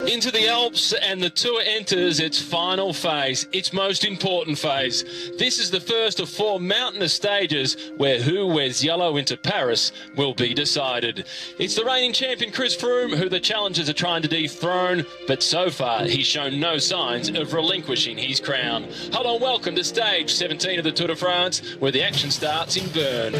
Into the Alps, and the Tour enters its final phase, its most important phase. This is the first of 4 mountainous stages where who wears yellow into Paris will be decided. It's the reigning champion Chris Froome who the challengers are trying to dethrone, but so far he's shown no signs of relinquishing his crown. Hello and welcome to stage 17 of the Tour de France, where the action starts in Bern.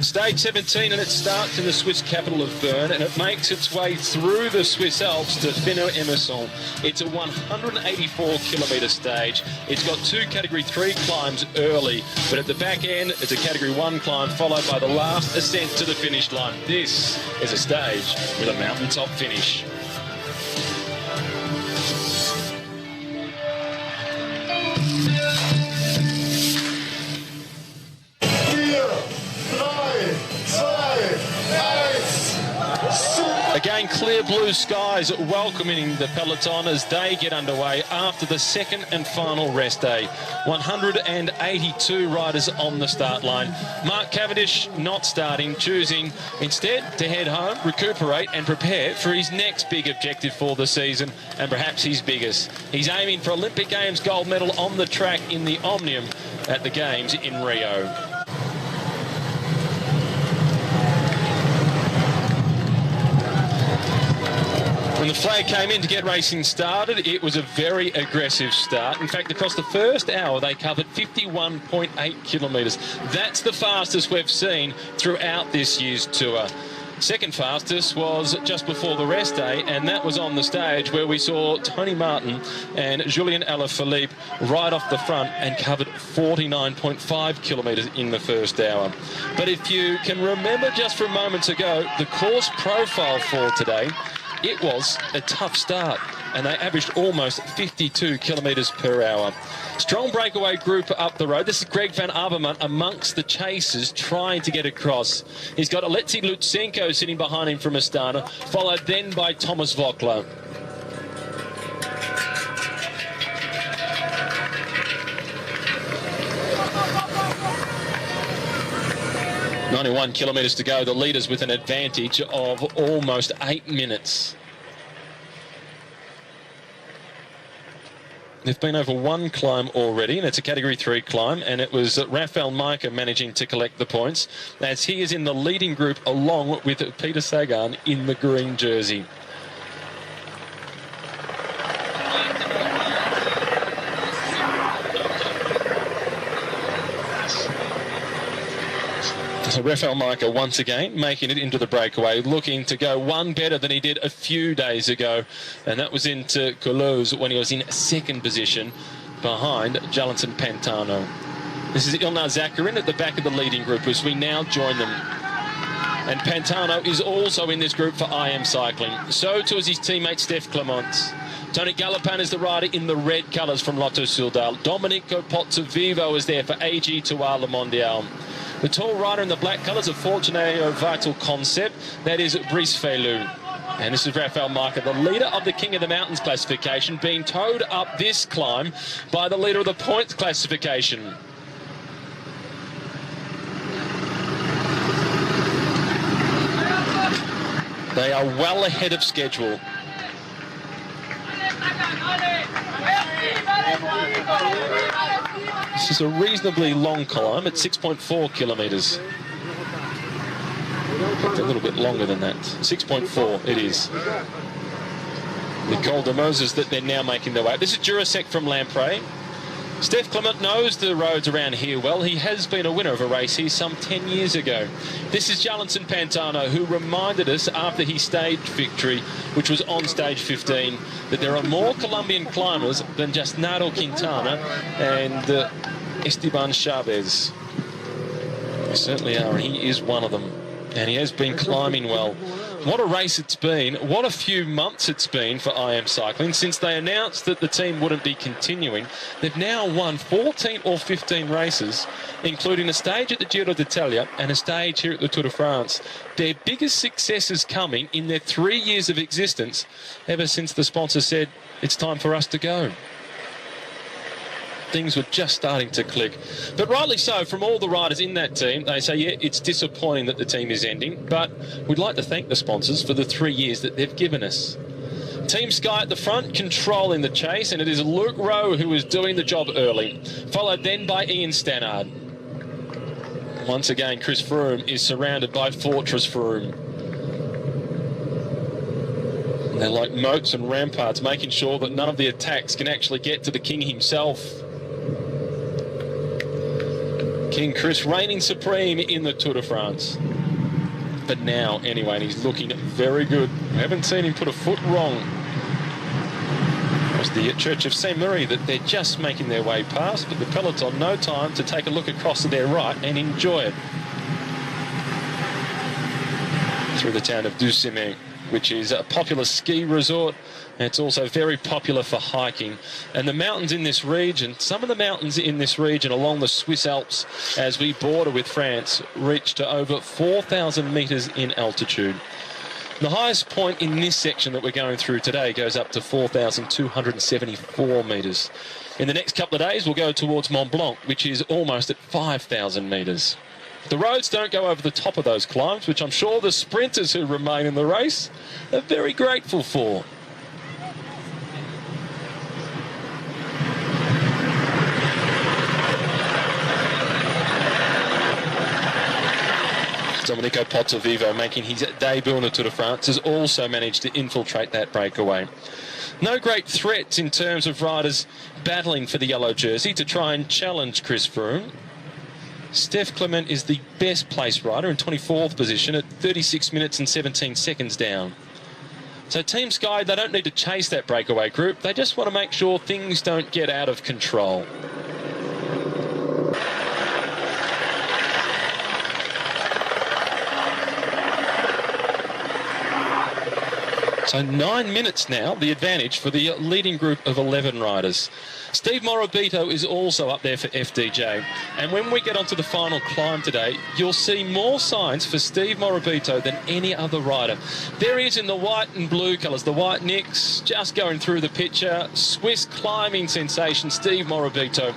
Stage 17, and it starts in the Swiss capital of Bern, and it makes its way through the Swiss Alps to Fenno-Emerson. It's a 184-kilometre stage. It's got 2 Category 3 climbs early, but at the back end, it's a Category 1 climb followed by the last ascent to the finish line. This is a stage with a mountaintop finish. Again, clear blue skies welcoming the peloton as they get underway after the second and final rest day. 182 riders on the start line. Mark Cavendish not starting, choosing instead to head home, recuperate and prepare for his next big objective for the season, and perhaps his biggest. He's aiming for Olympic Games gold medal on the track in the Omnium at the Games in Rio. When the flag came in to get racing started, it was a very aggressive start. In fact, across the first hour, they covered 51.8 kilometres. That's the fastest we've seen throughout this year's tour. Second fastest was just before the rest day, and that was on the stage where we saw Tony Martin and Julien Alaphilippe right off the front and covered 49.5 kilometres in the first hour. But if you can remember just from moments ago, the course profile for today, it was a tough start, and they averaged almost 52 kilometres per hour. Strong breakaway group up the road. This is Greg van Avermaet amongst the chasers trying to get across. He's got Alexei Lutsenko sitting behind him from Astana, followed then by Thomas Voeckler. .91 kilometres to go. The leaders with an advantage of almost 8 minutes. They've been over 1 climb already, and it's a Category 3 climb, and it was Rafael Majka managing to collect the points, as he is in the leading group along with Peter Sagan in the green jersey. So Rafael Majka once again making it into the breakaway, looking to go one better than he did a few days ago, and that was into Toulouse when he was in 2nd position behind Jalinson Pantano. This is Ilnaz Zakarin at the back of the leading group as we now join them. And Pantano is also in this group for IM Cycling. So too is his teammate Steph Clements. Tony Galopin is the rider in the red colours from Lotto Soudal. Domenico Pozzovivo is there for AG Tour Le Mondial. The tall rider in the black colours of Fortunato Vital Concept, that is Brice Feillu. And this is Rafael Majka, the leader of the King of the Mountains classification, being towed up this climb by the leader of the points classification. They are well ahead of schedule. This is a reasonably long climb at 6.4 kilometres. A little bit longer than that. 6.4 it is. The Col de Moses that they're now making their way. This is Durasec from Lamprey. Steph Clement knows the roads around here well. He has been a winner of a race here some 10 years ago. This is Jalinson Pantano, who reminded us after his stage victory, which was on stage 15, that there are more Colombian climbers than just Nairo Quintana and Esteban Chavez. They certainly are, and he is one of them. And he has been climbing well. What a race it's been. What a few months it's been for IM Cycling. Since they announced that the team wouldn't be continuing, they've now won 14 or 15 races, including a stage at the Giro d'Italia and a stage here at the Tour de France. Their biggest success is coming in their 3 years of existence, ever since the sponsor said, it's time for us to go. things were just starting to click. But rightly so, from all the riders in that team, they say, yeah, it's disappointing that the team is ending, but we'd like to thank the sponsors for the 3 years that they've given us. Team Sky at the front, controlling the chase, and it is Luke Rowe who is doing the job early, followed then by Ian Stannard. Once again, Chris Froome is surrounded by Fortress Froome. And they're like moats and ramparts, making sure that none of the attacks can actually get to the King himself. King Chris reigning supreme in the Tour de France. But now, anyway, and he's looking very good. We haven't seen him put a foot wrong. It was the Church of St. Marie that they're just making their way past, but the peloton, no time to take a look across to their right and enjoy it. Through the town of Ducimé, which is a popular ski resort. It's also very popular for hiking. And the mountains in this region, some of the mountains in this region along the Swiss Alps as we border with France, reach to over 4,000 metres in altitude. The highest point in this section that we're going through today goes up to 4,274 metres. In the next couple of days, we'll go towards Mont Blanc, which is almost at 5,000 metres. The roads don't go over the top of those climbs, which I'm sure the sprinters who remain in the race are very grateful for. Domenico Pozzovivo, making his debut in the Tour de France, has also managed to infiltrate that breakaway. No great threats in terms of riders battling for the yellow jersey to try and challenge Chris Froome. Steph Clement is the best placed rider in 24th position at 36 minutes and 17 seconds down. So Team Sky, they don't need to chase that breakaway group. They just want to make sure things don't get out of control. So 9 minutes now, the advantage for the leading group of 11 riders. Steve Morabito is also up there for FDJ. And when we get onto the final climb today, you'll see more signs for Steve Morabito than any other rider. There he is in the white and blue colours, the white Nicks, just going through the picture. Swiss climbing sensation, Steve Morabito,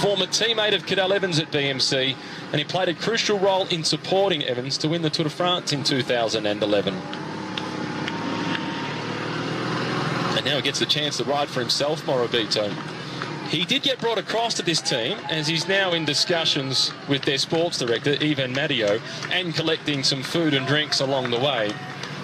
former teammate of Cadel Evans at BMC, and he played a crucial role in supporting Evans to win the Tour de France in 2011. And now he gets the chance to ride for himself, Morabito. He did get brought across to this team as he's now in discussions with their sports director, Ivan Matteo, and collecting some food and drinks along the way.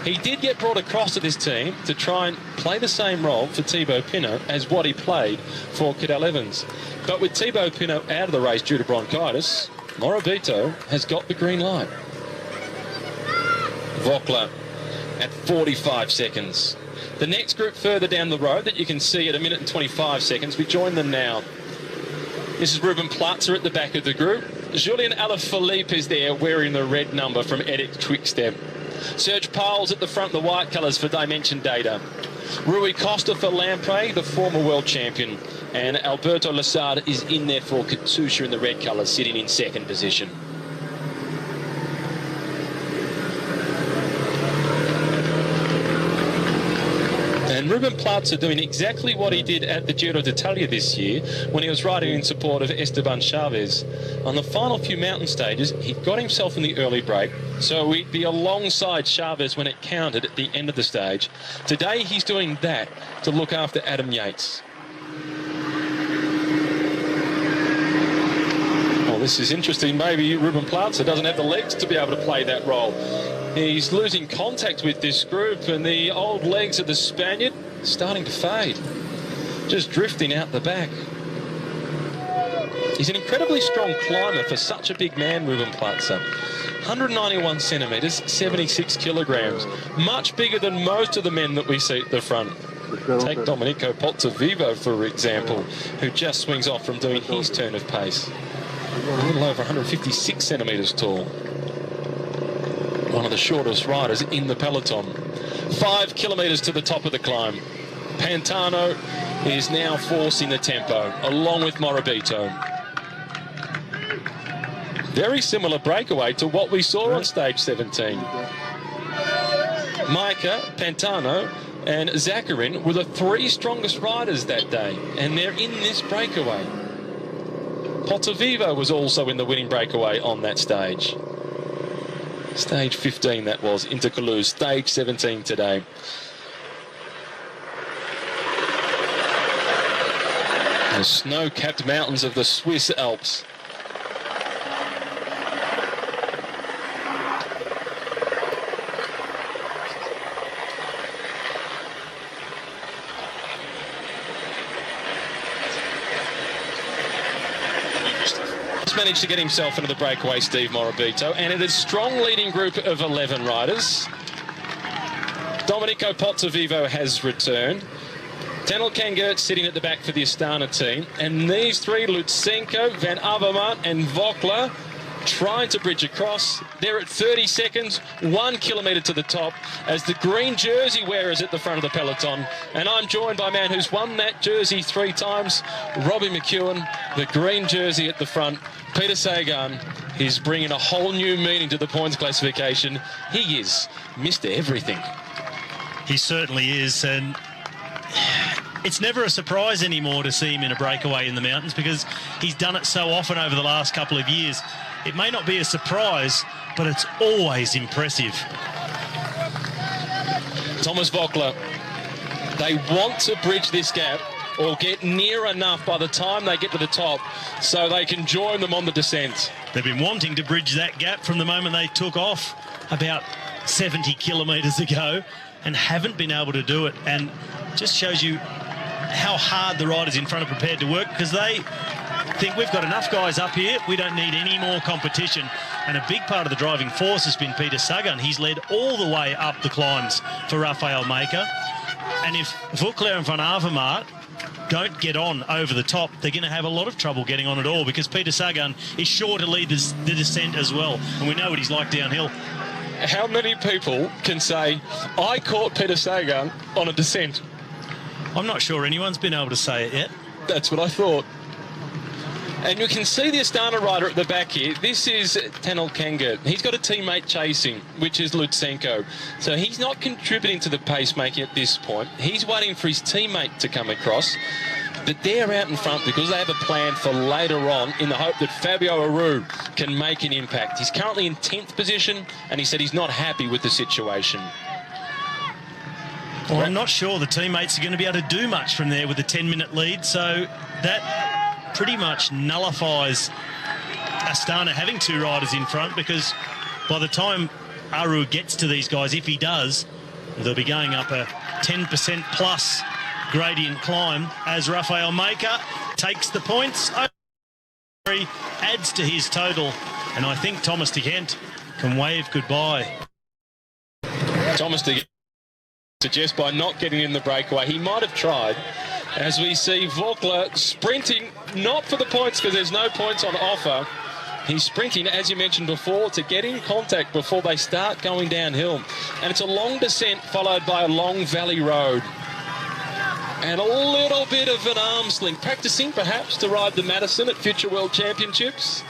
He did get brought across to this team to try and play the same role for Thibaut Pinot as what he played for Cadel Evans. But with Thibaut Pinot out of the race due to bronchitis, Morabito has got the green light. Vauclair at 45 seconds. The next group further down the road that you can see at 1 minute and 25 seconds, we join them now. This is Ruben Platzer at the back of the group. Julien Alaphilippe is there wearing the red number from Edit Quickstep. Serge Pauls at the front, the white colours for Dimension Data. Rui Costa for Lamprey, the former world champion. And Alberto Lasada is in there for Katusha in the red colours, sitting in second position. And Ruben Platzer doing exactly what he did at the Giro d'Italia this year when he was riding in support of Esteban Chavez. On the final few mountain stages, he got himself in the early break, so he'd be alongside Chavez when it counted at the end of the stage. Today, he's doing that to look after Adam Yates. Well, this is interesting. Maybe Ruben Platzer doesn't have the legs to be able to play that role. He's losing contact with this group, and the old legs of the Spaniard starting to fade. Just drifting out the back. He's an incredibly strong climber for such a big man, Ruben Platzer. 191 centimetres, 76 kilograms. Much bigger than most of the men that we see at the front. Take Domenico Pozzovivo, for example, who just swings off from doing his turn of pace. A little over 156 centimetres tall. One of the shortest riders in the peloton. 5 kilometres to the top of the climb. Pantano is now forcing the tempo, along with Morabito. Very similar breakaway to what we saw on stage 17. Micah, Pantano, and Zakharin were the 3 strongest riders that day, and they're in this breakaway. Pottervivo was also in the winning breakaway on that stage. Stage 15 that was, into Toulouse. Stage 17 today. The snow-capped mountains of the Swiss Alps. Managed to get himself into the breakaway, Steve Morabito, and it is a strong leading group of 11 riders. Domenico Pozzovivo has returned. Tenel Kengert sitting at the back for the Astana team, and these three, Lutsenko, Van Avermaet and Vogler, trying to bridge across. They're at 30 seconds, 1 kilometre to the top, as the green jersey wearers at the front of the peloton. And I'm joined by a man who's won that jersey 3 times, Robbie McEwen, the green jersey at the front. Peter Sagan, he's bringing a whole new meaning to the points classification. He is Mr. Everything. He certainly is, and it's never a surprise anymore to see him in a breakaway in the mountains because he's done it so often over the last couple of years. It may not be a surprise, but it's always impressive. Thomas Vogler, they want to bridge this gap or get near enough by the time they get to the top so they can join them on the descent. They've been wanting to bridge that gap from the moment they took off about 70 kilometres ago and haven't been able to do it, and just shows you how hard the riders in front are prepared to work because they think we've got enough guys up here, we don't need any more competition. And a big part of the driving force has been Peter Sagan. He's led all the way up the climbs for Raphael Maker, and if Vogler and Van Avermaet don't get on over the top, they're going to have a lot of trouble getting on at all because Peter Sagan is sure to lead the descent as well, and we know what he's like downhill. How many people can say, I caught Peter Sagan on a descent? I'm not sure anyone's been able to say it yet. That's what I thought. And you can see the Astana rider at the back here. This is Tenel Kengert. He's got a teammate chasing, which is Lutsenko. So he's not contributing to the pacemaking at this point. He's waiting for his teammate to come across. But they're out in front because they have a plan for later on in the hope that Fabio Aru can make an impact. He's currently in 10th position, and he said he's not happy with the situation. Well, I'm not sure the teammates are going to be able to do much from there with a 10-minute lead, so that pretty much nullifies Astana having 2 riders in front, because by the time Aru gets to these guys, if he does, they'll be going up a 10% plus gradient climb as Raphael Maker takes the points. Adds to his total, and I think Thomas de Gent can wave goodbye. Thomas de Gent suggests by not getting in the breakaway, he might have tried, as we see Vogler sprinting, not for the points because there's no points on offer. He's sprinting, as you mentioned before, to get in contact before they start going downhill. And it's a long descent followed by a long valley road. And a little bit of an arm sling, practicing perhaps to ride the Madison at future World Championships.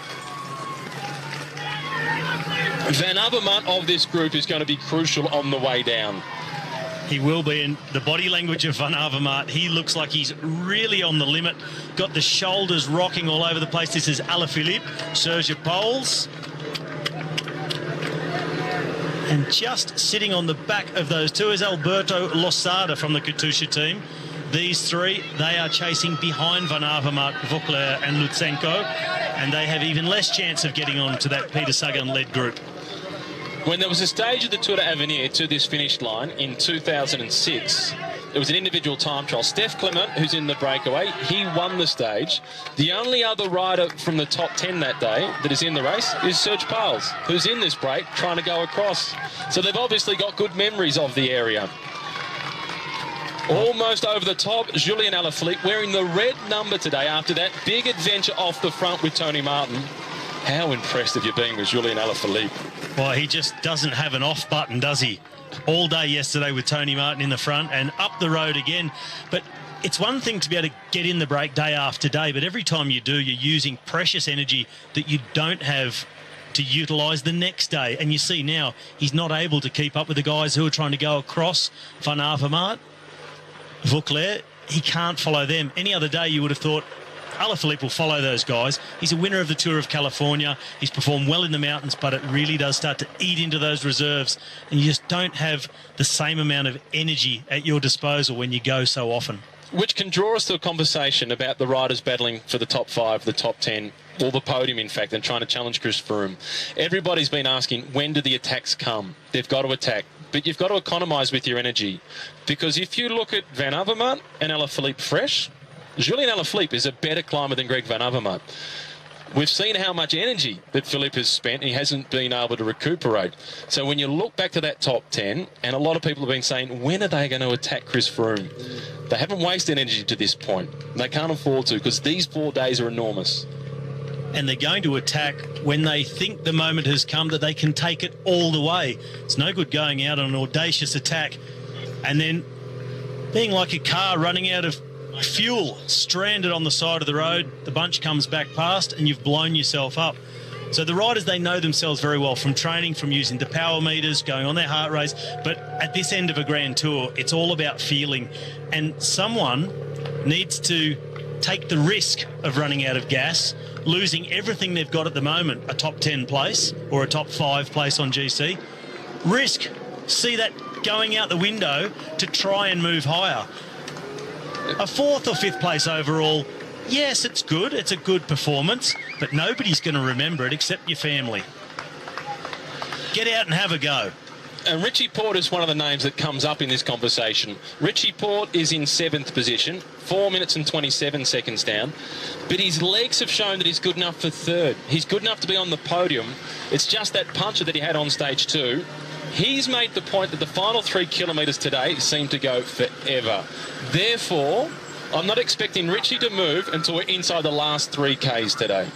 Van Avermaet of this group is going to be crucial on the way down. He will be, in the body language of Van Avermaet, he looks like he's really on the limit. Got the shoulders rocking all over the place. This is Alaphilippe, Serge Pauls. And just sitting on the back of those two is Alberto Losada from the Katusha team. These three, they are chasing behind Van Avermaet, Vogler and Lutsenko, and they have even less chance of getting on to that Peter Sagan-led group. When there was a stage of the Tour d'Avenir to this finish line in 2006, it was an individual time trial. Steph Clement, who's in the breakaway, he won the stage. The only other rider from the top 10 that day that is in the race is Serge Pauls, who's in this break trying to go across. So they've obviously got good memories of the area. Almost over the top, Julien Alaphilippe wearing the red number today after that big adventure off the front with Tony Martin. How impressed have you been with Julien Alaphilippe? Well, he just doesn't have an off button, does he? All day yesterday with Tony Martin in the front and up the road again. But it's one thing to be able to get in the break day after day, but every time you do, you're using precious energy that you don't have to utilise the next day. And you see now, he's not able to keep up with the guys who are trying to go across. Van Avermaet, Vogler, he can't follow them. Any other day you would have thought Alaphilippe will follow those guys. He's a winner of the Tour of California. He's performed well in the mountains, but it really does start to eat into those reserves, and you just don't have the same amount of energy at your disposal when you go so often. Which can draw us to a conversation about the riders battling for the top 5, the top 10, or the podium, in fact, and trying to challenge Chris Froome. Everybody's been asking, when do the attacks come? They've got to attack. But you've got to economise with your energy. Because if you look at Van Avermaet and Alaphilippe fresh, Julien Alaphilippe is a better climber than Greg Van Avermaet. We've seen how much energy that Philippe has spent, and he hasn't been able to recuperate. So when you look back to that top 10, and a lot of people have been saying, when are they going to attack Chris Froome? They haven't wasted energy to this point. They can't afford to, because these 4 days are enormous. And they're going to attack when they think the moment has come that they can take it all the way. It's no good going out on an audacious attack and then being like a car running out of fuel, stranded on the side of the road. The bunch comes back past and you've blown yourself up. So the riders, they know themselves very well from training, from using the power meters, going on their heart rates. But at this end of a Grand Tour, it's all about feeling. And someone needs to take the risk of running out of gas, losing everything they've got at the moment, a top 10 place or a top 5 place on GC. Risk, see that going out the window to try and move higher. A 4th or 5th place overall, yes, it's good. It's a good performance, but nobody's going to remember it except your family. Get out and have a go. And Richie Porte is one of the names that comes up in this conversation. Richie Porte is in 7th position, 4 minutes and 27 seconds down. But his legs have shown that he's good enough for 3rd. He's good enough to be on the podium. It's just that puncher that he had on stage 2. He's made the point that the final 3 kilometres today seem to go forever. Therefore, I'm not expecting Richie to move until we're inside the last 3 Ks today.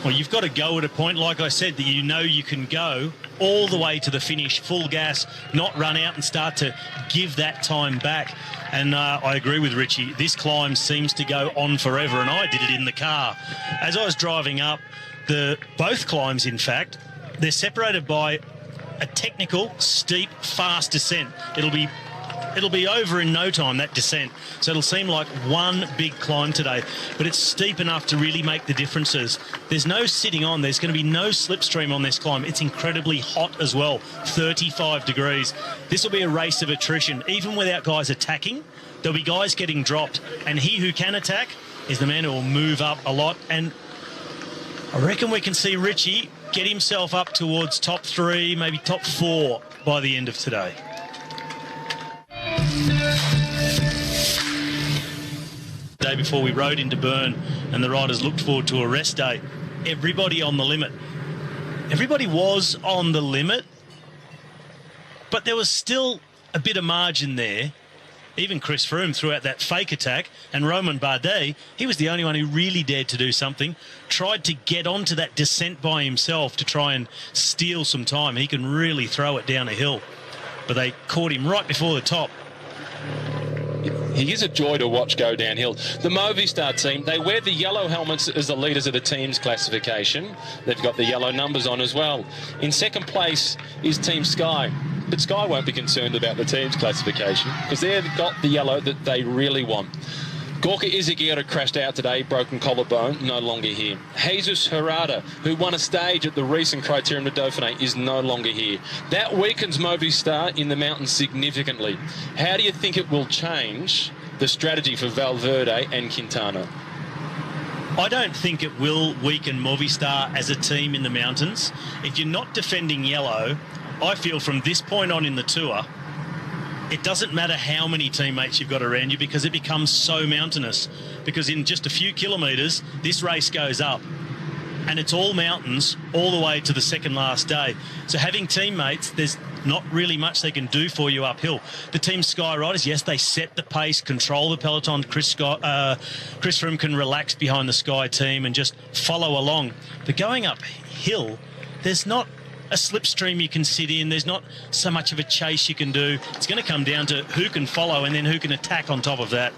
Well, you've got to go at a point, like I said, that you know you can go all the way to the finish, full gas, not run out and start to give that time back. And I agree with Richie. This climb seems to go on forever, and I did it in the car. As I was driving up, both climbs, in fact, they're separated by a technical, steep, fast descent. It'll be over in no time, that descent. So it'll seem like one big climb today, but it's steep enough to really make the differences. There's no sitting on. There's going to be no slipstream on this climb. It's incredibly hot as well, 35 degrees. This will be a race of attrition. Even without guys attacking, there'll be guys getting dropped, and he who can attack is the man who will move up a lot. And I reckon we can see Richie get himself up towards top 3, maybe top 4 by the end of today. Day before we rode into Bern and the riders looked forward to a rest day, everybody on the limit. Everybody was on the limit, but there was still a bit of margin there. Even Chris Froome threw out that fake attack, and Romain Bardet, he was the only one who really dared to do something, tried to get onto that descent by himself to try and steal some time. He can really throw it down a hill, but they caught him right before the top. He is a joy to watch go downhill. The Movistar team, they wear the yellow helmets as the leaders of the team's classification. They've got the yellow numbers on as well. In 2nd place is Team Sky. But Sky won't be concerned about the team's classification because they've got the yellow that they really want. Gorka Izagirre crashed out today, broken collarbone, no longer here. Jesus Herrada, who won a stage at the recent Criterium de Dauphiné, is no longer here. That weakens Movistar in the mountains significantly. How do you think it will change the strategy for Valverde and Quintana? I don't think it will weaken Movistar as a team in the mountains. If you're not defending yellow, I feel from this point on in the tour, it doesn't matter how many teammates you've got around you because it becomes so mountainous. Because in just a few kilometres, this race goes up. And it's all mountains all the way to the second last day. So having teammates, there's not really much they can do for you uphill. The Team Sky riders, yes, they set the pace, control the peloton. Chris Froome can relax behind the Sky team and just follow along. But going uphill, there's not a slipstream you can sit in. There's not so much of a chase you can do. It's going to come down to who can follow and then who can attack on top of that.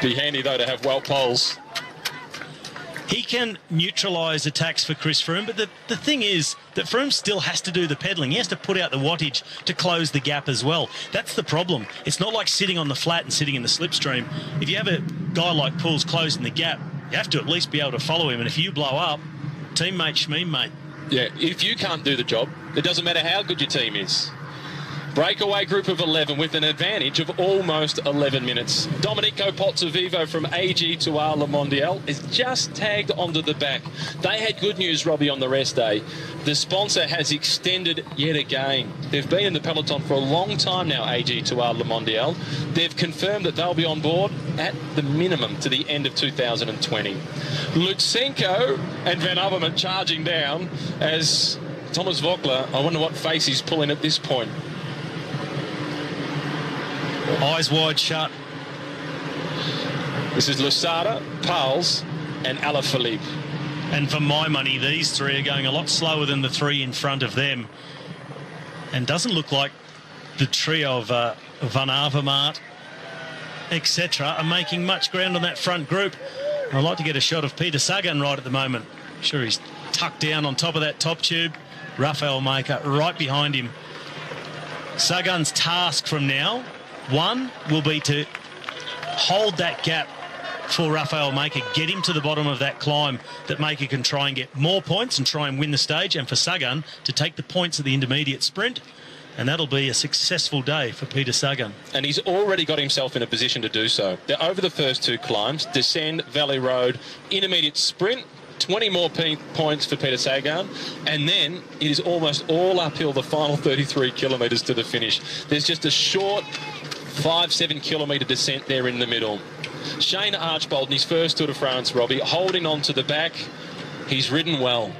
Be handy, though, to have Wout Poels. He can neutralise attacks for Chris Froome, but the thing is that Froome still has to do the pedalling. He has to put out the wattage to close the gap as well. That's the problem. It's not like sitting on the flat and sitting in the slipstream. If you have a guy like Poels closing the gap, you have to at least be able to follow him. And if you blow up, teammate, schmeme, mate. Yeah, if you can't do the job, it doesn't matter how good your team is. Breakaway group of 11 with an advantage of almost 11 minutes. Domenico Pozzovivo from AG2R Le Mondial is just tagged onto the back. They had good news, Robbie, on the rest day. The sponsor has extended yet again. They've been in the peloton for a long time now, AG2R Le Mondial. They've confirmed that they'll be on board at the minimum to the end of 2020. Lutsenko and Van Avermaet charging down as Thomas Voeckler, I wonder what face he's pulling at this point. Eyes wide shut. This is Lusada, Pauls and Alaphilippe. And for my money, these three are going a lot slower than the three in front of them. And doesn't look like the trio of Van Avermaet, etc., are making much ground on that front group. I'd like to get a shot of Peter Sagan right at the moment. I'm sure he's tucked down on top of that top tube. Raphael Maker right behind him. Sagan's task from now, one, will be to hold that gap for Raphael Maker, get him to the bottom of that climb that Maker can try and get more points and try and win the stage, and for Sagan to take the points of the intermediate sprint. And that'll be a successful day for Peter Sagan. And he's already got himself in a position to do so. They're over the first two climbs, descend, Valley Road, intermediate sprint, 20 more points for Peter Sagan, and then it is almost all uphill the final 33 kilometres to the finish. There's just a short 5-7 kilometre descent there in the middle. Shane Archbold in his first Tour de France, Robbie, holding on to the back. He's ridden well.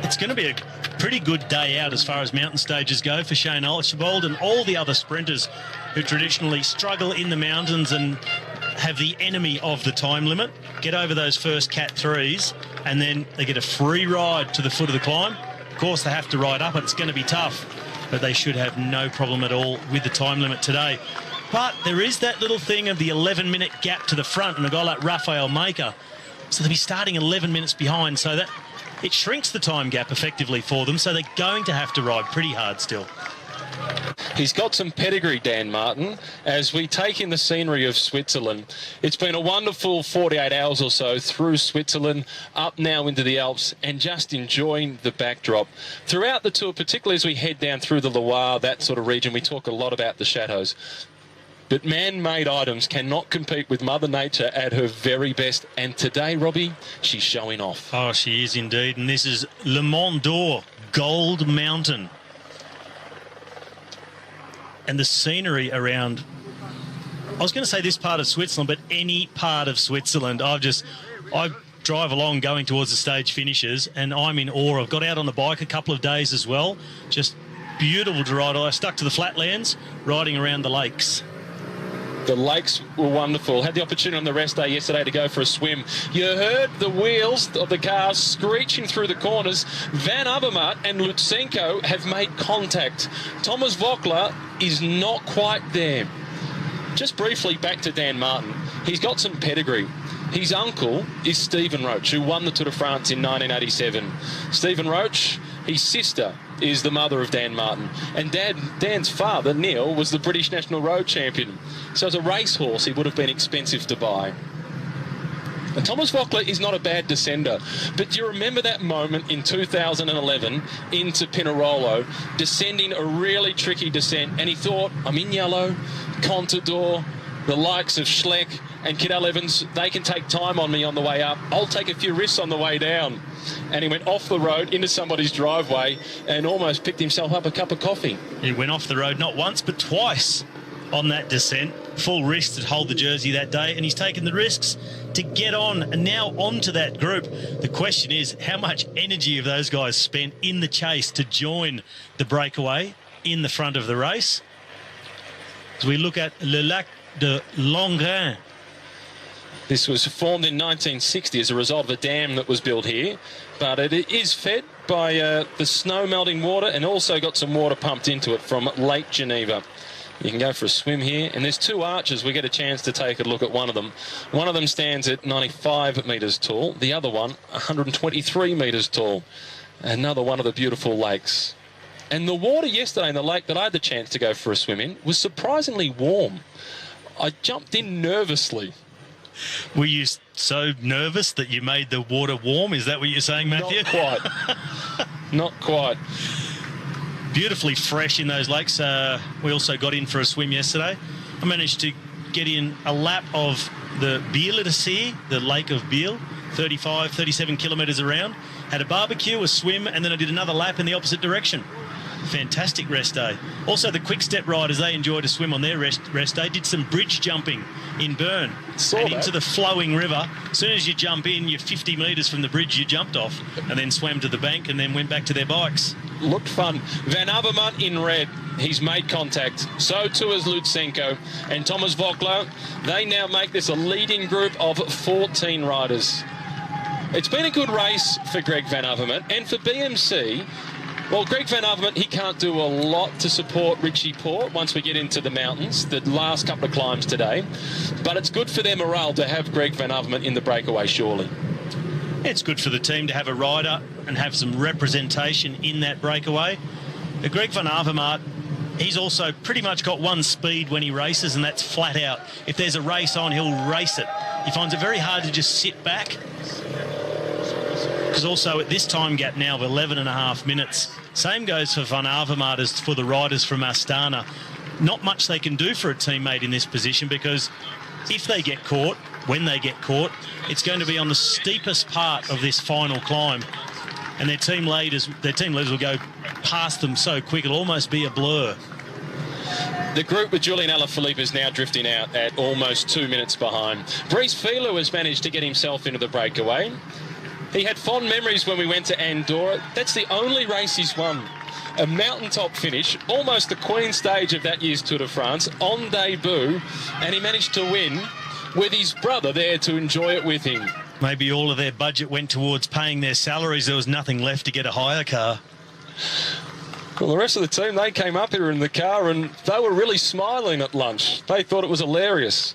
It's going to be a pretty good day out as far as mountain stages go for Shane Archbold and all the other sprinters who traditionally struggle in the mountains and have the enemy of the time limit, get over those first Cat 3s, and then they get a free ride to the foot of the climb. Of course, they have to ride up. It's going to be tough, but they should have no problem at all with the time limit today. But there is that little thing of the 11-minute gap to the front and a guy like Raphael Maker. So they'll be starting 11 minutes behind, so that it shrinks the time gap effectively for them, so they're going to have to ride pretty hard still. He's got some pedigree, Dan Martin, as we take in the scenery of Switzerland. It's been a wonderful 48 hours or so through Switzerland, up now into the Alps, and just enjoying the backdrop. Throughout the tour, particularly as we head down through the Loire, that sort of region, we talk a lot about the chateaus. But man-made items cannot compete with Mother Nature at her very best. And today, Robbie, she's showing off. Oh, she is indeed. And this is Le Mont d'Or, Gold Mountain. And the scenery around, I was going to say this part of Switzerland, but any part of Switzerland. I drive along going towards the stage finishes and I'm in awe. I've got out on the bike a couple of days as well. Just beautiful to ride. I stuck to the flatlands, riding around the lakes. The lakes were wonderful. Had the opportunity on the rest day yesterday to go for a swim. You heard the wheels of the cars screeching through the corners. Van Avermaet and Lutsenko have made contact. Thomas Voeckler is not quite there. Just briefly back to Dan Martin. He's got some pedigree. His uncle is Stephen Roche, who won the Tour de France in 1987. Stephen Roche, his sister, is the mother of Dan Martin. And Dan's father, Neil, was the British National Road Champion. So as a racehorse, he would have been expensive to buy. And Thomas Voeckler is not a bad descender. But do you remember that moment in 2011 into Pinerolo, descending a really tricky descent? And he thought, I'm in yellow, Contador, the likes of Schleck and Cadel Evans, they can take time on me on the way up. I'll take a few risks on the way down. And he went off the road into somebody's driveway and almost picked himself up a cup of coffee. He went off the road not once but twice on that descent. Full risk to hold the jersey that day, and he's taken the risks to get on and now onto that group. The question is, how much energy have those guys spent in the chase to join the breakaway in the front of the race? As we look at Le Lac de Langrin. This was formed in 1960 as a result of a dam that was built here, but it is fed by the snow melting water and also got some water pumped into it from Lake Geneva. You can go for a swim here, and there's two arches. We get a chance to take a look at one of them. One of them stands at 95 metres tall, the other one 123 metres tall. Another one of the beautiful lakes. And the water yesterday in the lake that I had the chance to go for a swim in was surprisingly warm. I jumped in nervously Were you so nervous that you made the water warm? Is that what you're saying, Matthew? Not quite. Not quite. Beautifully fresh in those lakes. We also got in for a swim yesterday. I managed to get in a lap of the Bielersee, the Lake of Biel, 37 kilometres around. Had a barbecue, a swim, and then I did another lap in the opposite direction. Fantastic rest day. Also, the quick step riders, they enjoyed a swim on their rest day. Did some bridge jumping in Bern into the flowing river. As soon as you jump in, you're 50 metres from the bridge you jumped off, and then swam to the bank and then went back to their bikes. Looked fun. Van Avermaet in red. He's made contact. So too has Lutsenko and Thomas Vogler. They now make this a leading group of 14 riders. It's been a good race for Greg Van Avermaet, and for BMC. Well, Greg Van Avermaet, he can't do a lot to support Richie Porte once we get into the mountains, the last couple of climbs today. But it's good for their morale to have Greg Van Avermaet in the breakaway, surely. It's good for the team to have a rider and have some representation in that breakaway. Greg Van Avermaet, he's also pretty much got one speed when he races, and that's flat out. If there's a race on, he'll race it. He finds it very hard to just sit back. Because also at this time gap now of 11.5 minutes, same goes for Van Avermaet as for the riders from Astana. Not much they can do for a teammate in this position, because if they get caught, when they get caught, it's going to be on the steepest part of this final climb, and their team leaders will go past them so quick it'll almost be a blur. The group with Julian Alaphilippe is now drifting out at almost 2 minutes behind. Brice Filou has managed to get himself into the breakaway. He had fond memories when we went to Andorra. That's the only race he's won. A mountaintop finish, almost the Queen stage of that year's Tour de France, on debut, and he managed to win with his brother there to enjoy it with him. Maybe all of their budget went towards paying their salaries. There was nothing left to get a hire car. Well, the rest of the team, they came up here in the car and they were really smiling at lunch. They thought it was hilarious.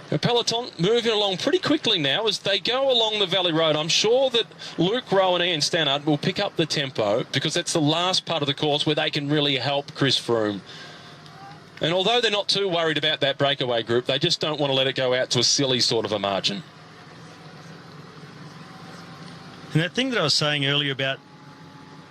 The peloton moving along pretty quickly now as they go along the Valley Road. I'm sure that Luke Rowe and Ian Stannard will pick up the tempo, because that's the last part of the course where they can really help Chris Froome. And although they're not too worried about that breakaway group, they just don't want to let it go out to a silly sort of a margin. And that thing that I was saying earlier about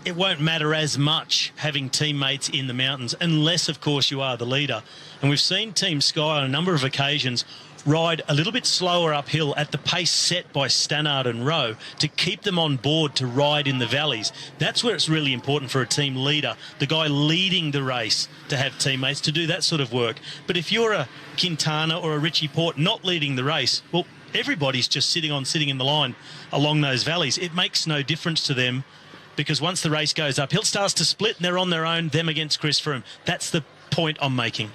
it won't matter as much having teammates in the mountains, unless, of course, you are the leader. And we've seen Team Sky on a number of occasions ride a little bit slower uphill at the pace set by Stannard and Rowe to keep them on board to ride in the valleys. That's where it's really important for a team leader, the guy leading the race, to have teammates to do that sort of work. But if you're a Quintana or a Richie Porte not leading the race, well, everybody's just sitting in the line along those valleys. It makes no difference to them, because once the race goes uphill, starts to split and they're on their own, them against Chris Froome. That's the point I'm making.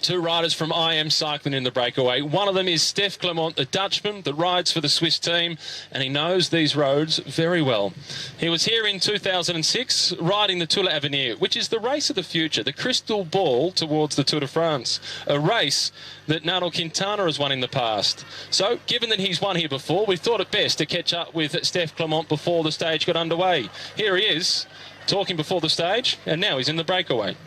Two riders from IM Cycling in the breakaway. One of them is Stef Clement, the Dutchman that rides for the Swiss team, and he knows these roads very well. He was here in 2006 riding the Tour de l'Avenir, which is the race of the future, the crystal ball towards the Tour de France, a race that Nairo Quintana has won in the past. So, given that he's won here before, we thought it best to catch up with Stef Clement before the stage got underway. Here he is, talking before the stage, and now he's in the breakaway.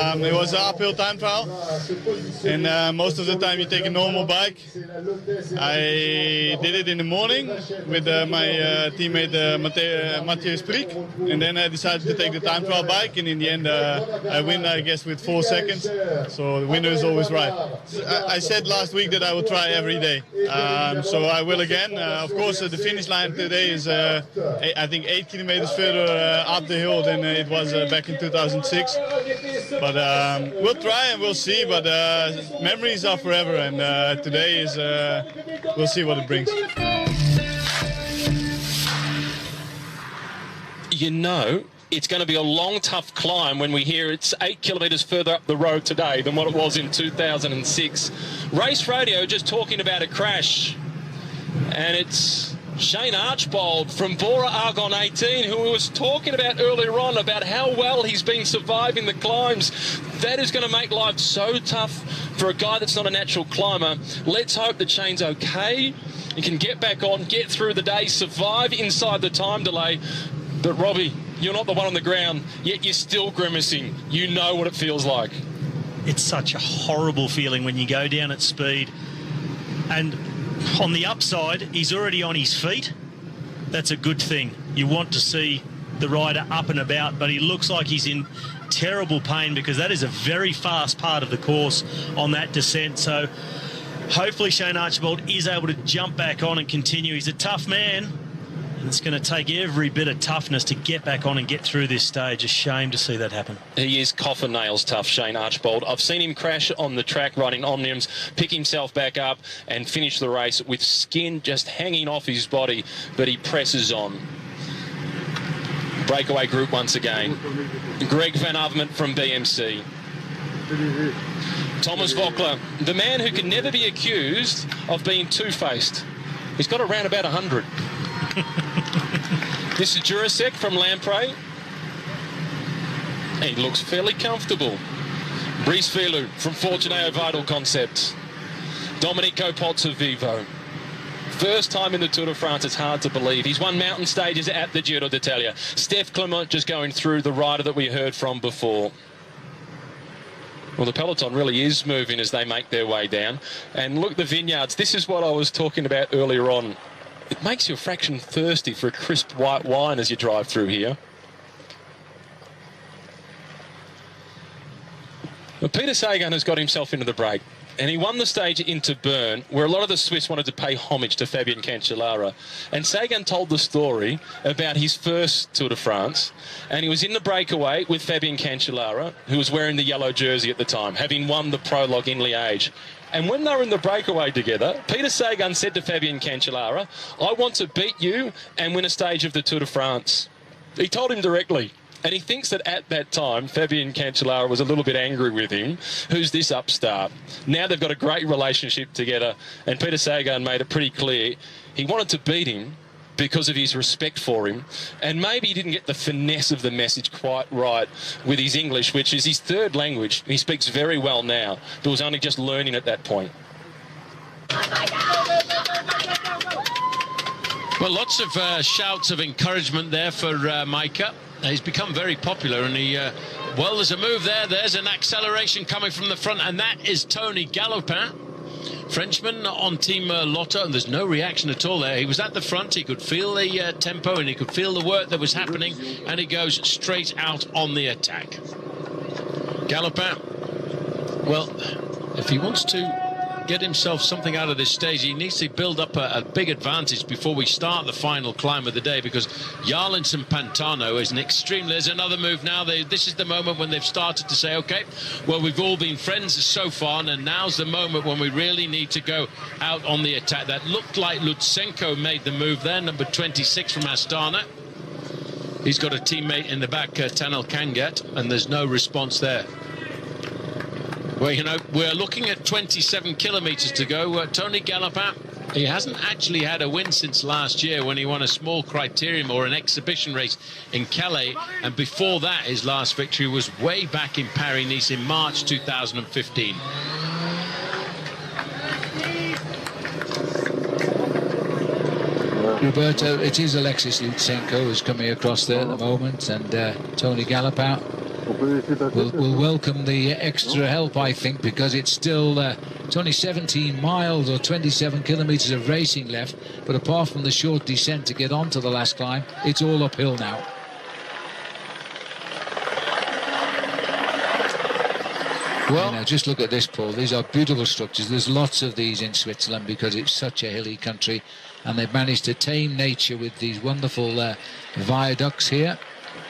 It was an uphill time trial, and most of the time you take a normal bike. I did it in the morning with my teammate Mathieu Sprick, and then I decided to take the time trial bike, and in the end I win, I guess, with 4 seconds, so the winner is always right. I said last week that I will try every day, so I will again. Of course, the finish line today is I think 8 kilometers further up the hill than it was back in 2006. But we'll try and we'll see, but memories are forever, and today is, we'll see what it brings. You know, it's going to be a long, tough climb when we hear it's 8 kilometres further up the road today than what it was in 2006. Race radio just talking about a crash, and it's Shane Archbold from Bora Argon 18, who was talking about earlier on about how well he's been surviving the climbs. That is going to make life so tough for a guy that's not a natural climber. Let's hope that Shane's okay. He can get back on, get through the day, survive inside the time delay. But Robbie, you're not the one on the ground, yet you're still grimacing. You know what it feels like. It's such a horrible feeling when you go down at speed. And on the upside, he's already on his feet. That's a good thing. You want to see the rider up and about, but he looks like he's in terrible pain because that is a very fast part of the course on that descent. So hopefully Shane Archibald is able to jump back on and continue. He's a tough man, and it's going to take every bit of toughness to get back on and get through this stage. A shame to see that happen. He is coffin nails tough, Shane Archibald. I've seen him crash on the track riding Omniums, pick himself back up and finish the race with skin just hanging off his body, but he presses on. Breakaway group once again. Greg Van Avermaet from BMC. Thomas Voeckler, the man who can never be accused of being two-faced. He's got around about 100. This is Jurasek from Lamprey. He looks fairly comfortable. Brice Filou from Fortunato Vital Concept. Domenico Pozzovivo. First time in the Tour de France, it's hard to believe. He's won mountain stages at the Giro d'Italia. Steph Clement just going through, the rider that we heard from before. Well, the peloton really is moving as they make their way down. And look, the vineyards. This is what I was talking about earlier on. It makes you a fraction thirsty for a crisp white wine as you drive through here. Well, Peter Sagan has got himself into the break. And he won the stage into Bern, where a lot of the Swiss wanted to pay homage to Fabian Cancellara. And Sagan told the story about his first Tour de France. And he was in the breakaway with Fabian Cancellara, who was wearing the yellow jersey at the time, having won the prologue in Liège. And when they were in the breakaway together, Peter Sagan said to Fabian Cancellara, "I want to beat you and win a stage of the Tour de France." He told him directly. And he thinks that at that time, Fabian Cancellara was a little bit angry with him. Who's this upstart? Now they've got a great relationship together. And Peter Sagan made it pretty clear he wanted to beat him because of his respect for him. And maybe he didn't get the finesse of the message quite right with his English, which is his third language. He speaks very well now, but was only just learning at that point. Well, lots of shouts of encouragement there for Micah. He's become very popular, and well, there's a move there. There's an acceleration coming from the front, and that is Tony Galopin, Frenchman on Team Lotto, and there's no reaction at all there. He was at the front, he could feel the tempo, and he could feel the work that was happening, and he goes straight out on the attack. Galopin, well, if he wants to get himself something out of this stage, he needs to build up a big advantage before we start the final climb of the day, because Jarlinson Pantano is an extremely... There's another move now. This is the moment when they've started to say, okay, well, we've all been friends so far, and now's the moment when we really need to go out on the attack. That looked like Lutsenko made the move there, number 26 from Astana. He's got a teammate in the back, Tanel Kangat, and there's no response there. Well, you know, we're looking at 27 kilometres to go. Tony Galopin, he hasn't actually had a win since last year when he won a small criterium or an exhibition race in Calais. And before that, his last victory was way back in Paris-Nice in March 2015. Roberto, it is Alexis Lutsenko who's coming across there at the moment, and Tony Galopin will welcome the extra help, I think, because it's still it's only 17 miles or 27 kilometres of racing left, but apart from the short descent to get onto the last climb, it's all uphill now. Well, now just look at this, Paul. These are beautiful structures. There's lots of these in Switzerland because it's such a hilly country, and they've managed to tame nature with these wonderful viaducts here.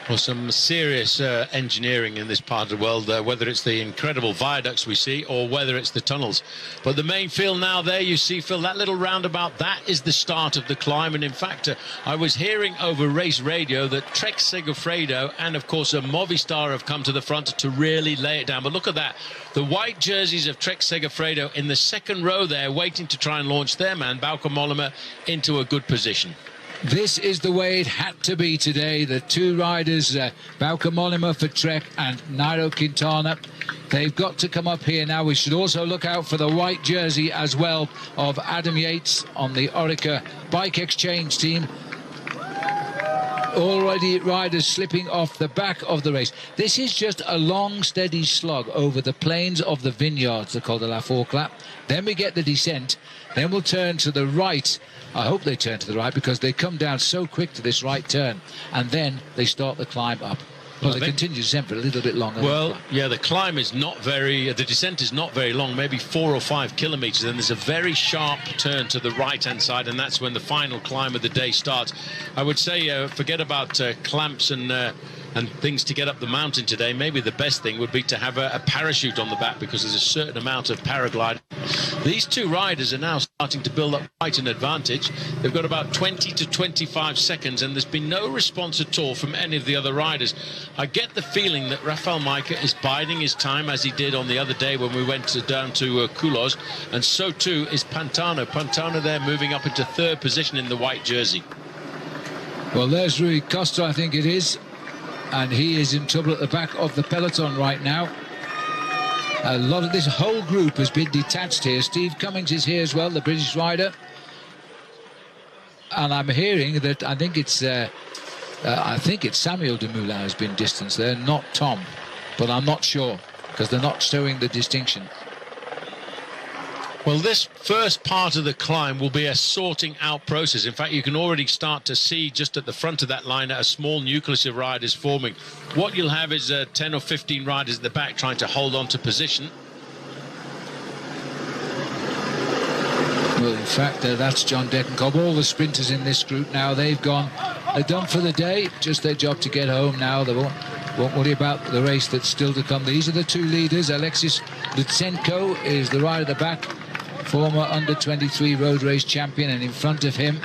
Well, some serious engineering in this part of the world, whether it's the incredible viaducts we see or whether it's the tunnels. But the main field now there, you see, Phil, that little roundabout, that is the start of the climb. And in fact, I was hearing over race radio that Trek Segafredo and, of course, Movistar have come to the front to really lay it down. But look at that. The white jerseys of Trek Segafredo in the second row there, waiting to try and launch their man, Bauke Mollema, into a good position. This is the way it had to be today. The two riders, Bauke Mollema for Trek and Nairo Quintana, they've got to come up here now. We should also look out for the white jersey as well of Adam Yates on the Orica Bike Exchange team. already riders slipping off the back of the race. This is just a long, steady slog over the plains of the vineyards, the Col de la Forclaz. Then we get the descent. Then we'll turn to the right. I hope they turn to the right because they come down so quick to this right turn. And then they start the climb up. Well, they continue to descend for a little bit longer. Well, yeah, the climb is not very, the descent is not very long, maybe 4 or 5 kilometres. Then there's a very sharp turn to the right-hand side, and that's when the final climb of the day starts. I would say forget about clamps and things to get up the mountain today. Maybe the best thing would be to have a parachute on the back because there's a certain amount of paragliding. These two riders are now starting to build up quite an advantage. They've got about 20 to 25 seconds and there's been no response at all from any of the other riders. I get the feeling that Rafał Majka is biding his time as he did on the other day when we went down to Culoz, and so too is Pantano. Pantano there moving up into 3rd position in the white jersey. Well, there's Rui Costa, I think it is. And he is in trouble at the back of the peloton right now. A lot of this whole group has been detached here. Steve Cummings is here as well, the British rider. And I'm hearing that I think it's Samuel Dumoulin has been distanced there, not Tom. But I'm not sure because they're not showing the distinction. Well, this first part of the climb will be a sorting out process. In fact, you can already start to see just at the front of that line a small nucleus of riders forming. What you'll have is 10 or 15 riders at the back trying to hold on to position. Well, in fact, that's John Degenkolb. All the sprinters in this group now, they've done for the day. Just their job to get home now. They won't worry about the race that's still to come. These are the two leaders. Alexis Lutsenko is the rider at the back, former under-23 road race champion, and in front of him,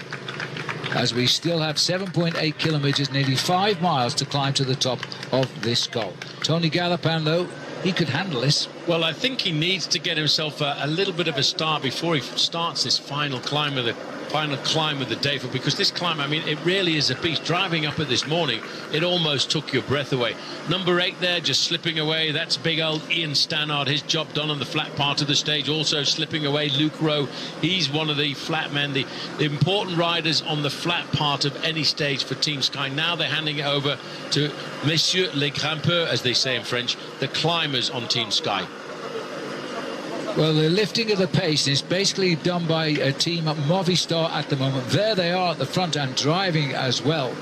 as we still have 7.8 kilometres, nearly 5 miles to climb to the top of this goal. Tony Galopin, though, he could handle this. Well, I think he needs to get himself a little bit of a start before he starts this final climb of the day, because this climb, I mean, it really is a beast. Driving up it this morning, it almost took your breath away. Number 8 there, just slipping away. That's big old Ian Stannard. His job done on the flat part of the stage. Also slipping away, Luke Rowe. He's one of the flat men, the important riders on the flat part of any stage for Team Sky. Now they're handing it over to Messieurs les Grimpeurs, as they say in French, the climbers on Team Sky. Well, the lifting of the pace is basically done by a team at Movistar at the moment. There they are at the front and driving as well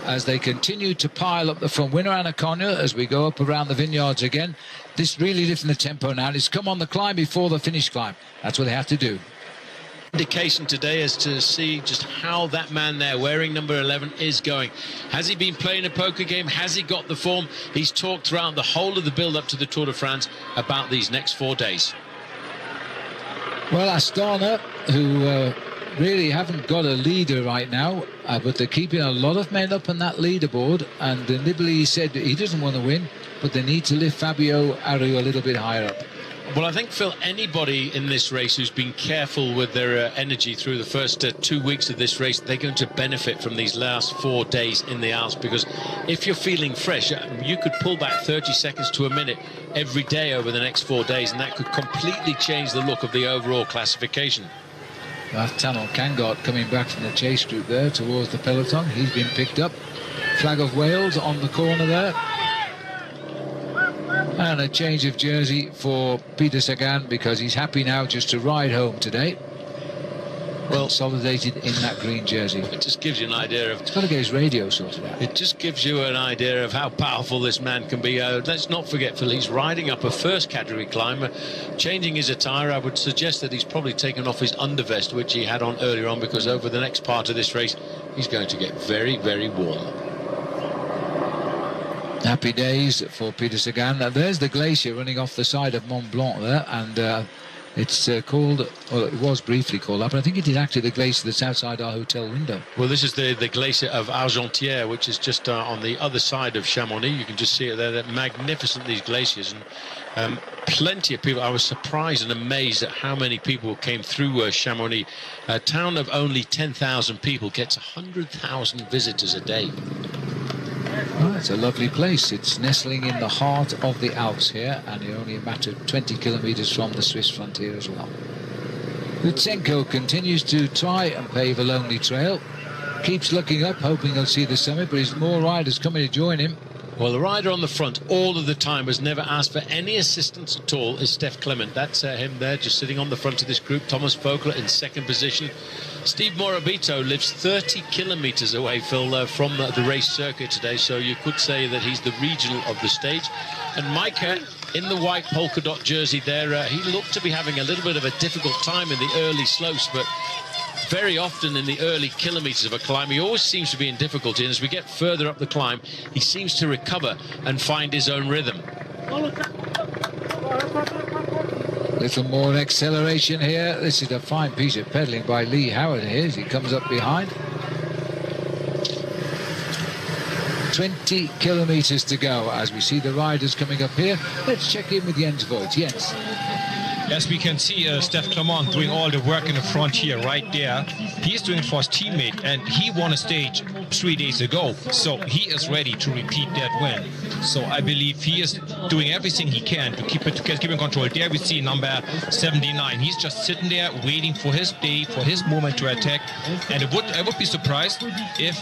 as they continue to pile up the front. Winner Anaconda as we go up around the vineyards again. This really lifting the tempo now. It's come on the climb before the finish climb. That's what they have to do. Indication today is to see just how that man there wearing number 11 is going. Has he been playing a poker game? Has he got the form? He's talked throughout the whole of the build-up to the Tour de France about these next 4 days. Well, Astana, who really haven't got a leader right now, but they're keeping a lot of men up on that leaderboard, and Nibali said he doesn't want to win, but they need to lift Fabio Aru a little bit higher up. Well, I think, Phil, anybody in this race who's been careful with their energy through the first 2 weeks of this race, they're going to benefit from these last 4 days in the Alps, because if you're feeling fresh, you could pull back 30 seconds to a minute every day over the next 4 days, and that could completely change the look of the overall classification. Tanon Kangart coming back from the chase group there towards the peloton. He's been picked up. Flag of Wales on the corner there. And a change of jersey for Peter Sagan because he's happy now just to ride home today. Well, consolidated in that green jersey. It just gives you an idea of... He's got to get his radio sorted out. It just gives you an idea of how powerful this man can be. Let's not forget, Phil, he's riding up a first category climber, changing his attire. I would suggest that he's probably taken off his undervest, which he had on earlier on, because over the next part of this race, he's going to get very, very warm. Happy days for Peter Sagan. There's the glacier running off the side of Mont Blanc there, and it's called, well, it was briefly called up, but I think it is actually the glacier that's outside our hotel window. Well, this is the glacier of Argentière, which is just on the other side of Chamonix. You can just see it there. They're magnificent, these glaciers, and plenty of people. I was surprised and amazed at how many people came through Chamonix. A town of only 10,000 people gets 100,000 visitors a day. Oh, it's a lovely place. It's nestling in the heart of the Alps here, and you're only a matter of 20 kilometres from the Swiss frontier as well. Lutsenko continues to try and pave a lonely trail. keeps looking up, hoping he'll see the summit, but there's more riders coming to join him. Well, the rider on the front all of the time has never asked for any assistance at all is Steph Clement. That's him there, just sitting on the front of this group. Thomas Vogler in second position. Steve Morabito lives 30 kilometres away, Phil, from the race circuit today, so you could say that he's the regional of the stage. And Micah, in the white polka dot jersey there, he looked to be having a little bit of a difficult time in the early slopes, but very often in the early kilometres of a climb, he always seems to be in difficulty, and as we get further up the climb, he seems to recover and find his own rhythm. Little more acceleration here. This is a fine piece of pedaling by Lee Howard here as he comes up behind. 20 kilometres to go as we see the riders coming up here. Let's check in with Jens Voigt. Jens. As we can see, Steph Clement doing all the work in the front here, right there. He's doing it for his teammate, and he won a stage 3 days ago, so he is ready to repeat that win. So I believe he is doing everything he can to keep in control. There we see number 79. He's just sitting there waiting for his day, for his moment to attack. And I would be surprised if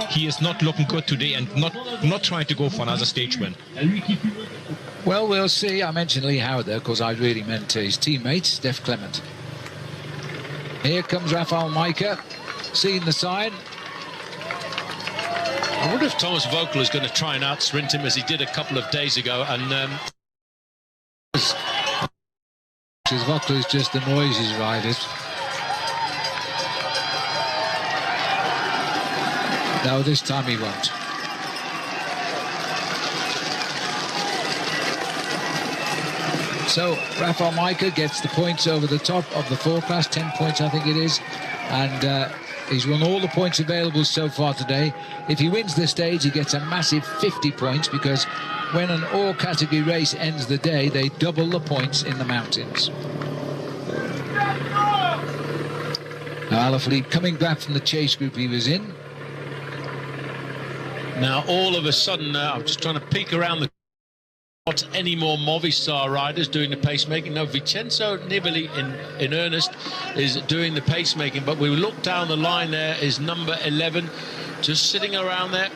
he is not looking good today and not trying to go for another stage win. Well, we'll see. I mentioned Lee Howard there because I really meant his teammate, Steph Clement. Here comes Rafael Micah, seeing the sign. I wonder if Thomas Vogler is going to try and out-sprint him as he did a couple of days ago. And Vogler just annoys his riders. No, this time he won't. So Rafael Micah gets the points over the top of the four-class, 10 points I think it is, and he's won all the points available so far today. If he wins this stage, he gets a massive 50 points because when an all-category race ends the day, they double the points in the mountains. Now Alaphilippe coming back from the chase group he was in. Now all of a sudden, I'm just trying to peek around the not any more Movistar riders doing the pacemaking. No, Vincenzo Nibali in earnest is doing the pacemaking, but we look down the line, there is number 11 just sitting around there.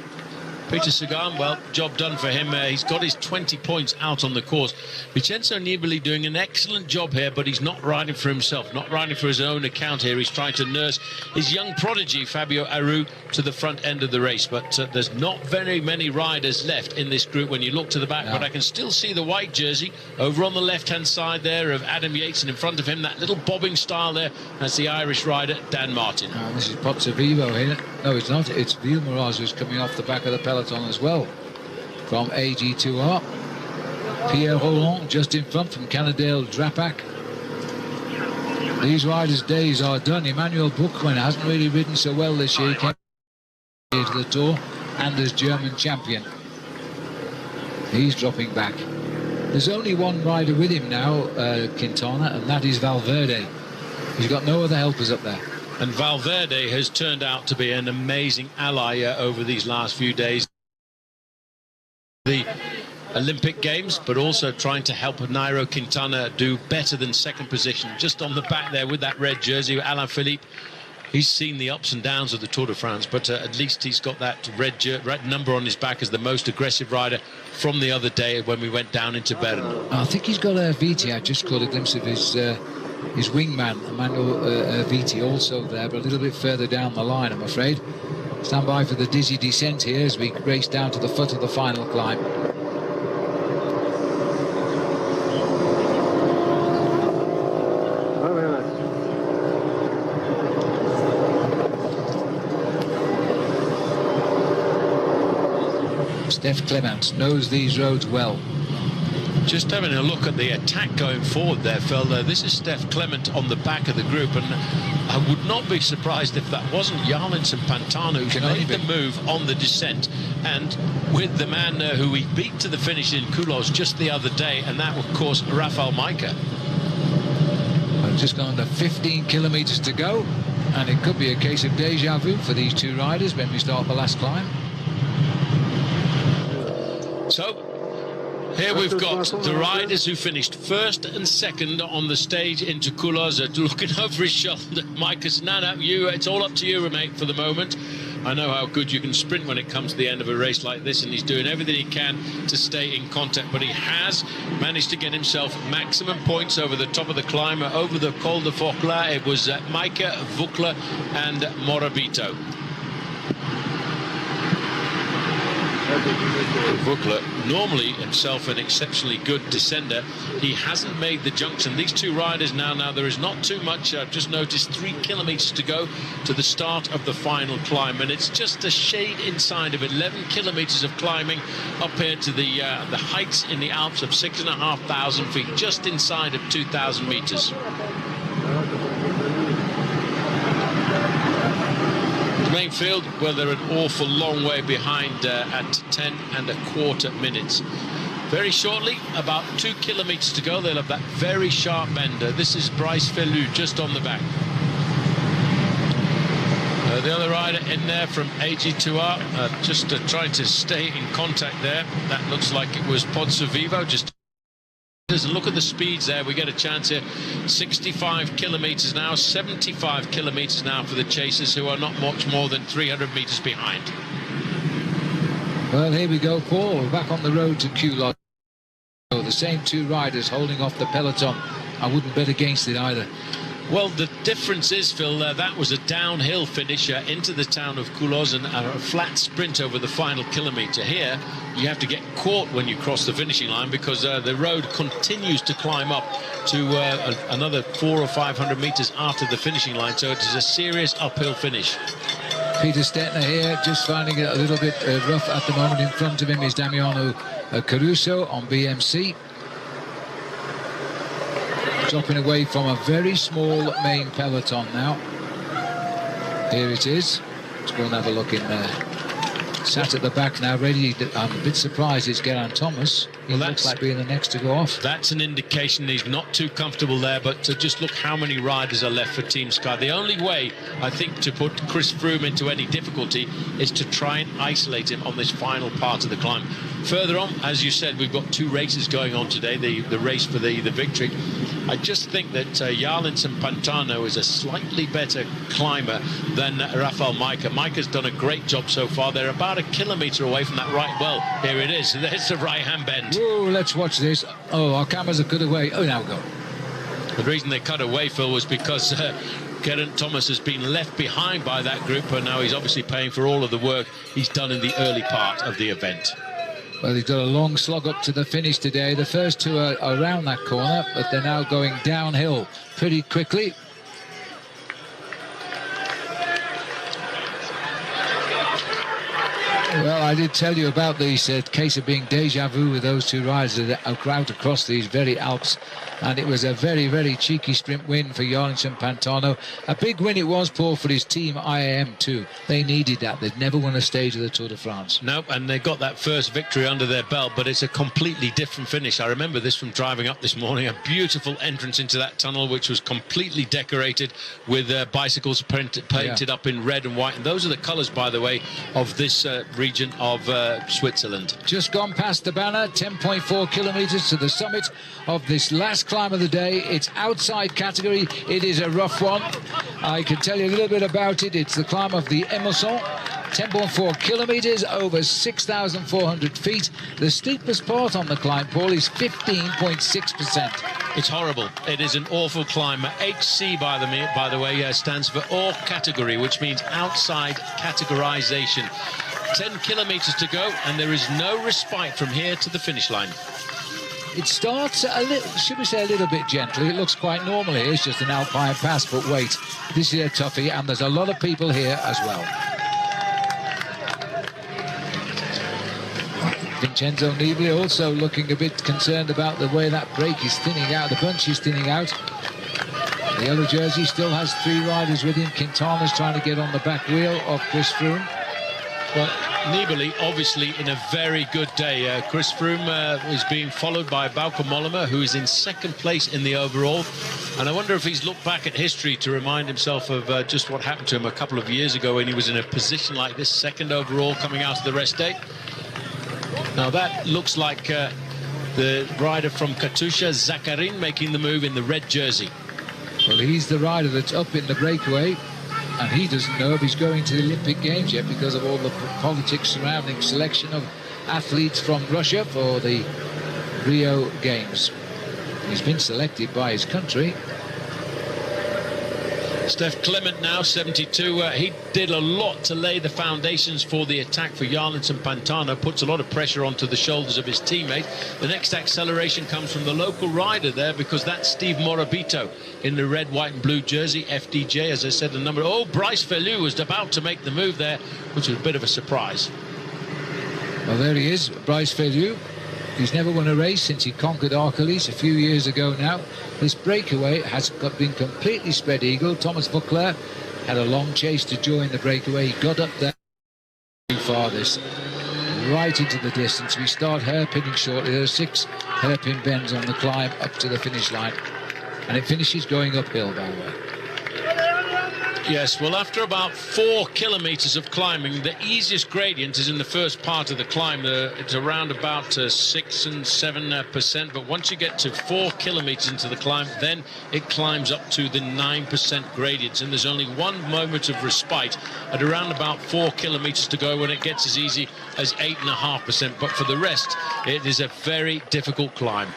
Peter Sagan, well, job done for him. He's got his 20 points out on the course. Vincenzo Nibali doing an excellent job here, but he's not riding for himself, not riding for his own account here. He's trying to nurse his young prodigy, Fabio Aru, to the front end of the race. But there's not very many riders left in this group when you look to the back. No. But I can still see the white jersey over on the left-hand side there of Adam Yates, and in front of him, that little bobbing style there, that's the Irish rider, Dan Martin. This is Pozzovivo here. No, it's not. It's Vilmoraz who's coming off the back of the peloton as well from AG2R. Pierre Roland just in front from Cannondale Drapac. These riders' days are done. Emmanuel Buchmann hasn't really ridden so well this year. He came to the Tour and as German champion. He's dropping back. There's only one rider with him now, Quintana, and that is Valverde. He's got no other helpers up there. And Valverde has turned out to be an amazing ally over these last few days. The Olympic Games, but also trying to help Nairo Quintana do better than second position. Just on the back there with that red jersey, Alaphilippe. He's seen the ups and downs of the Tour de France, but at least he's got that red number on his back as the most aggressive rider from the other day when we went down into Bern. I think he's got a Viti. I just caught a glimpse of his wingman, Emmanuel Viti, also there, but a little bit further down the line, I'm afraid. Stand by for the dizzy descent here as we race down to the foot of the final climb. Steph Clement knows these roads well. Just having a look at the attack going forward there, Phil. This is Steph Clement on the back of the group, and I would not be surprised if that wasn't Jarlinson Pantano who made the move on the descent, and with the man who he beat to the finish in Culos just the other day, and that, of course, Rafael Micah. We've just gone to 15 kilometres to go, and it could be a case of deja vu for these two riders when we start the last climb. So here we've got the riders who finished first and second on the stage into Culos, looking over his shoulder. Micah says, no, it's all up to you, mate, for the moment. I know how good you can sprint when it comes to the end of a race like this, and he's doing everything he can to stay in contact, but he has managed to get himself maximum points over the top of the climb, over the Col de Forclaz. It was Maika, Vukla and Morabito. Vukla, normally himself an exceptionally good descender, he hasn't made the junction. These two riders now there is not too much. I've just noticed 3 kilometers to go to the start of the final climb, and it's just a shade inside of 11 kilometers of climbing up here to the heights in the Alps of 6,500 feet, just inside of 2,000 meters. Main field, well, they're an awful long way behind at 10¼ minutes. Very shortly, about 2 kilometers to go, they'll have that very sharp bend. This is Bryce Felu just on the back. The other rider in there from AG2R, just trying to stay in contact there. That looks like it was Pozzo Vivo, just. Look at the speeds there. We get a chance here. 65 kilometers now, 75 kilometers now for the chasers, who are not much more than 300 meters behind. Well, here we go, Paul. We're back on the road to Culoz. The same two riders holding off the peloton. I wouldn't bet against it either. Well, the difference is, Phil, that was a downhill finish into the town of Culoz and a flat sprint over the final kilometre. Here, you have to get caught when you cross the finishing line, because the road continues to climb up to another 400 or 500 metres after the finishing line, so it is a serious uphill finish. Peter Stettner here, just finding it a little bit rough at the moment. In front of him is Damiano Caruso on BMC. Dropping away from a very small main peloton now. Here it is. Let's go and have a look in there. Sat at the back now, ready. I'm a bit surprised it's Geraint Thomas. He looks like being the next to go off. That's an indication he's not too comfortable there, but to just look how many riders are left for Team Sky. The only way, I think, to put Chris Froome into any difficulty is to try and isolate him on this final part of the climb. Further on, as you said, we've got 2 races going on today, the race for the victory. I just think that Jarlinson Pantano is a slightly better climber than Rafael Maika. Maika's done a great job so far. They're about a kilometre away from that right. Well, here it is. There's the right-hand bend. Whoa, let's watch this. Oh, our cameras are cut away. Oh, now go. The reason they cut away, Phil, was because Geraint Thomas has been left behind by that group, and now he's obviously paying for all of the work he's done in the early part of the event. Well, he's got a long slog up to the finish today. The first two are around that corner, but they're now going downhill pretty quickly. Well, I did tell you about this case of being deja vu with those two riders out across these very Alps, and it was a very, very cheeky sprint win for Jarlinson Pantano. A big win it was, Paul, for his team IAM too. They needed that. They'd never won a stage of the Tour de France. Nope, and they got that first victory under their belt, but it's a completely different finish. I remember this from driving up this morning, a beautiful entrance into that tunnel, which was completely decorated with bicycles painted up in red and white, and those are the colours, by the way, of this region of Switzerland. Just gone past the banner, 10.4 kilometres to the summit of this last climb of the day. It's outside category. It is a rough one. I can tell you a little bit about it. It's the climb of the Émotion, 10.4 kilometres over 6,400 feet. The steepest part on the climb, Paul, is 15.6%. It's horrible. It is an awful climb. HC, by the way, stands for hors category, which means outside categorization. 10 kilometres to go, and there is no respite from here to the finish line. It starts a little, should we say, a little bit gently. It looks quite normal here. It's just an alpine pass, but wait, this is a toughie, and there's a lot of people here as well. Vincenzo Nibali also looking a bit concerned about the way that break is thinning out, the bunch is thinning out. The yellow jersey still has 3 riders with him. Quintana's trying to get on the back wheel of Chris Froome. Well, Nibali obviously in a very good day. Chris Froome is being followed by Bauke Mollema, who is in 2nd place in the overall. And I wonder if he's looked back at history to remind himself of just what happened to him a couple of years ago when he was in a position like this, 2nd overall coming out of the rest day. Now that looks like the rider from Katusha, Zakharin, making the move in the red jersey. Well, he's the rider that's up in the breakaway. and he doesn't know if he's going to the Olympic Games yet because of all the politics surrounding selection of athletes from Russia for the Rio Games. He's been selected by his country. Steph Clement now 72. He did a lot to lay the foundations for the attack for Jarlinson Pantano. Puts a lot of pressure onto the shoulders of his teammate. The next acceleration comes from the local rider there, because that's Steve Morabito in the red, white and blue jersey, FDJ, as I said, the number. Oh, Bryce Fellou was about to make the move there, which was a bit of a surprise. Well, there he is, Bryce Fellou. He's never won a race since he conquered Arcalis a few years ago now. This breakaway has been completely spread eagle. Thomas Vauclair had a long chase to join the breakaway. He got up there too farthest, right into the distance. We start hairpinning shortly. There are 6 hairpin bends on the climb up to the finish line, and it finishes going uphill, by the way. Yes, well, after about 4 kilometers of climbing, the easiest gradient is in the first part of the climb. It's around about 6 and 7%, but once you get to 4 kilometers into the climb, then it climbs up to the 9% gradients, and there's only one moment of respite at around about 4 kilometers to go when it gets as easy as 8.5%, but for the rest, it is a very difficult climb.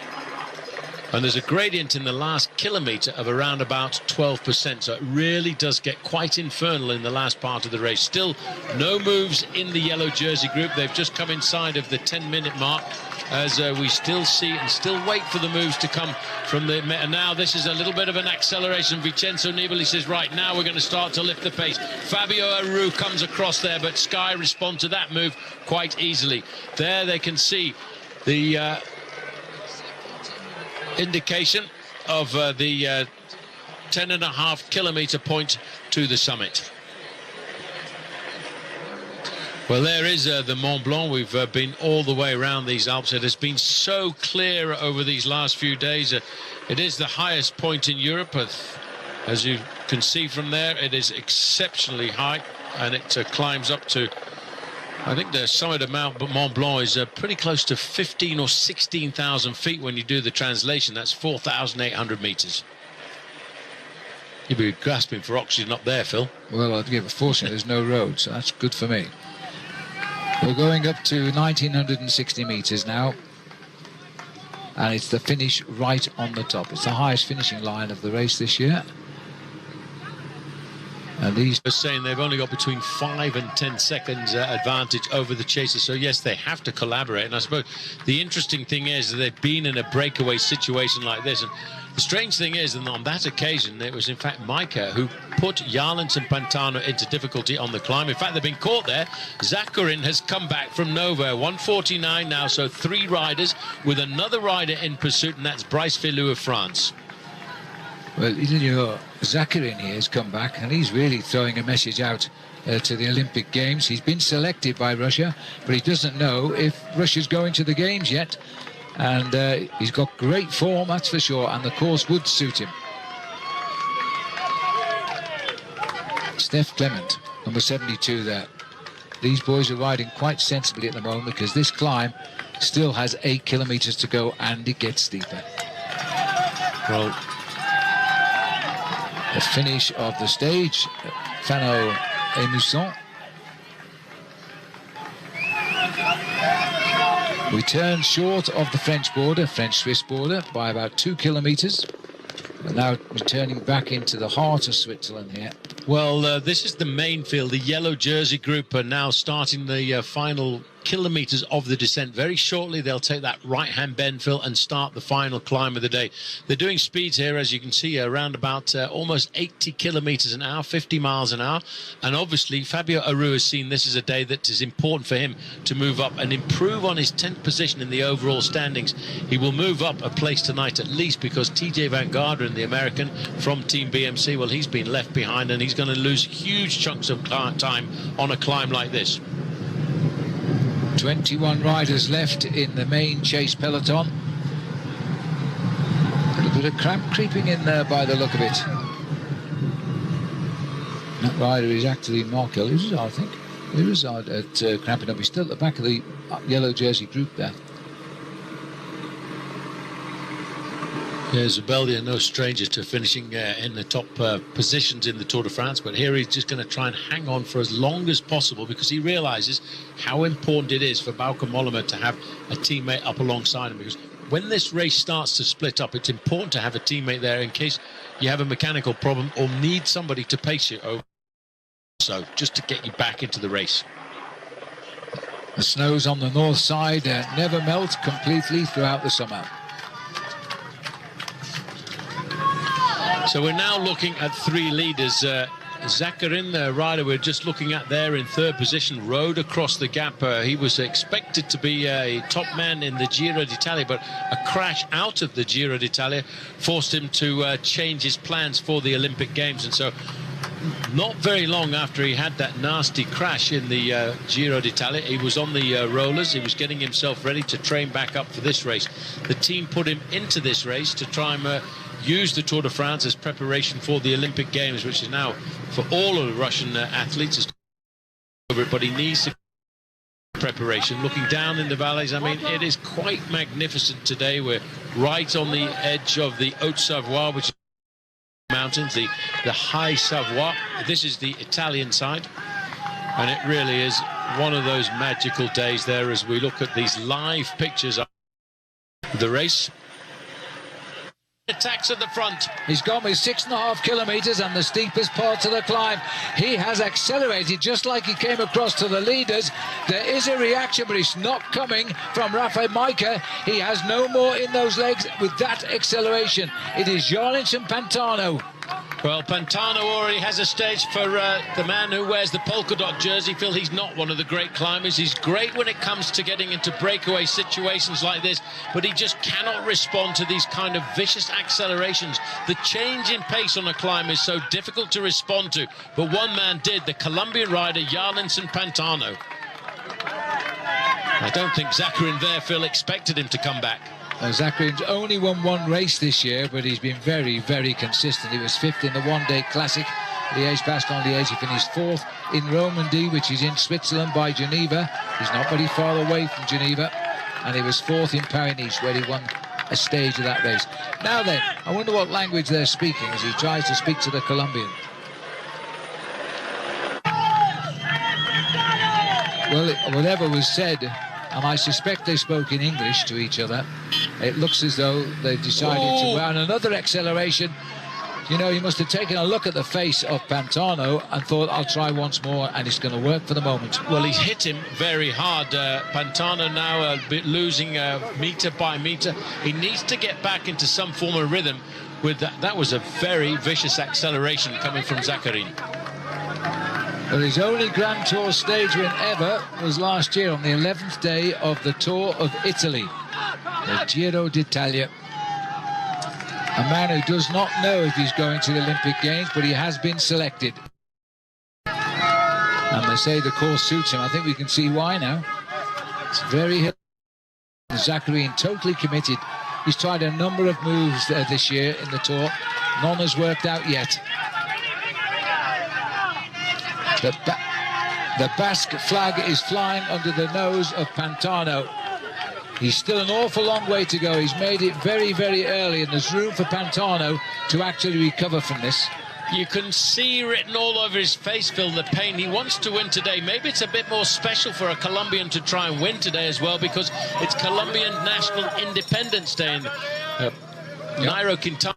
And there's a gradient in the last kilometre of around about 12%, so it really does get quite infernal in the last part of the race. Still no moves in the yellow jersey group. They've just come inside of the 10-minute mark, as we still see and still wait for the moves to come from the... And now this is a little bit of an acceleration. Vincenzo Nibali says, right, now we're going to start to lift the pace. Fabio Aru comes across there, but Sky respond to that move quite easily. There they can see the... indication of the 10.5 kilometre point to the summit. Well, there is the Mont Blanc. We've been all the way around these Alps. It has been so clear over these last few days. It is the highest point in Europe. As you can see from there, it is exceptionally high, and it climbs up to, I think the summit of Mont Blanc is pretty close to 15 or 16,000 feet when you do the translation. That's 4,800 meters. You'd be grasping for oxygen up there, Phil. Well, I'd give a fortune. There's no road, so that's good for me. We're going up to 1,960 meters now, and it's the finish right on the top. It's the highest finishing line of the race this year. And these are saying they've only got between 5 and 10 seconds advantage over the chasers. So yes, they have to collaborate. And I suppose the interesting thing is that they've been in a breakaway situation like this. And the strange thing is, and on that occasion, it was in fact Micah who put Jarlinson Pantano into difficulty on the climb. In fact, they've been caught there. Zakharin has come back from nowhere. 1:49 now, so 3 riders with another rider in pursuit, and that's Bryce Fellou of France. Well, you know, Zakharin here has come back, and he's really throwing a message out to the Olympic Games. He's been selected by Russia, but he doesn't know if Russia's going to the Games yet. And he's got great form, that's for sure, and the course would suit him. Steph Clement, number 72 there. These boys are riding quite sensibly at the moment, because this climb still has 8 kilometres to go, and it gets steeper. Well, the finish of the stage, Fano et Mousson. We turn short of the French border, French-Swiss border, by about 2 kilometres. We're now returning back into the heart of Switzerland here. Well, this is the main field. The yellow jersey group are now starting the final kilometres of the descent. Very shortly, they'll take that right-hand bend, Phil, and start the final climb of the day. They're doing speeds here, as you can see, around about almost 80 kilometres an hour, 50 miles an hour. And obviously, Fabio Aru has seen this as a day that is important for him to move up and improve on his 10th position in the overall standings. He will move up a place tonight at least, because TJ Van Garderen, the American from Team BMC, well, he's been left behind, and he's going to lose huge chunks of time on a climb like this. 21 riders left in the main chase peloton. A little bit of cramp creeping in there by the look of it. That rider is actually Mark Elizard, I think. Elizard at cramping up. He's still at the back of the yellow jersey group there. Yeah, Zubeldia, no stranger to finishing in the top positions in the Tour de France, but here he's just going to try and hang on for as long as possible because he realises how important it is for Bauke Mollema to have a teammate up alongside him, because when this race starts to split up, it's important to have a teammate there in case you have a mechanical problem or need somebody to pace you over, so just to get you back into the race. The snows on the north side never melt completely throughout the summer. So we're now looking at three leaders. Zakarin, the rider we're just looking at there in third position, rode across the gap. He was expected to be a top man in the Giro d'Italia, but a crash out of the Giro d'Italia forced him to change his plans for the Olympic Games. And so not very long after he had that nasty crash in the Giro d'Italia, he was on the rollers. He was getting himself ready to train back up for this race. The team put him into this race to try and use the Tour de France as preparation for the Olympic Games, which is now for all of the Russian athletes is over it, but he needs to preparation. Looking down in the valleys, I mean, it is quite magnificent today. We're right on the edge of the Haute-Savoie, which is mountains, the High Savoie. This is the Italian side, and it really is one of those magical days there as we look at these live pictures of the race. Attacks at the front. He's gone with 6.5 kilometres and the steepest parts of the climb. He has accelerated just like he came across to the leaders. There is a reaction, but it's not coming from Rafał Majka. He has no more in those legs with that acceleration. It is Jarlins and Pantano. Well, Pantano already has a stage for the man who wears the polka dot jersey. Phil, he's not one of the great climbers. He's great when it comes to getting into breakaway situations like this, but he just cannot respond to these kind of vicious accelerations. The change in pace on a climb is so difficult to respond to, but one man did, the Colombian rider Jarlins and Pantano. I don't think Zakarin there, Phil, expected him to come back. Zakarin's only won one race this year, but he's been very, very consistent. He was fifth in the one-day classic, Liège-Bastogne-Liège. He finished fourth in Romandy, which is in Switzerland by Geneva. He's not very far away from Geneva. And he was fourth in Paris-Nice, where he won a stage of that race. Now then, I wonder what language they're speaking as he tries to speak to the Colombian. Well, whatever was said, and I suspect they spoke in English to each other. It looks as though they've decided to... And another acceleration. You know, you must have taken a look at the face of Pantano and thought, I'll try once more, and it's going to work for the moment. Well, he's hit him very hard. Pantano now a bit losing metre by metre. He needs to get back into some form of rhythm with that. That was a very vicious acceleration coming from Zakarin. Well, his only Grand Tour stage win ever was last year on the 11th day of the Tour of Italy, the Giro d'Italia. A man who does not know if he's going to the Olympic Games, but he has been selected. And they say the course suits him. I think we can see why now. It's very hilly. Zakarin totally committed. He's tried a number of moves this year in the Tour. None has worked out yet. The Basque flag is flying under the nose of Pantano. He's still an awful long way to go. He's made it very, very early, and there's room for Pantano to actually recover from this. You can see written all over his face, Phil, the pain. He wants to win today. Maybe it's a bit more special for a Colombian to try and win today as well, because it's Colombian National Independence Day. And Nairo Quintana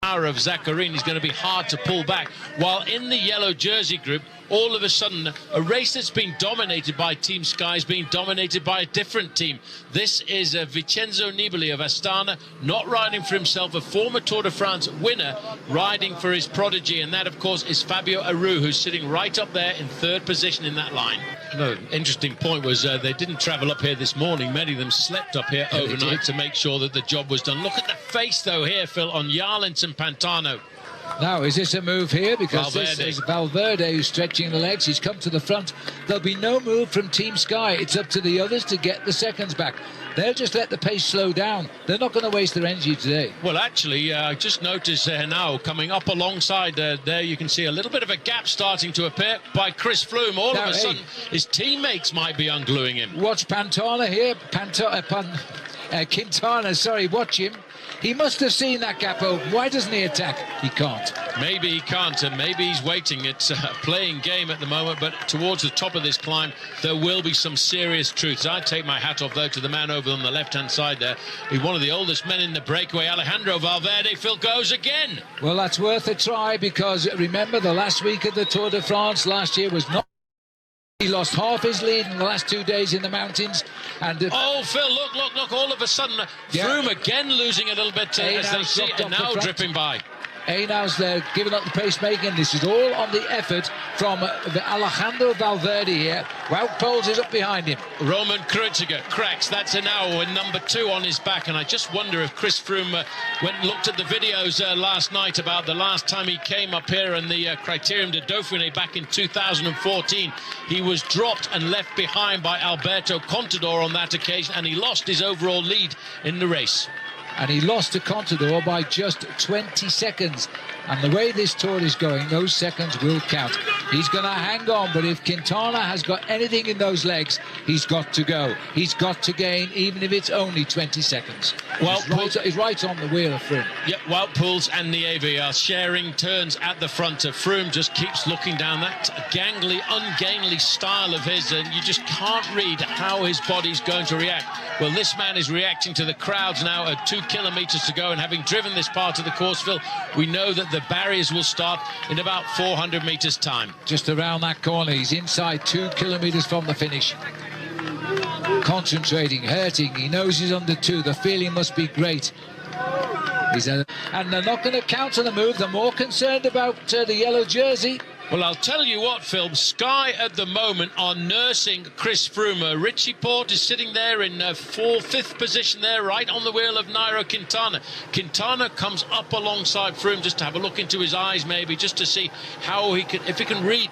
of Zakarin is going to be hard to pull back, while in the yellow jersey group, all of a sudden a race that's been dominated by Team Sky is being dominated by a different team. This is Vincenzo Nibali of Astana, not riding for himself, a former Tour de France winner, riding for his prodigy, and that of course is Fabio Aru, who's sitting right up there in third position in that line. Another interesting point was they didn't travel up here this morning. Many of them slept up here overnight to make sure that the job was done. Look at the face though here, Phil, on Jarlins and Pantano. Now, is this a move here? Because Valverde. This is Valverde who's stretching the legs. He's come to the front. There'll be no move from Team Sky. It's up to the others to get the seconds back. They'll just let the pace slow down. They're not going to waste their energy today. Well, actually, I just noticed now coming up alongside there, you can see a little bit of a gap starting to appear by Chris Froome. All of a sudden, his teammates might be ungluing him. Watch Pantana here. Quintana, sorry, watch him. He must have seen that gap open. Why doesn't he attack? He can't. Maybe he can't, and maybe he's waiting. It's a playing game at the moment, but towards the top of this climb, there will be some serious truths. I take my hat off, though, to the man over on the left-hand side there. He's one of the oldest men in the breakaway, Alejandro Valverde. Phil goes again. Well, that's worth a try, because remember, the last week of the Tour de France last year was not... He lost half his lead in the last 2 days in the mountains. And oh, Phil, look, all of a sudden, Froome again losing a little bit as they see it, and now dripping by. Einaus there giving up the pacemaking. This is all on the effort from Alejandro Valverde here. Wout Poels is up behind him. Roman Kreuziger cracks. That's Einaus in number 2 on his back. And I just wonder if Chris Froome went and looked at the videos last night about the last time he came up here in the Criterium de Dauphiné back in 2014. He was dropped and left behind by Alberto Contador on that occasion, and he lost his overall lead in the race. And he lost to Contador by just 20 seconds. And the way this Tour is going, those seconds will count. He's going to hang on, but if Quintana has got anything in those legs, he's got to go. He's got to gain, even if it's only 20 seconds. Well, he's right on the wheel of Froome. Yeah, Wout Poels and Nieve are sharing turns at the front. Of Froome just keeps looking down that gangly, ungainly style of his, and you just can't read how his body's going to react. Well, this man is reacting to the crowds now at 2 kilometres to go, and having driven this part of the course, Phil, we know that the barriers will start in about 400 metres time. Just around that corner, he's inside 2 kilometres from the finish. Concentrating, hurting, he knows he's under 2, the feeling must be great. And they're not going to counter the move, they're more concerned about the yellow jersey. Well, I'll tell you what, Phil, Sky at the moment are nursing Chris Froome. Richie Porte is sitting there in 4th position there, right on the wheel of Nairo Quintana. Quintana comes up alongside Froome just to have a look into his eyes, maybe, just to see how he can, if he can read.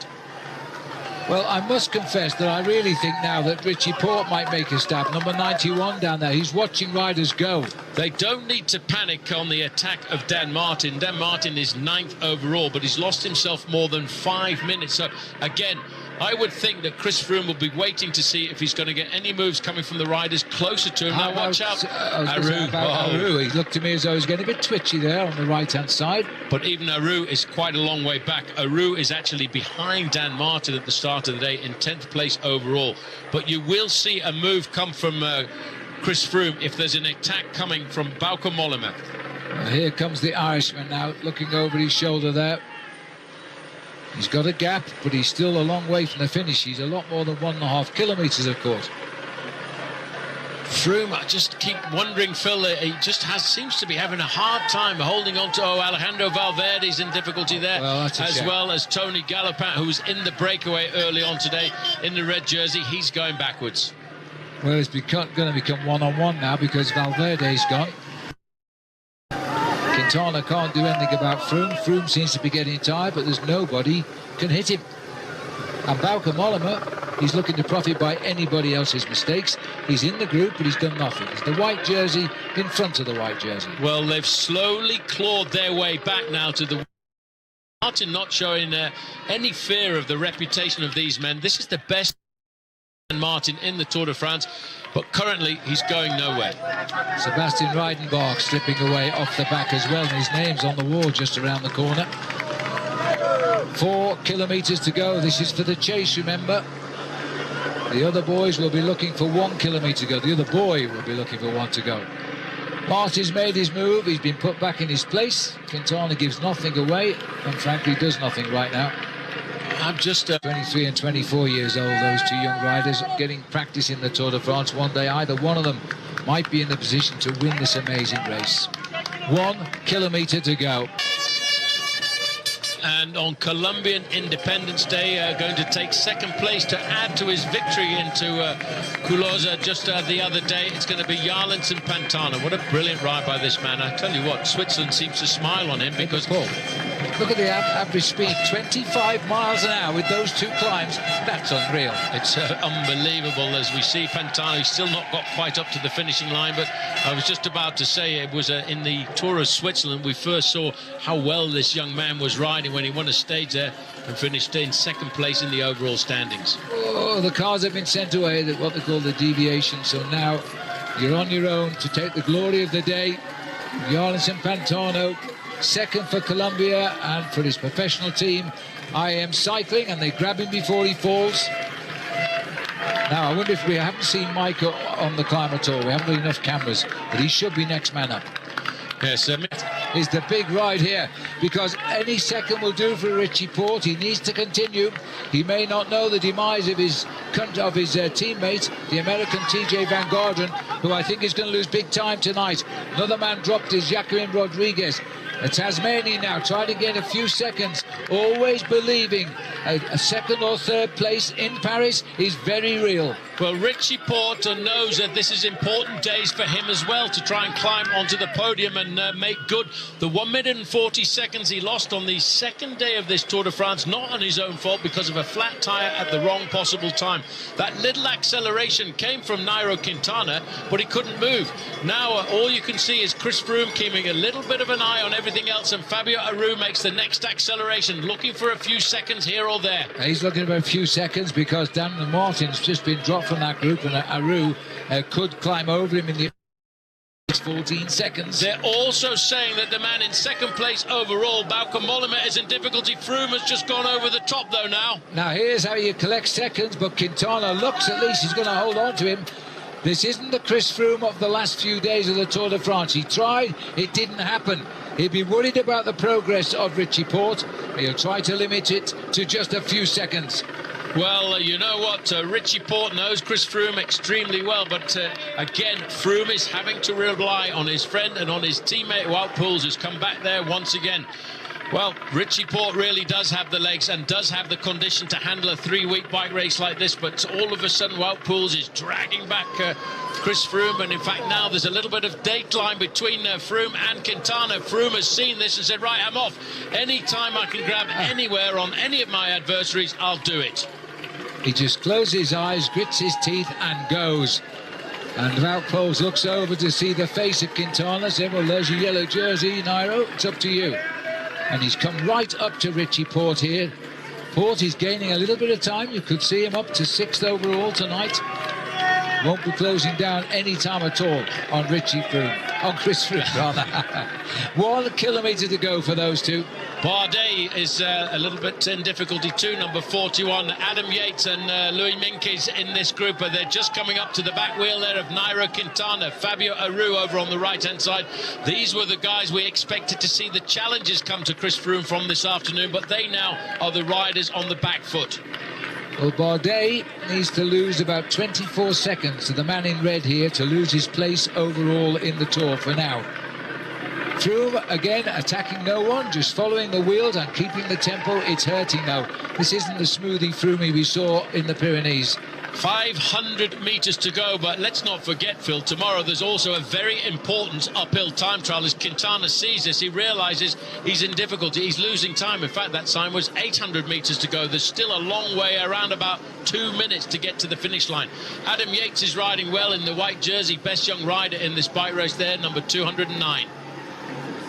Well, I must confess that I really think now that Richie Porte might make a stab. Number 91 down there, he's watching riders go. They don't need to panic on the attack of Dan Martin. Dan Martin is 9th overall, but he's lost himself more than 5 minutes. So, again, I would think that Chris Froome will be waiting to see if he's going to get any moves coming from the riders closer to him. Now, watch out. Aru. He looked to me as though he was getting a bit twitchy there on the right-hand side. But even Aru is quite a long way back. Aru is actually behind Dan Martin at the start of the day in 10th place overall. But you will see a move come from Chris Froome if there's an attack coming from Bauke Mollema. Well, here comes the Irishman now, looking over his shoulder there. He's got a gap, but he's still a long way from the finish. He's a lot more than 1.5 kilometres, of course. Froome, I just keep wondering, Phil, he just seems to be having a hard time holding on to... Alejandro Valverde's in difficulty there, as well as Tony Galopin, who was in the breakaway early on today in the red jersey. He's going backwards. Well, it's going to become one-on-one now because Valverde's gone. Quintana can't do anything about Froome. Froome seems to be getting tired, but there's nobody can hit him. And Bauke Mollema, he's looking to profit by anybody else's mistakes. He's in the group, but he's done nothing. It's the white jersey in front of the white jersey. Well, they've slowly clawed their way back now to the... Martin not showing any fear of the reputation of these men. This is the best Martin in the Tour de France, but currently he's going nowhere. Sebastian Reidenbach slipping away off the back as well, and his name's on the wall just around the corner. 4 kilometres to go. This is for the chase, remember. The other boys will be looking for 1 kilometre to go. The other boy will be looking for 1 to go. Martin's made his move. He's been put back in his place. Quintana gives nothing away, and frankly does nothing right now. I'm just 23 and 24 years old, those 2 young riders getting practice in the Tour de France. One day either one of them might be in the position to win this amazing race. 1 kilometre to go. And on Colombian Independence Day, going to take 2nd place to add to his victory into Culosa just the other day. It's going to be Jarlins and Pantana. What a brilliant ride by this man. I tell you what, Switzerland seems to smile on him because... Look at the average speed, 25 miles an hour with those 2 climbs. That's unreal. It's unbelievable as we see Pantana, who's still not got quite up to the finishing line. But I was just about to say it was in the Tour of Switzerland we first saw how well this young man was riding when he won a stage there and finished in 2nd place in the overall standings. Oh, the cars have been sent away, what they call the deviation. So now you're on your own to take the glory of the day. Jorgensen Pantano, second for Colombia, and for his professional team, IM Cycling, and they grab him before he falls. Now, I wonder if we haven't seen Mike on the climb at all. We haven't got enough cameras, but he should be next man up. Yes, is the big ride here, because any second will do for Richie Porte. He needs to continue. He may not know the demise of his teammate, the American TJ Van Garderen, who I think is going to lose big time tonight. Another man dropped is Joaquin Rodriguez. A Tasmanian now trying to get a few seconds, always believing a second or third place in Paris is very real. Well, Richie Porte knows that this is important days for him as well, to try and climb onto the podium and make good the 1 minute and 40 seconds he lost on the second day of this Tour de France, not on his own fault, because of a flat tyre at the wrong possible time. That little acceleration came from Nairo Quintana, but he couldn't move. Now all you can see is Chris Froome keeping a little bit of an eye on everything else, and Fabio Aru makes the next acceleration, looking for a few seconds here or there. He's looking for a few seconds because Daniel Martin's just been dropped from that group, and Aru could climb over him in the 14 seconds. They're also saying that the man in second place overall, Bauke Mollema, is in difficulty. Froome has just gone over the top though now. Now here's how you collect seconds, but Quintana looks, at least he's going to hold on to him. This isn't the Chris Froome of the last few days of the Tour de France. He tried, it didn't happen. He'd be worried about the progress of Richie Porte. He'll try to limit it to just a few seconds. Well, you know what, Richie Porte knows Chris Froome extremely well, but again, Froome is having to rely on his friend and on his teammate Wout Poels, who's come back there once again. Well, Richie Porte really does have the legs and does have the condition to handle a 3-week bike race like this, but all of a sudden Wout Poels is dragging back Chris Froome, and in fact now there's a little bit of dateline between Froome and Quintana. Froome has seen this and said, right, I'm off. Any time I can grab anywhere on any of my adversaries, I'll do it. He just closes his eyes, grits his teeth and goes. And Wout Poels looks over to see the face of Quintana, said, well, there's your yellow jersey, Nairo, it's up to you. And he's come right up to Richie Porte here. Porte is gaining a little bit of time. You could see him up to 6th overall tonight. Won't be closing down any time at all on Richie Froome, on Chris Froome rather. 1 kilometre to go for those two. Bardet is a little bit in difficulty too, number 41. Adam Yates and Louis Meintjes in this group, but they're just coming up to the back wheel there of Nairo Quintana. Fabio Aru over on the right-hand side. These were the guys we expected to see the challenges come to Chris Froome from this afternoon, but they now are the riders on the back foot. Well, Bardet needs to lose about 24 seconds to the man in red here to lose his place overall in the Tour for now. Froome again attacking no one, just following the wheels and keeping the tempo. It's hurting now. This isn't the smoothie Froome we saw in the Pyrenees. 500 metres to go, but let's not forget, Phil, tomorrow there's also a very important uphill time trial. As Quintana sees this, he realises he's in difficulty, he's losing time. In fact, that time was 800 metres to go. There's still a long way, around about 2 minutes to get to the finish line. Adam Yates is riding well in the white jersey, best young rider in this bike race there, number 209.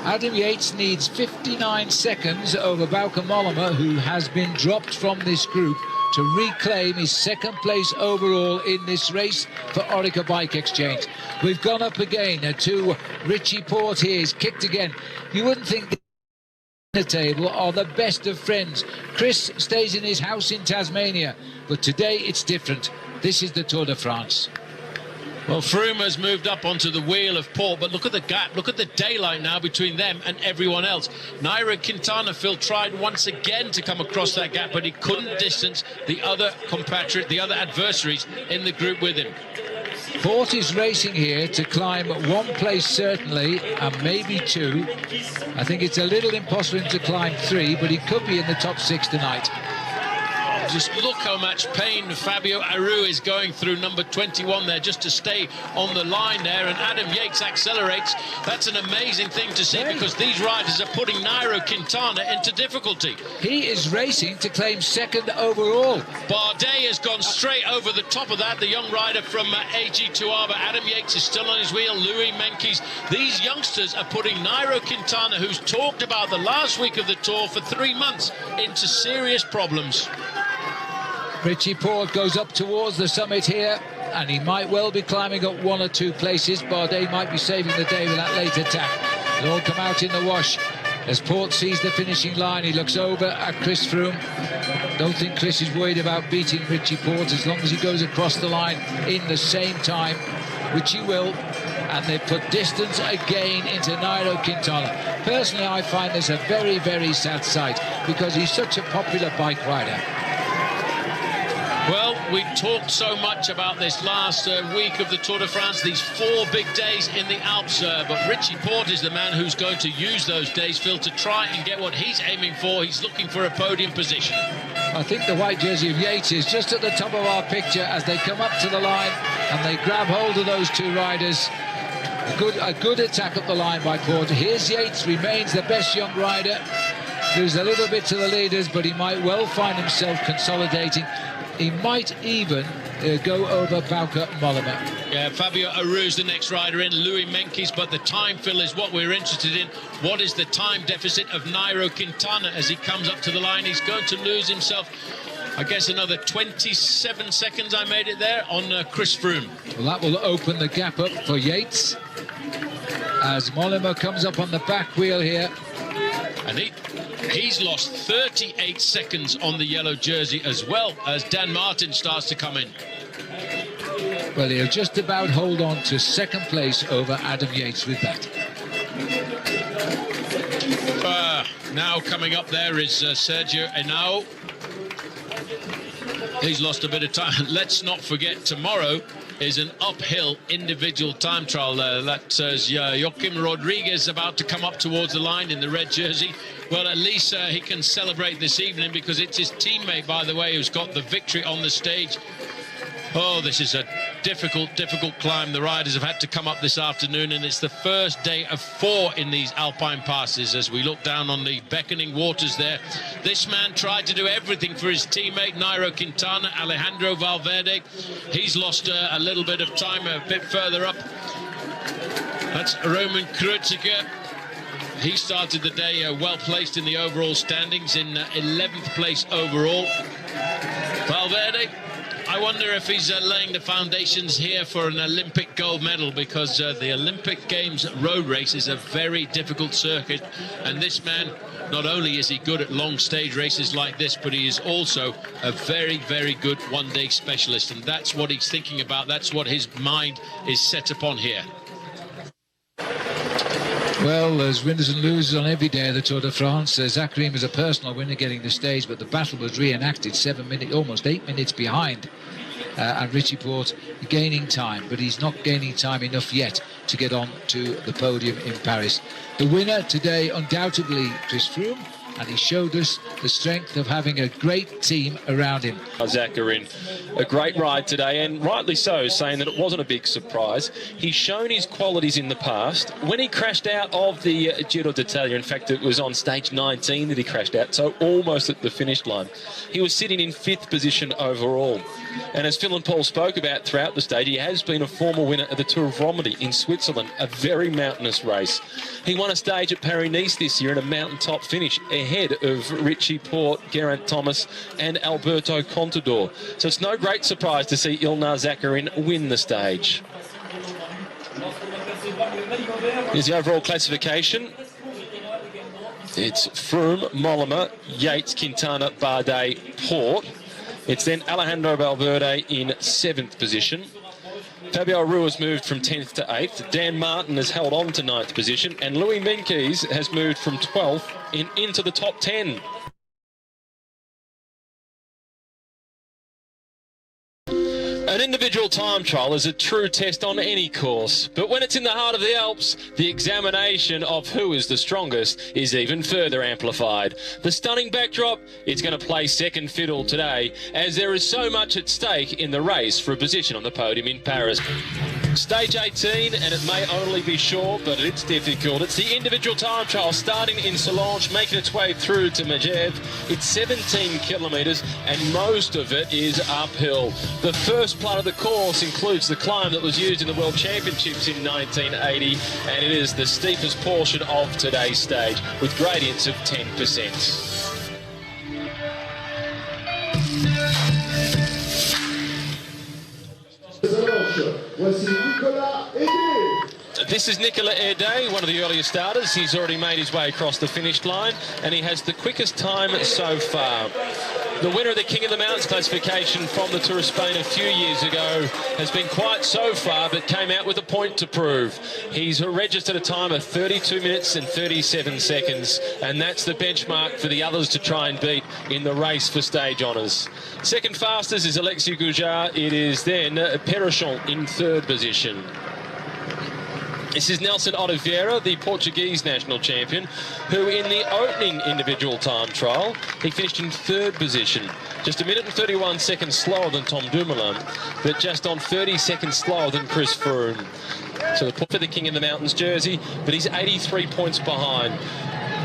Adam Yates needs 59 seconds over Bauke Mollema, who has been dropped from this group, to reclaim his 2nd place overall in this race for Orica Bike Exchange. We've gone up again to Richie Porte here. He's kicked again. You wouldn't think the table are the best of friends. Chris stays in his house in Tasmania, but today it's different. This is the Tour de France. Well, Froome has moved up onto the wheel of Porte, but look at the gap, look at the daylight now between them and everyone else. Nairo Quintana, Phil, tried once again to come across that gap, but he couldn't distance the other compatriot, the other adversaries in the group with him. Porte is racing here to climb 1 place certainly, and maybe 2. I think it's a little impossible to climb 3, but he could be in the top 6 tonight. Just look how much pain Fabio Aru is going through, number 21 there, just to stay on the line there. And Adam Yates accelerates. That's an amazing thing to see, because these riders are putting Nairo Quintana into difficulty. He is racing to claim 2nd overall. Bardet has gone straight over the top of that, the young rider from AG2R, but Adam Yates is still on his wheel. Louis Meintjes. These youngsters are putting Nairo Quintana, who's talked about the last week of the Tour for 3 months, into serious problems. Richie Porte goes up towards the summit here, and he might well be climbing up 1 or 2 places. Bardet might be saving the day with that late attack. They'll all come out in the wash. As Port sees the finishing line, he looks over at Chris Froome. Don't think Chris is worried about beating Richie Port as long as he goes across the line in the same time, which he will. And they put distance again into Nairo Quintana. Personally, I find this a very, very sad sight because he's such a popular bike rider. Well, we talked so much about this last week of the Tour de France, these 4 big days in the Alps, but Richie Port is the man who's going to use those days, Phil, to try and get what he's aiming for. He's looking for a podium position. I think the white jersey of Yates is just at the top of our picture as they come up to the line and they grab hold of those 2 riders. A good attack up the line by Port. Here's Yates, remains the best young rider. There's a little bit to the leaders, but he might well find himself consolidating. He might even go over Bauke Mollema. Yeah, Fabio Aru's the next rider in, Louis Meintjes, but the time, Phil, is what we're interested in. What is the time deficit of Nairo Quintana as he comes up to the line? He's going to lose himself, I guess, another 27 seconds, I made it there, on Chris Froome. Well, that will open the gap up for Yates as Mollema comes up on the back wheel here. And he's lost 38 seconds on the yellow jersey as well as Dan Martin starts to come in. Well, he'll just about hold on to second place over Adam Yates with that. Now coming up there is Sergio Henao. He's lost a bit of time. Let's not forget, tomorrow is an uphill individual time trial. That's Joaquim Rodriguez about to come up towards the line in the red jersey. Well, at least he can celebrate this evening because it's his teammate, by the way, who's got the victory on the stage. Oh, this is a difficult climb. The riders have had to come up this afternoon, and it's the first day of 4 in these alpine passes as we look down on the beckoning waters there. This man tried to do everything for his teammate, Nairo Quintana, Alejandro Valverde. He's lost a little bit of time a bit further up. That's Roman Kreuziger. He started the day well-placed in the overall standings in 11th place overall. Valverde, I wonder if he's laying the foundations here for an Olympic gold medal, because the Olympic Games road race is a very difficult circuit, and this man, not only is he good at long stage races like this, but he is also a very, very good one-day specialist, and that's what he's thinking about. That's what his mind is set upon here. Well, there's winners and losers on every day of the Tour de France. Zakarin was a personal winner getting the stage, but the battle was reenacted 7 minutes, almost 8 minutes behind. And Richie Port gaining time, but he's not gaining time enough yet to get on to the podium in Paris. The winner today, undoubtedly, Chris Froome, and he showed us the strength of having a great team around him. Zakarin, a great ride today, and rightly so, saying that it wasn't a big surprise. He's shown his qualities in the past. When he crashed out of the Giro d'Italia, in fact, it was on stage 19 that he crashed out, so almost at the finish line. He was sitting in 5th position overall. And as Phil and Paul spoke about throughout the stage, he has been a former winner of the Tour of Romandy in Switzerland, a very mountainous race. He won a stage at Paris-Nice this year in a mountaintop finish ahead of Richie Port, Geraint Thomas and Alberto Contador. So it's no great surprise to see Ilnur Zakarin win the stage. Here's the overall classification. It's Froome, Mollema, Yates, Quintana, Bardet, Port. It's then Alejandro Valverde in 7th position. Fabio Aru has moved from 10th to 8th. Dan Martin has held on to 9th position. And Louis Meintjes has moved from 12th into the top 10. An individual time trial is a true test on any course, but when it's in the heart of the Alps, the examination of who is the strongest is even further amplified. The stunning backdrop, it's going to play second fiddle today, as there is so much at stake in the race for a position on the podium in Paris. Stage 18, and it may only be short, but it's difficult. It's the individual time trial starting in Solange, making its way through to Megève. It's 17 kilometres, and most of it is uphill. The first part of the course includes the climb that was used in the World Championships in 1980, and it is the steepest portion of today's stage, with gradients of 10%. Voici Nicolas Aidé. This is Nicolas Erday, one of the earlier starters. He's already made his way across the finish line, and he has the quickest time so far. The winner of the King of the Mountains classification from the Tour of Spain a few years ago has been quiet so far, but came out with a point to prove. He's registered a time of 32 minutes and 37 seconds, and that's the benchmark for the others to try and beat in the race for stage honours. Second fastest is Alexis Goujar. It is then Perrochon in third position. This is Nelson Oliveira, the Portuguese national champion, who in the opening individual time trial, he finished in third position. Just a minute and 31 seconds slower than Tom Dumoulin, but just on 30 seconds slower than Chris Froome. So the point for the King of the Mountains jersey, but he's 83 points behind.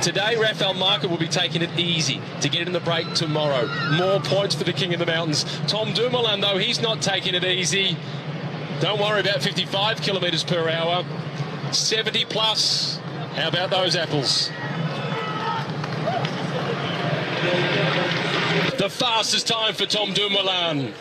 Today, Rafael Marquez will be taking it easy to get in the break tomorrow. More points for the King of the Mountains. Tom Dumoulin, though, he's not taking it easy. Don't worry about 55 kilometres per hour. 70 plus. How about those apples? The fastest time for Tom Dumoulin.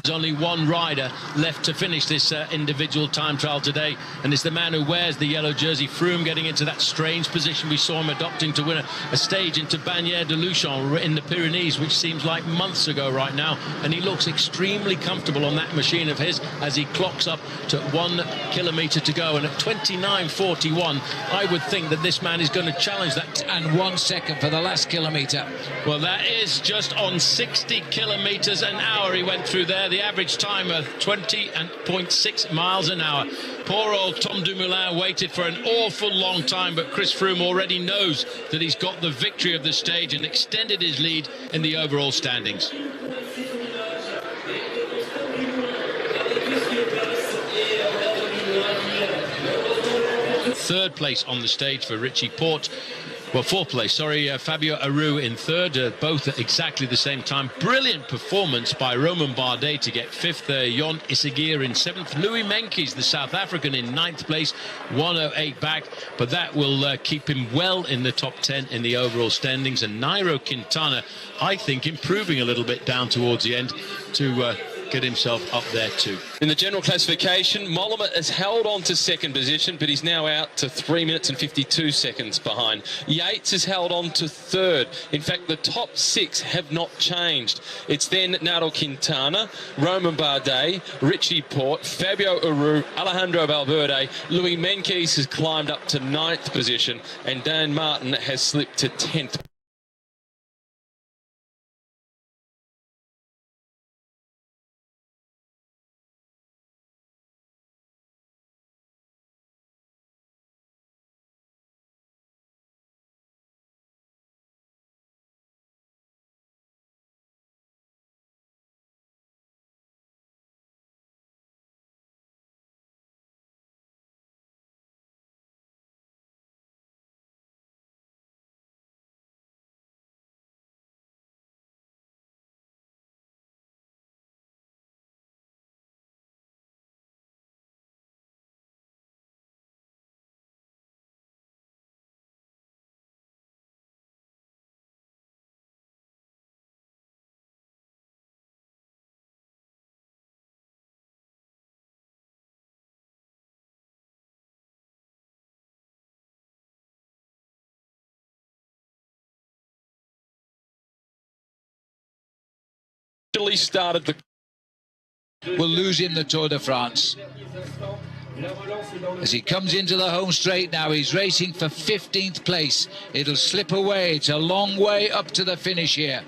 There's only one rider left to finish this individual time trial today, and it's the man who wears the yellow jersey, Froome, getting into that strange position we saw him adopting to win a stage into Bagnères de Luchon in the Pyrenees, which seems like months ago right now, and he looks extremely comfortable on that machine of his as he clocks up to 1 kilometre to go, and at 29.41 I would think that this man is going to challenge that. And 1 second for the last kilometre. Well, that is just on 60 kilometres an hour he went through there. The average time of 20.6 miles an hour. Poor old Tom Dumoulin waited for an awful long time, but Chris Froome already knows that he's got the victory of the stage and extended his lead in the overall standings. Third place on the stage for Richie Porte. Well, fourth place, sorry, Fabio Aru in third, both at exactly the same time. Brilliant performance by Romain Bardet to get fifth, Jon Isagir in seventh. Louis Meintjes, the South African, in ninth place, 1:08 back, but that will keep him well in the top 10 in the overall standings. And Nairo Quintana, I think, improving a little bit down towards the end to get himself up there too. In the general classification, Mollema has held on to second position, but he's now out to 3 minutes and 52 seconds behind. Yates has held on to third. In fact, the top six have not changed. It's then Nairo Quintana, Romain Bardet, Richie Porte, Fabio Aru, Alejandro Valverde. Louis Meintjes has climbed up to ninth position, and Dan Martin has slipped to 10th. Started the will lose in the Tour de France. As he comes into the home straight now, he's racing for 15th place. It'll slip away. It's a long way up to the finish here.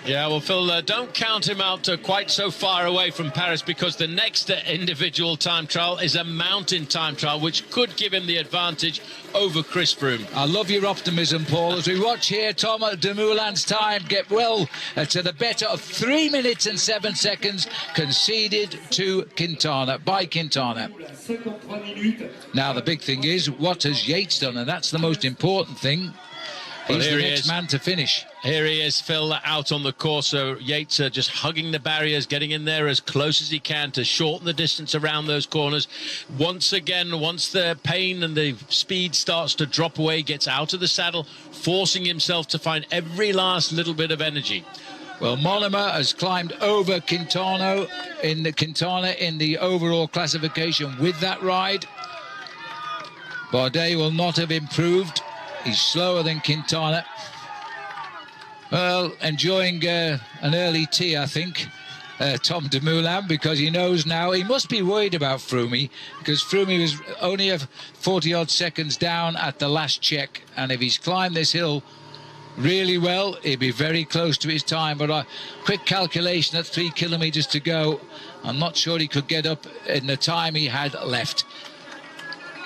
Yeah, well, Phil, don't count him out quite so far away from Paris, because the next individual time trial is a mountain time trial, which could give him the advantage over Chris Froome. I love your optimism, Paul. As we watch here, Tom Dumoulin's time get well to the better of 3 minutes and 7 seconds, conceded to Quintana, by Quintana. Now, the big thing is, what has Yates done? And that's the most important thing. He's the next man to finish. Here he is, Phil, out on the course. So Yates just hugging the barriers, getting in there as close as he can to shorten the distance around those corners. Once again, once the pain and the speed starts to drop away, gets out of the saddle, forcing himself to find every last little bit of energy. Well, Mollema has climbed over Quintana in the overall classification with that ride. Bardet will not have improved. He's slower than Quintana. Well, enjoying an early tea, I think, Tom Dumoulin, because he knows now he must be worried about Froome, because Froome was only 40-odd seconds down at the last check, and if he's climbed this hill really well, he'll be very close to his time. But a quick calculation at 3 kilometres to go, I'm not sure he could get up in the time he had left.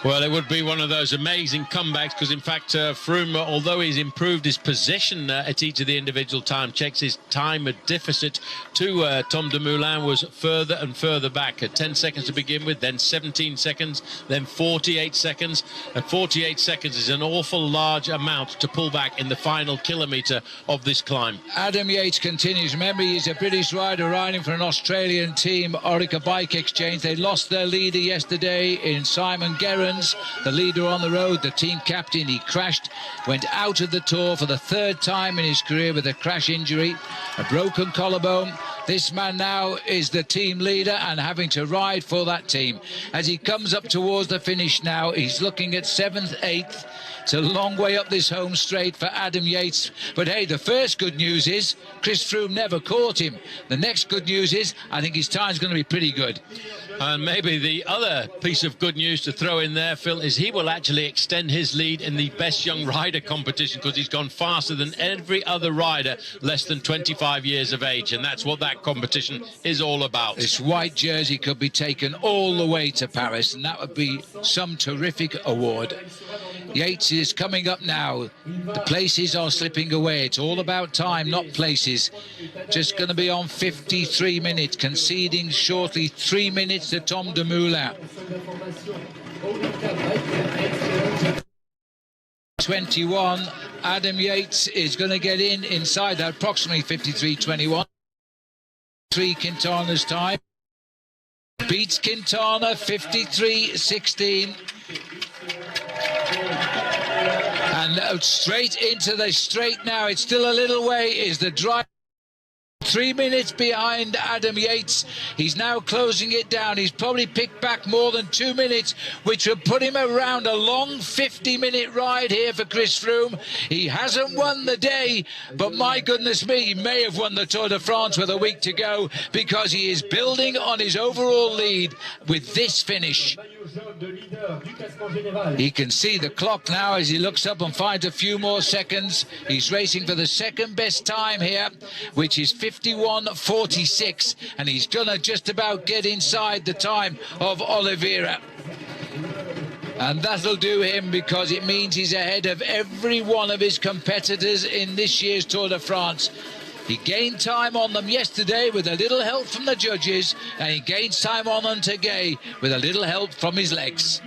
Well, it would be one of those amazing comebacks, because in fact Froome, although he's improved his position at each of the individual time checks, his time deficit to Tom Dumoulin was further and further back. At 10 seconds to begin with, then 17 seconds, then 48 seconds. And 48 seconds is an awful large amount to pull back in the final kilometre of this climb. Adam Yates continues. Remember, he's a British rider riding for an Australian team, Orica Bike Exchange. They lost their leader yesterday in Simon Gerrans, the leader on the road, the team captain. He crashed, went out of the Tour for the 3rd time in his career with a crash injury, a broken collarbone. This man now is the team leader and having to ride for that team. As he comes up towards the finish now, he's looking at 7th, 8th. It's a long way up this home straight for Adam Yates. But hey, the first good news is Chris Froome never caught him. The next good news is I think his time's going to be pretty good. And maybe the other piece of good news to throw in there, Phil, is he will actually extend his lead in the Best Young Rider competition, because he's gone faster than every other rider less than 25 years of age. And that's what that competition is all about. This white jersey could be taken all the way to Paris, and that would be some terrific award. Yates is coming up now. The places are slipping away. It's all about time, not places. Just going to be on 53 minutes, conceding shortly 3 minutes to Tom Dumoulin. 21. Adam Yates is going to get inside that, approximately 53.21. 3 Quintana's time. Beats Quintana 53.16. And straight into the straight now. It's still a little way. Is the drive 3 minutes behind Adam Yates. He's now closing it down. He's probably picked back more than 2 minutes, which would put him around a long 50-minute ride here for Chris Froome. He hasn't won the day, but my goodness me, he may have won the Tour de France with a week to go, because he is building on his overall lead with this finish. He can see the clock now as he looks up and finds a few more seconds. He's racing for the second best time here, which is 51.46, and he's gonna just about get inside the time of Oliveira. And that'll do him, because it means he's ahead of every one of his competitors in this year's Tour de France. He gained time on them yesterday with a little help from the judges, and he gains time on them today with a little help from his legs.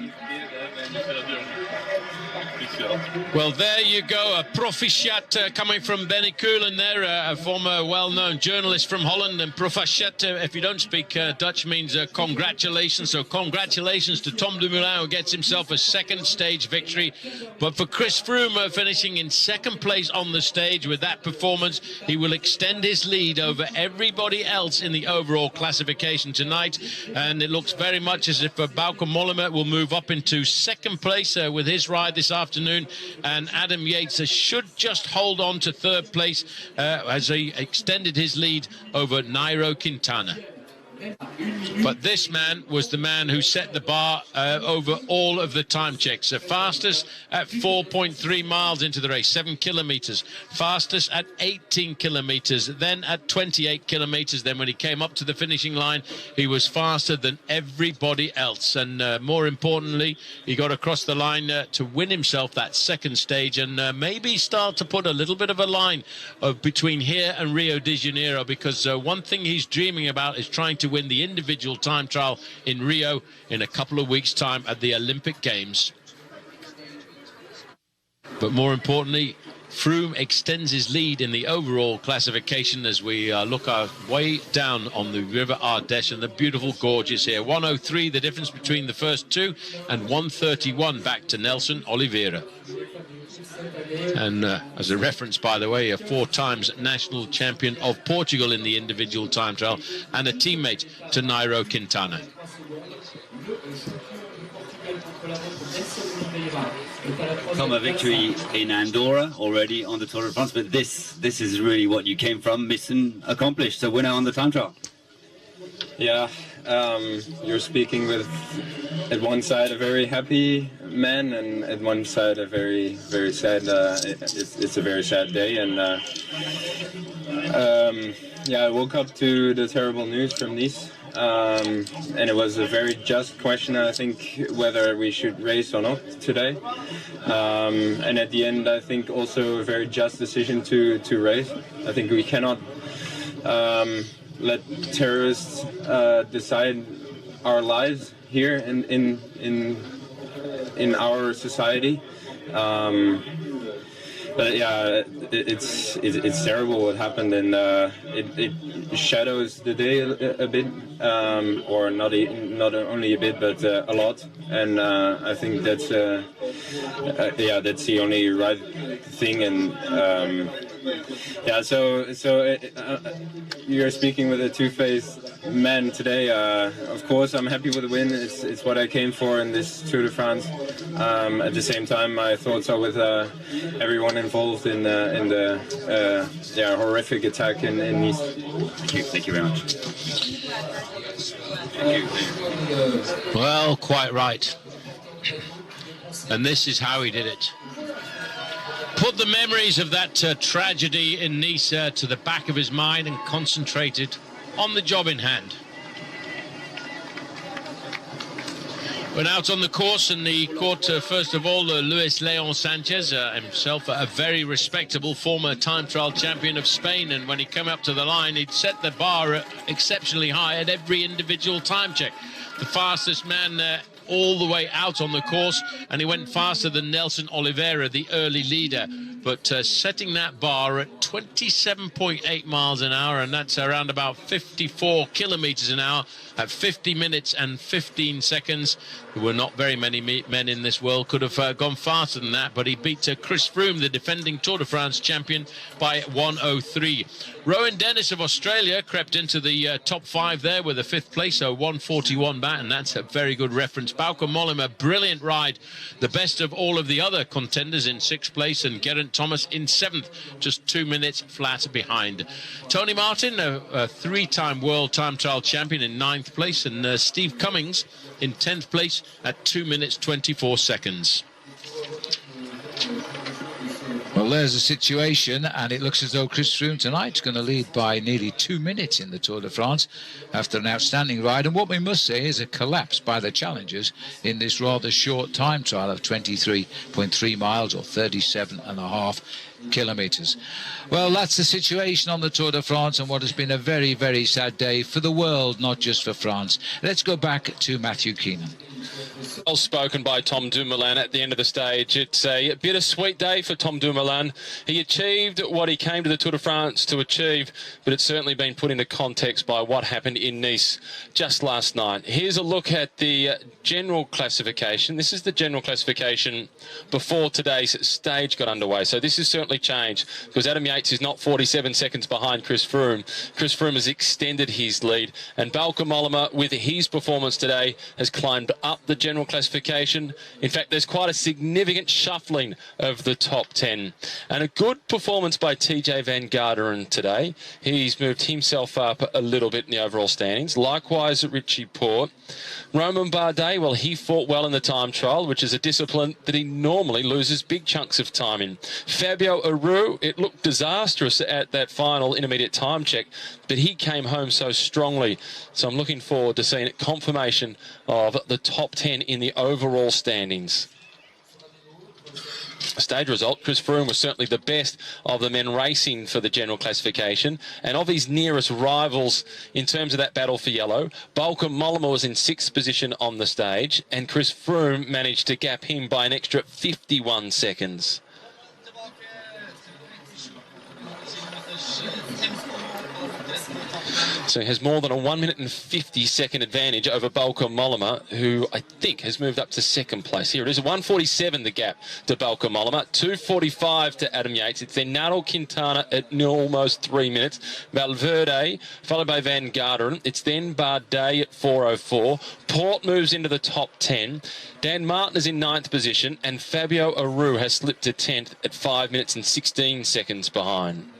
Well, there you go, a proficiat coming from Benny Koelen there, a former well-known journalist from Holland. And proficiat, if you don't speak Dutch, means congratulations. So congratulations to Tom Dumoulin, who gets himself a second stage victory. But for Chris Froome, finishing in second place on the stage with that performance, he will extend his lead over everybody else in the overall classification tonight. And it looks very much as if Bauke Mollema will move up into second place with his ride this afternoon. And Adam Yates should just hold on to third place as he extended his lead over Nairo Quintana. But this man was the man who set the bar over all of the time checks. The fastest at 4.3 miles into the race, 7 kilometres. Fastest at 18 kilometres, then at 28 kilometres. Then when he came up to the finishing line, he was faster than everybody else. And more importantly, he got across the line to win himself that second stage, and maybe start to put a little bit of a line between here and Rio de Janeiro, because one thing he's dreaming about is trying to win the individual time trial in Rio in a couple of weeks' time at the Olympic Games. But more importantly, Froome extends his lead in the overall classification as we look our way down on the River Ardèche, and the beautiful gorges here. 103 the difference between the first two, and 131 back to Nelson Oliveira. And as a reference, by the way, a 4 times national champion of Portugal in the individual time trial, and a teammate to Nairo Quintana. Come a victory in Andorra already on the Tour de France, but this is really what you came from, mission accomplished, a winner on the time trial. Yeah, you're speaking with, at one side, a very happy man, and at one side, a very, very sad, it's a very sad day. And yeah, I woke up to the terrible news from Nice, and it was a very just question, I think, whether we should race or not today. And at the end, I think also a very just decision to race. I think we cannot let terrorists decide our lives here in our society. But yeah, it's terrible what happened, and it shadows the day a bit, or not only a bit, but a lot. And I think that's yeah, that's the only right thing. And yeah, so you're speaking with a two-faced man today. Of course, I'm happy with the win. It's what I came for in this Tour de France. At the same time, my thoughts are with everyone involved in the yeah, horrific attack in Nice. Thank you very much. Thank you. Well, quite right. And this is how he did it. Put the memories of that tragedy in Nice to the back of his mind and concentrated on the job in hand. Went out on the course, and he caught, first of all, Luis Leon Sanchez, himself a very respectable former time trial champion of Spain. And when he came up to the line, he'd set the bar exceptionally high at every individual time check. The fastest man all the way out on the course, and he went faster than Nelson Oliveira, the early leader. But setting that bar at 27.8 miles an hour, and that's around about 54 kilometers an hour, at 50 minutes and 15 seconds. There were not very many men in this world could have gone faster than that, but he beat Chris Froome, the defending Tour de France champion, by 1:03. Rowan Dennis of Australia crept into the top 5 there with a 5th place, so 1:41 back, and that's a very good reference. Bauke Mollema, a brilliant ride, the best of all of the other contenders, in 6th place, and Geraint Thomas in 7th, just 2 minutes flat behind. Tony Martin, a 3-time world time trial champion, in 9th place, and Steve Cummings in 10th place at 2 minutes 24 seconds. Well, there's a situation, and it looks as though Chris Froome tonight's going to lead by nearly 2 minutes in the Tour de France after an outstanding ride, and what we must say is a collapse by the challengers in this rather short time trial of 23.3 miles or 37.5 kilometres. Well, that's the situation on the Tour de France, and what has been a very, very sad day for the world, not just for France. Let's go back to Matthew Keenan. Well spoken by Tom Dumoulin at the end of the stage. It's a bittersweet day for Tom Dumoulin. He achieved what he came to the Tour de France to achieve, but it's certainly been put into context by what happened in Nice just last night. Here's a look at the general classification. This is the general classification before today's stage got underway. So this has certainly changed, because Adam Yates is not 47 seconds behind Chris Froome. Chris Froome has extended his lead, and Bauke Mollema, with his performance today, has climbed up the general classification. In fact, there's quite a significant shuffling of the top 10. And a good performance by TJ Van Garderen today. He's moved himself up a little bit in the overall standings. Likewise, Richie Porte. Romain Bardet, well, he fought well in the time trial, which is a discipline that he normally loses big chunks of time in. Fabio Aru, it looked disastrous at that final intermediate time check, but he came home so strongly. So I'm looking forward to seeing confirmation of the top 10 in the overall standings. Stage result, Chris Froome was certainly the best of the men racing for the general classification, and of his nearest rivals in terms of that battle for yellow, Bauke Mollema was in 6th position on the stage, and Chris Froome managed to gap him by an extra 51 seconds. So he has more than a 1 minute and 50-second advantage over Balka Mollema, who I think has moved up to second place. Here it is, a 1:47 the gap to Balka Mollema, 2:45 to Adam Yates. It's then Naral Quintana at almost 3 minutes. Valverde, followed by Van Garderen. It's then Bardet at 4:04. Port moves into the top 10. Dan Martin is in 9th position, and Fabio Aru has slipped to 10th at 5 minutes and 16 seconds behind.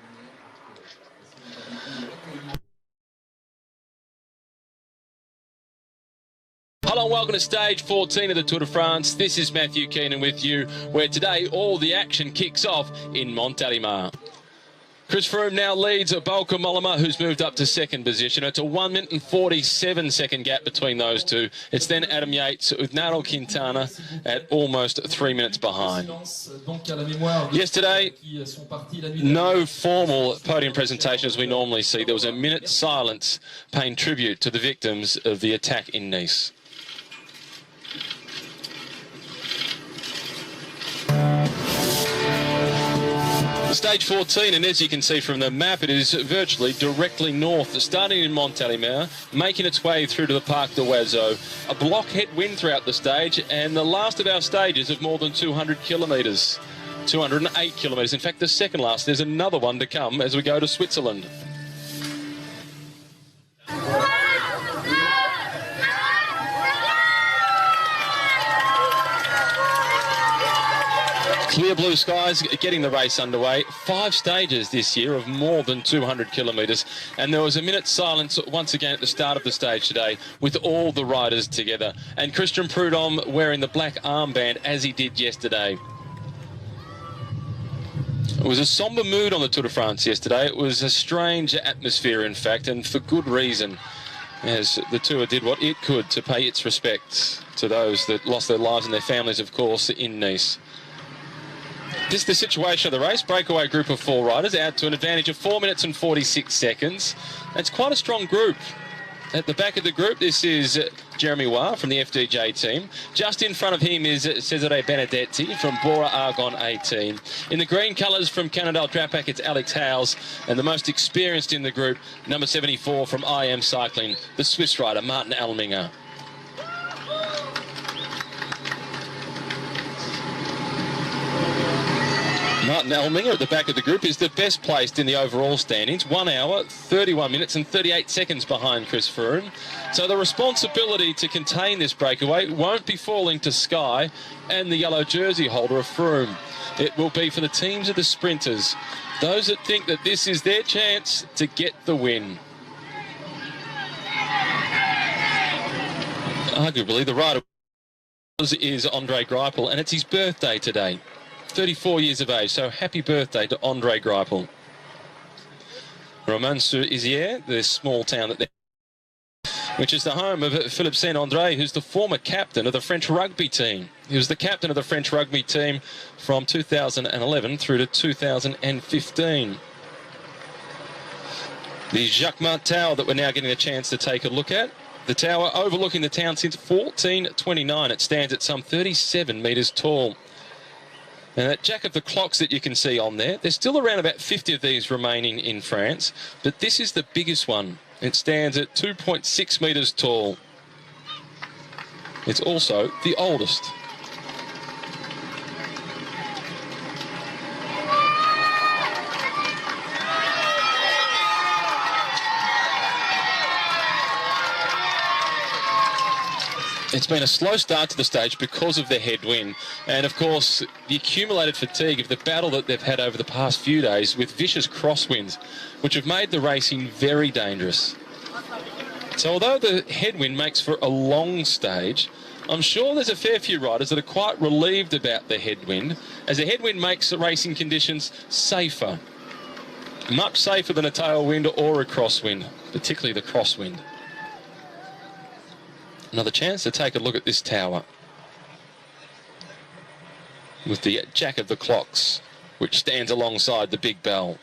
Hello and welcome to stage 14 of the Tour de France. This is Matthew Keenan with you, where today all the action kicks off in Montélimar. Chris Froome now leads Balka Mollema, who's moved up to second position. It's a 1 minute and 47-second gap between those two. It's then Adam Yates with Naral Quintana at almost 3 minutes behind. Yesterday, no formal podium presentation as we normally see. There was a minute's silence paying tribute to the victims of the attack in Nice. Stage 14, and as you can see from the map, it is virtually directly north, starting in Montélimar, making its way through to the Parc d'Oiseaux. A blockhead wind throughout the stage, and the last of our stages of more than 200 kilometres. 208 kilometres. In fact, the second last. There's another one to come as we go to Switzerland. Clear blue skies getting the race underway. 5 stages this year of more than 200 kilometres. And there was a minute's silence once again at the start of the stage today with all the riders together. And Christian Prudhomme wearing the black armband as he did yesterday. It was a sombre mood on the Tour de France yesterday. It was a strange atmosphere, in fact, and for good reason, as the Tour did what it could to pay its respects to those that lost their lives and their families, of course, in Nice. This is the situation of the race. Breakaway group of 4 riders out to an advantage of 4 minutes and 46 seconds. It's quite a strong group. At the back of the group, this is Jeremy Waugh from the FDJ team. Just in front of him is Cesare Benedetti from Bora Argon 18. In the green colours from Cannondale Drapac, it's Alex Howes. And the most experienced in the group, number 74 from IM Cycling, the Swiss rider, Martin Alminger. Martin Alminger at the back of the group is the best placed in the overall standings. 1 hour, 31 minutes and 38 seconds behind Chris Froome. So the responsibility to contain this breakaway won't be falling to Sky and the yellow jersey holder of Froome. It will be for the teams of the sprinters, those that think that this is their chance to get the win. Arguably, the rider is Andre Greipel, and it's his birthday today. 34 years of age, so happy birthday to Andre Greipel. Romans-sur-Isère, the small town that which is the home of Philippe Saint-André, who's the former captain of the French rugby team. He was the captain of the French rugby team from 2011 through to 2015. The Jacquemart Tower that we're now getting a chance to take a look at. The tower overlooking the town since 1429. It stands at some 37 metres tall. And that jack of the clocks that you can see on there, there's still around about 50 of these remaining in France, but this is the biggest one. It stands at 2.6 metres tall. It's also the oldest. It's been a slow start to the stage because of the headwind and, of course, the accumulated fatigue of the battle that they've had over the past few days with vicious crosswinds, which have made the racing very dangerous. So although the headwind makes for a long stage, I'm sure there's a fair few riders that are quite relieved about the headwind, as the headwind makes the racing conditions safer. Much safer than a tailwind or a crosswind, particularly the crosswind. Another chance to take a look at this tower with the jack of the clocks, which stands alongside the big bell.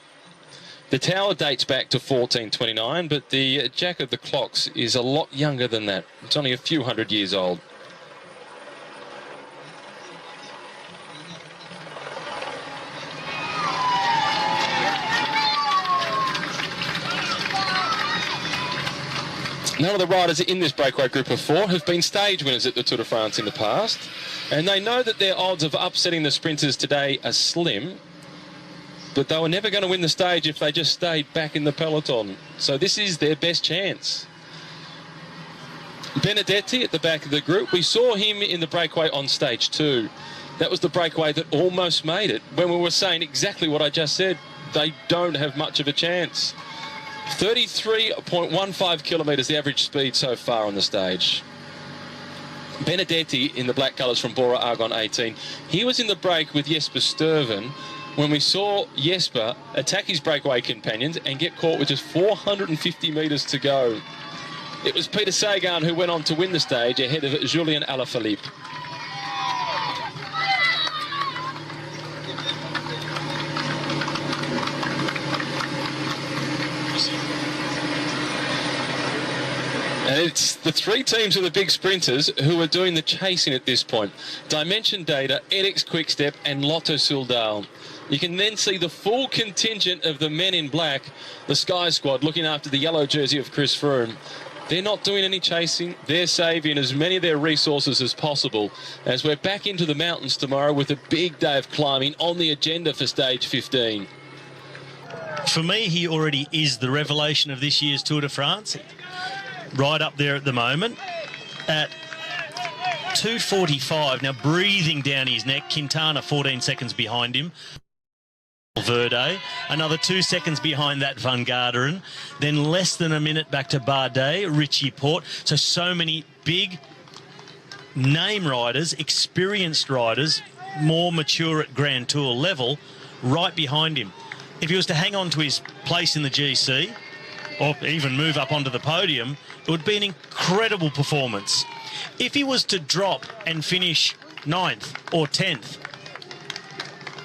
The tower dates back to 1429, but the jack of the clocks is a lot younger than that. It's only a few hundred years old. None of the riders in this breakaway group of 4 have been stage winners at the Tour de France in the past, and they know that their odds of upsetting the sprinters today are slim, but they were never going to win the stage if they just stayed back in the peloton. So this is their best chance. Benedetti at the back of the group. We saw him in the breakaway on stage 2. That was the breakaway that almost made it, when we were saying exactly what I just said. They don't have much of a chance. 33.15 kilometres, the average speed so far on the stage. Benedetti in the black colours from Bora Argon 18. He was in the break with Jesper Sturven when we saw Jesper attack his breakaway companions and get caught with just 450 metres to go. It was Peter Sagan who went on to win the stage ahead of Julien Alaphilippe. And it's the 3 teams of the big sprinters who are doing the chasing at this point. Dimension Data, edX Quickstep and Lotto Soudal. You can then see the full contingent of the men in black, the Sky Squad, looking after the yellow jersey of Chris Froome. They're not doing any chasing. They're saving as many of their resources as possible as we're back into the mountains tomorrow with a big day of climbing on the agenda for stage 15. For me, he already is the revelation of this year's Tour de France. Right up there at the moment at 2:45. Now breathing down his neck. Quintana 14 seconds behind him. Verde, another 2 seconds behind that Van Garderen, then less than a minute back to Bardet, Richie Porte. So many big name riders, experienced riders, more mature at Grand Tour level, right behind him. If he was to hang on to his place in the GC, or even move up onto the podium, it would be an incredible performance. If he was to drop and finish 9th or 10th,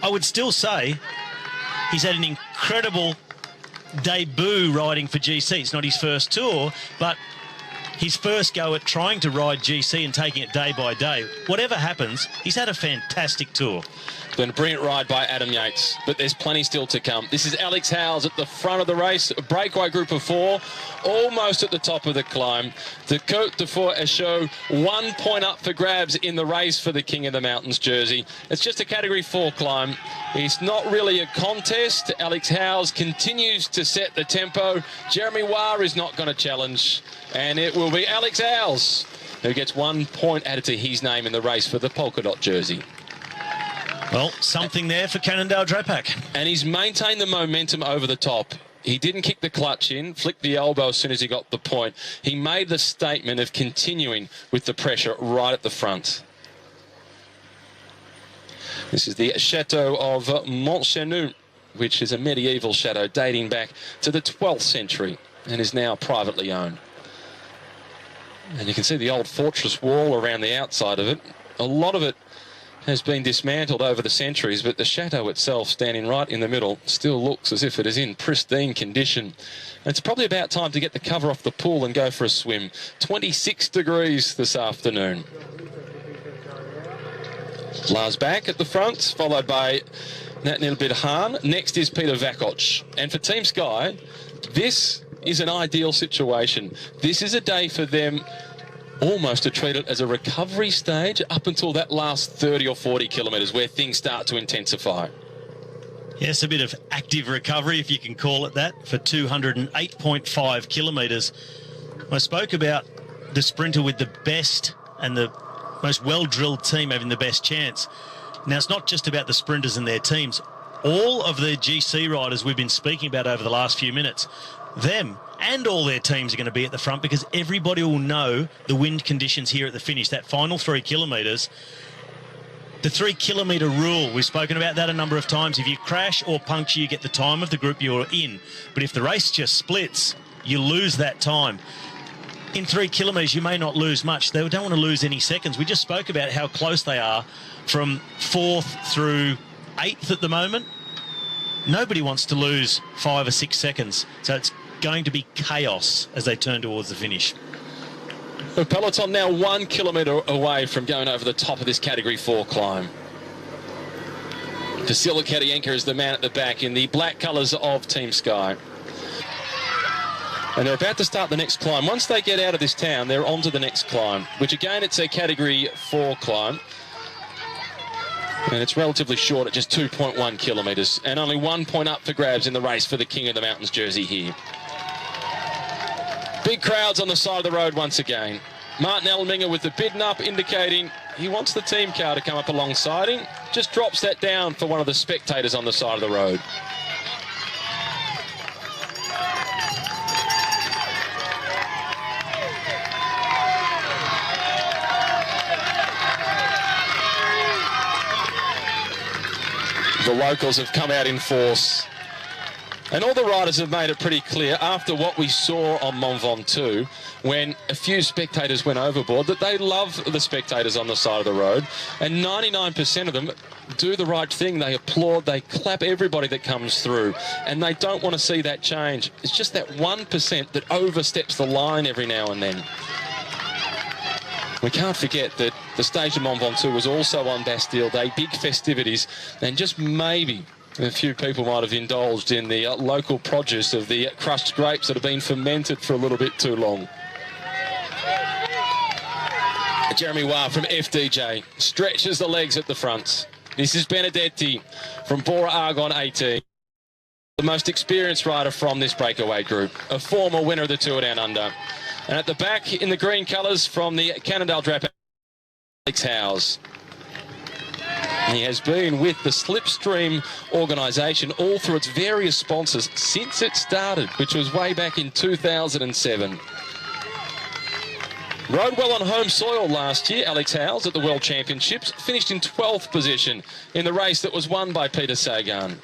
I would still say he's had an incredible debut riding for GC. It's not his first tour, but his first go at trying to ride GC and taking it day by day. Whatever happens, he's had a fantastic tour. It's been a brilliant ride by Adam Yates, but there's plenty still to come. This is Alex Howes at the front of the race, a breakaway group of 4, almost at the top of the climb. The Côte de Fort-Échaud, 1 point up for grabs in the race for the King of the Mountains jersey. It's just a Category 4 climb. It's not really a contest. Alex Howes continues to set the tempo. Jeremy Waugh is not going to challenge, and it will be Alex Howes who gets 1 point added to his name in the race for the polka dot jersey. Well, something there for Cannondale Drapac. And he's maintained the momentum over the top. He didn't kick the clutch in, flicked the elbow as soon as he got the point. He made the statement of continuing with the pressure right at the front. This is the Chateau of Montchenu, which is a medieval chateau dating back to the 12th century and is now privately owned. And you can see the old fortress wall around the outside of it. A lot of it has been dismantled over the centuries, but the chateau itself, standing right in the middle, still looks as if it is in pristine condition. And it's probably about time to get the cover off the pool and go for a swim. 26 degrees this afternoon. Lars back at the front, followed by Natnil Bidhan. Next is Peter Vakoc. And for Team Sky, this is an ideal situation. This is a day for them almost to treat it as a recovery stage up until that last 30 or 40 kilometres where things start to intensify. Yes, a bit of active recovery, if you can call it that, for 208.5 kilometres. I spoke about the sprinter with the best and the most well-drilled team having the best chance. Now, it's not just about the sprinters and their teams. All of the GC riders we've been speaking about over the last few minutes, them and all their teams are going to be at the front because everybody will know the wind conditions here at the finish. That final 3 kilometres, the 3 kilometre rule, we've spoken about that a number of times. If you crash or puncture, you get the time of the group you're in. But if the race just splits, you lose that time. In 3 kilometres, you may not lose much. They don't want to lose any seconds. We just spoke about how close they are from 4th through 8th at the moment. Nobody wants to lose 5 or 6 seconds. So it's going to be chaos as they turn towards the finish. The peloton now 1 kilometre away from going over the top of this Category 4 climb. Vasily Katienka is the man at the back in the black colours of Team Sky. And they're about to start the next climb. Once they get out of this town, they're on to the next climb, which again, it's a Category 4 climb. And it's relatively short at just 2.1 kilometres. And only 1 point up for grabs in the race for the King of the Mountains jersey here. Big crowds on the side of the road once again. Martin Elminger with the bidden up, indicating he wants the team car to come up alongside him. Just drops that down for one of the spectators on the side of the road. The locals have come out in force. And all the riders have made it pretty clear after what we saw on Mont Ventoux, when a few spectators went overboard, that they love the spectators on the side of the road. And 99% of them do the right thing. They applaud, they clap everybody that comes through. And they don't want to see that change. It's just that 1% that oversteps the line every now and then. We can't forget that the stage of Mont Ventoux was also on Bastille Day, big festivities, and just maybe a few people might have indulged in the local produce of the crushed grapes that have been fermented for a little bit too long. Jeremy Waugh from FDJ stretches the legs at the front. This is Benedetti from Bora Argonne 18. The most experienced rider from this breakaway group, a former winner of the Tour Down Under. And at the back in the green colours from the Cannondale Dropout, Alex Howes. He has been with the Slipstream organisation all through its various sponsors since it started, which was way back in 2007. Rode well on home soil last year, Alex Howes, at the World Championships, finished in 12th position in the race that was won by Peter Sagan.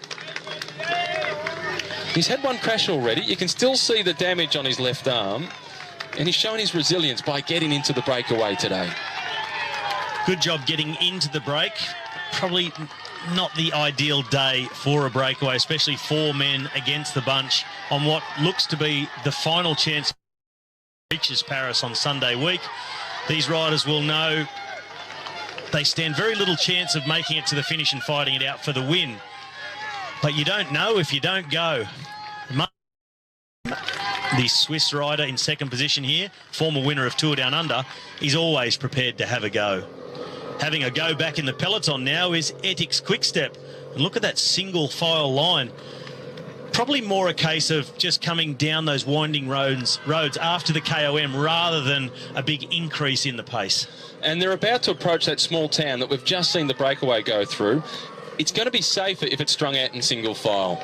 He's had one crash already. You can still see the damage on his left arm, and he's shown his resilience by getting into the breakaway today. Good job getting into the break. Probably not the ideal day for a breakaway, especially 4 men against the bunch on what looks to be the final chance reaches Paris on Sunday week. These riders will know they stand very little chance of making it to the finish and fighting it out for the win. But you don't know if you don't go. The Swiss rider in second position here, former winner of Tour Down Under, is always prepared to have a go. Having a go back in the peloton now is Etixx Quickstep. And look at that single file line. Probably more a case of just coming down those winding roads after the KOM rather than a big increase in the pace. And they're about to approach that small town that we've just seen the breakaway go through. It's going to be safer if it's strung out in single file.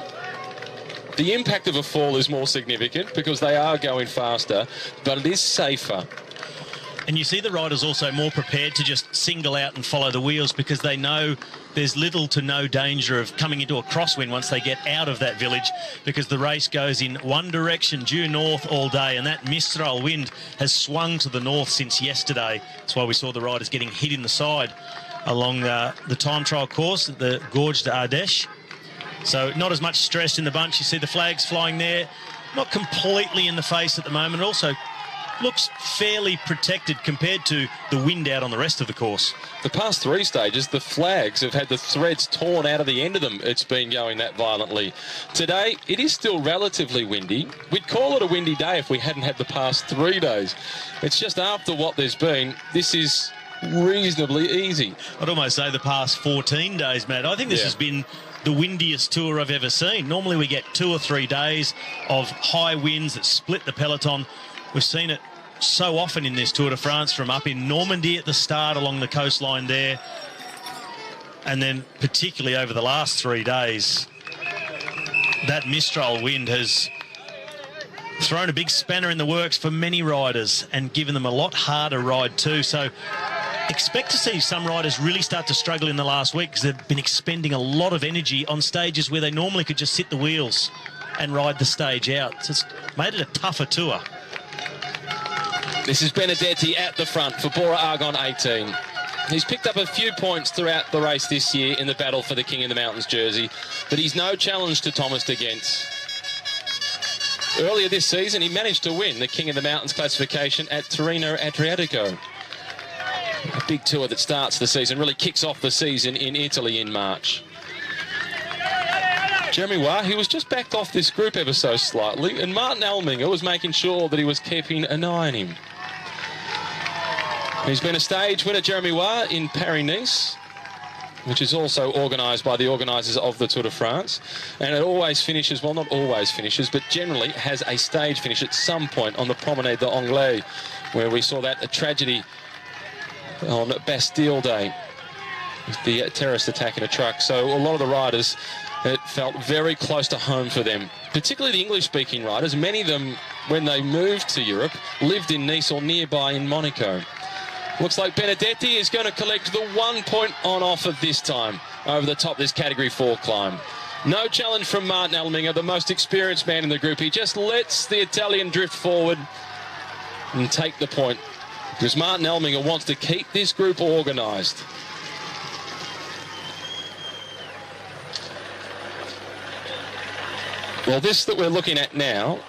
The impact of a fall is more significant because they are going faster, but it is safer. And you see the riders also more prepared to just single out and follow the wheels because they know there's little to no danger of coming into a crosswind once they get out of that village, because the race goes in one direction, due north all day, and that Mistral wind has swung to the north since yesterday. That's why we saw the riders getting hit in the side along the time trial course, the Gorge d'Ardèche. So not as much stress in the bunch. You see the flags flying there, not completely in the face at the moment. It also looks fairly protected compared to the wind out on the rest of the course. The past 3 stages, the flags have had the threads torn out of the end of them. It's been going that violently. Today, it is still relatively windy. We'd call it a windy day if we hadn't had the past 3 days. It's just after what there's been, this is reasonably easy. I'd almost say the past 14 days, Matt. I think this has been the windiest tour I've ever seen. Normally we get 2 or 3 days of high winds that split the peloton. We've seen it so often in this Tour de France, from up in Normandy at the start along the coastline there, and then particularly over the last 3 days. That Mistral wind has thrown a big spanner in the works for many riders and given them a lot harder ride too. So expect to see some riders really start to struggle in the last week because they've been expending a lot of energy on stages where they normally could just sit the wheels and ride the stage out. So it's made it a tougher tour. This is Benedetti at the front for Bora Argonne 18. He's picked up a few points throughout the race this year in the battle for the King of the Mountains jersey, but he's no challenge to Thomas de Gendt. Earlier this season, he managed to win the King of the Mountains classification at Tirreno Adriatico. A big tour that starts the season, really kicks off the season in Italy in March. Jeremy Waugh, he was just backed off this group ever so slightly, and Martin Alminger was making sure that he was keeping an eye on him. He's been a stage winner, Jeremy Waugh, in Paris-Nice, which is also organised by the organisers of the Tour de France. And it always finishes, well, not always finishes, but generally has a stage finish at some point on the Promenade des Anglais, where we saw that a tragedy on Bastille Day, the terrorist attack in a truck. So a lot of the riders, it felt very close to home for them, particularly the English-speaking riders. Many of them, when they moved to Europe, lived in Nice or nearby in Monaco. Looks like Benedetti is going to collect the 1 point on offer this time over the top of this Category 4 climb. No challenge from Martin Alminger, the most experienced man in the group. He just lets the Italian drift forward and take the point, because Martin Alminger wants to keep this group organised. Well, this that we're looking at now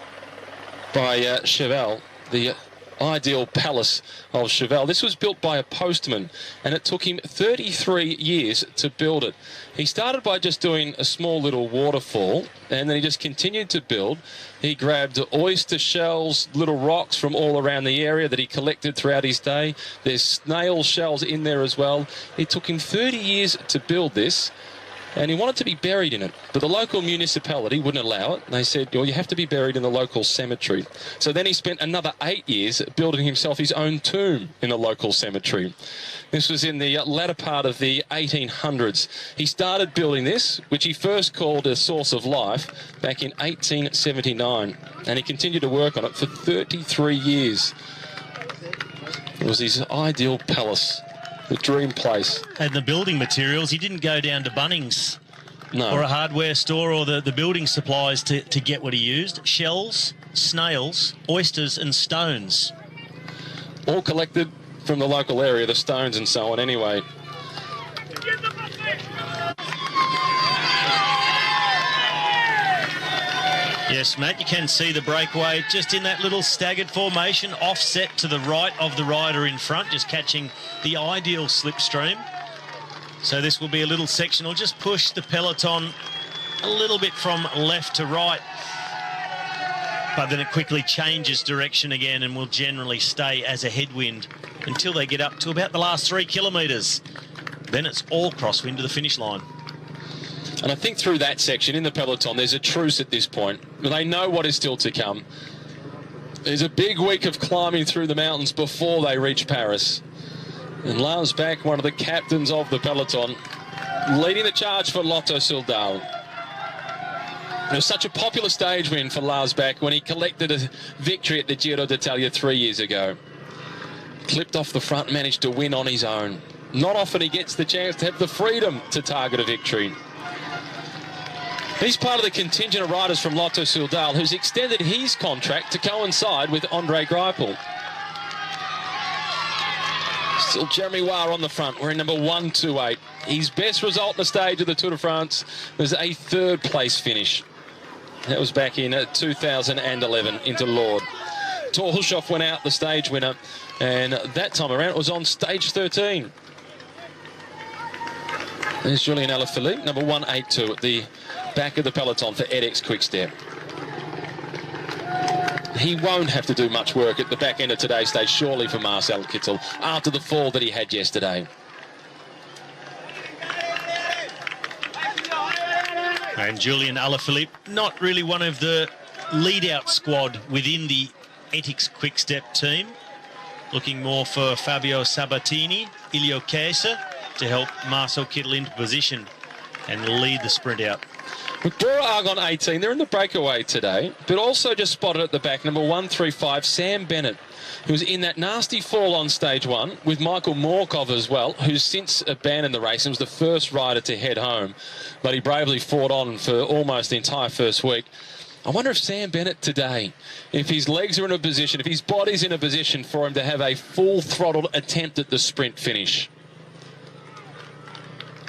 by Cheval, the ideal palace of Cheval, this was built by a postman, and it took him 33 years to build it. He started by just doing a small little waterfall, and then he just continued to build. He grabbed oyster shells, little rocks from all around the area that he collected throughout his day. There's snail shells in there as well. It took him 30 years to build this, and he wanted to be buried in it, but the local municipality wouldn't allow it. They said, well, you have to be buried in the local cemetery. So then he spent another 8 years building himself his own tomb in a local cemetery. This was in the latter part of the 1800s. He started building this, which he first called a source of life, back in 1879, and he continued to work on it for 33 years. It was his ideal palace. The dream place. And the building materials, he didn't go down to Bunnings or a hardware store or the building supplies to get what he used. Shells, snails, oysters and stones. All collected from the local area, the stones and so on anyway. Yes, Matt, you can see the breakaway just in that little staggered formation, offset to the right of the rider in front, just catching the ideal slipstream. So this will be a little section. I'll just push the peloton a little bit from left to right, but then it quickly changes direction again and will generally stay as a headwind until they get up to about the last 3 kilometres. Then it's all crosswind to the finish line. And I think through that section in the peloton, there's a truce at this point. They know what is still to come. There's a big week of climbing through the mountains before they reach Paris. And Lars Bak, one of the captains of the peloton, leading the charge for Lotto Soudal. It was such a popular stage win for Lars Bak when he collected a victory at the Giro d'Italia 3 years ago. Clipped off the front, managed to win on his own. Not often he gets the chance to have the freedom to target a victory. He's part of the contingent of riders from Lotto Soudal who's extended his contract to coincide with Andre Greipel. Still Jeremy Waugh on the front. We're in number 128. His best result in the stage of the Tour de France was a 3rd place finish. That was back in 2011 into Lourdes. Thor Hushoff went out, the stage winner, and that time around it was on stage 13. There's Julien Alaphilippe, number 182 at the back of the peloton for edX Quickstep. He won't have to do much work at the back end of today's stage, surely, for Marcel Kittel, after the fall that he had yesterday. And Julien Alaphilippe, not really one of the lead-out squad within the edX Quickstep team. Looking more for Fabio Sabatini, Ilio Chiesa, to help Marcel Kittel into position and lead the sprint out. Dora Argon 18, they're in the breakaway today, but also just spotted at the back, number 135, Sam Bennett, who's in that nasty fall on stage 1 with Michael Morkov as well, who's since abandoned the race and was the first rider to head home, but he bravely fought on for almost the entire first week. I wonder if Sam Bennett today, if his legs are in a position, if his body's in a position for him to have a full-throttled attempt at the sprint finish.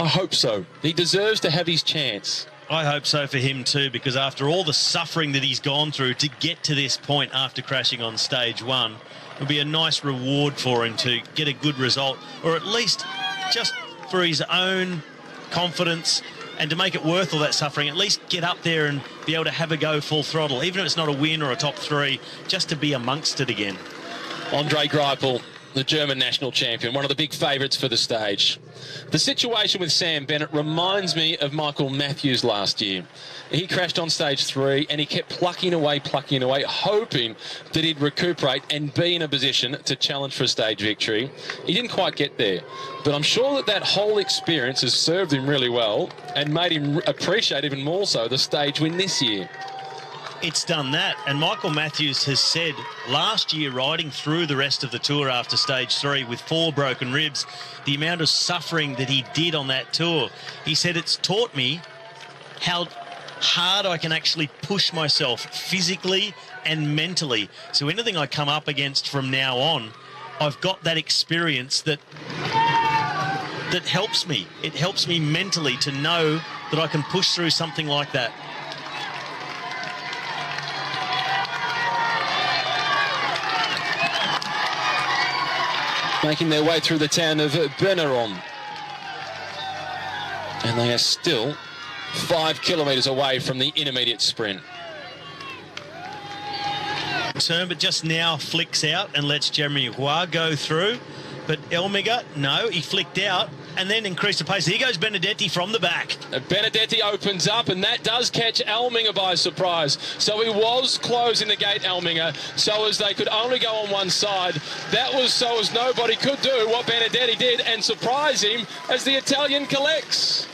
I hope so. He deserves to have his chance. I hope so for him too, because after all the suffering that he's gone through to get to this point after crashing on stage 1, it'll be a nice reward for him to get a good result, or at least just for his own confidence And to make it worth all that suffering, at least get up there and be able to have a go full throttle, even if it's not a win or a top 3, just to be amongst it again. Andre Greipel, the German national champion, one of the big favourites for the stage. The situation with Sam Bennett reminds me of Michael Matthews last year. He crashed on stage 3 and he kept plucking away, hoping that he'd recuperate and be in a position to challenge for a stage victory. He didn't quite get there, but I'm sure that whole experience has served him really well and made him appreciate even more so the stage win this year. It's done that, and Michael Matthews has said last year, riding through the rest of the tour after stage 3 with 4 broken ribs, the amount of suffering that he did on that tour, he said it's taught me how hard I can actually push myself physically and mentally. So anything I come up against from now on, I've got that experience that helps me. It helps me mentally to know that I can push through something like that. Making their way through the town of Benaron. And they are still 5 kilometres away from the intermediate sprint. Turn, but just now flicks out and lets Jeremy Roy go through. But Elmiger, no, he flicked out and then increased the pace. Here goes Benedetti from the back. Benedetti opens up, and that does catch Elminger by surprise. So he was closing the gate, Elminger, so as they could only go on one side. That was so as nobody could do what Benedetti did and surprise him as the Italian collects.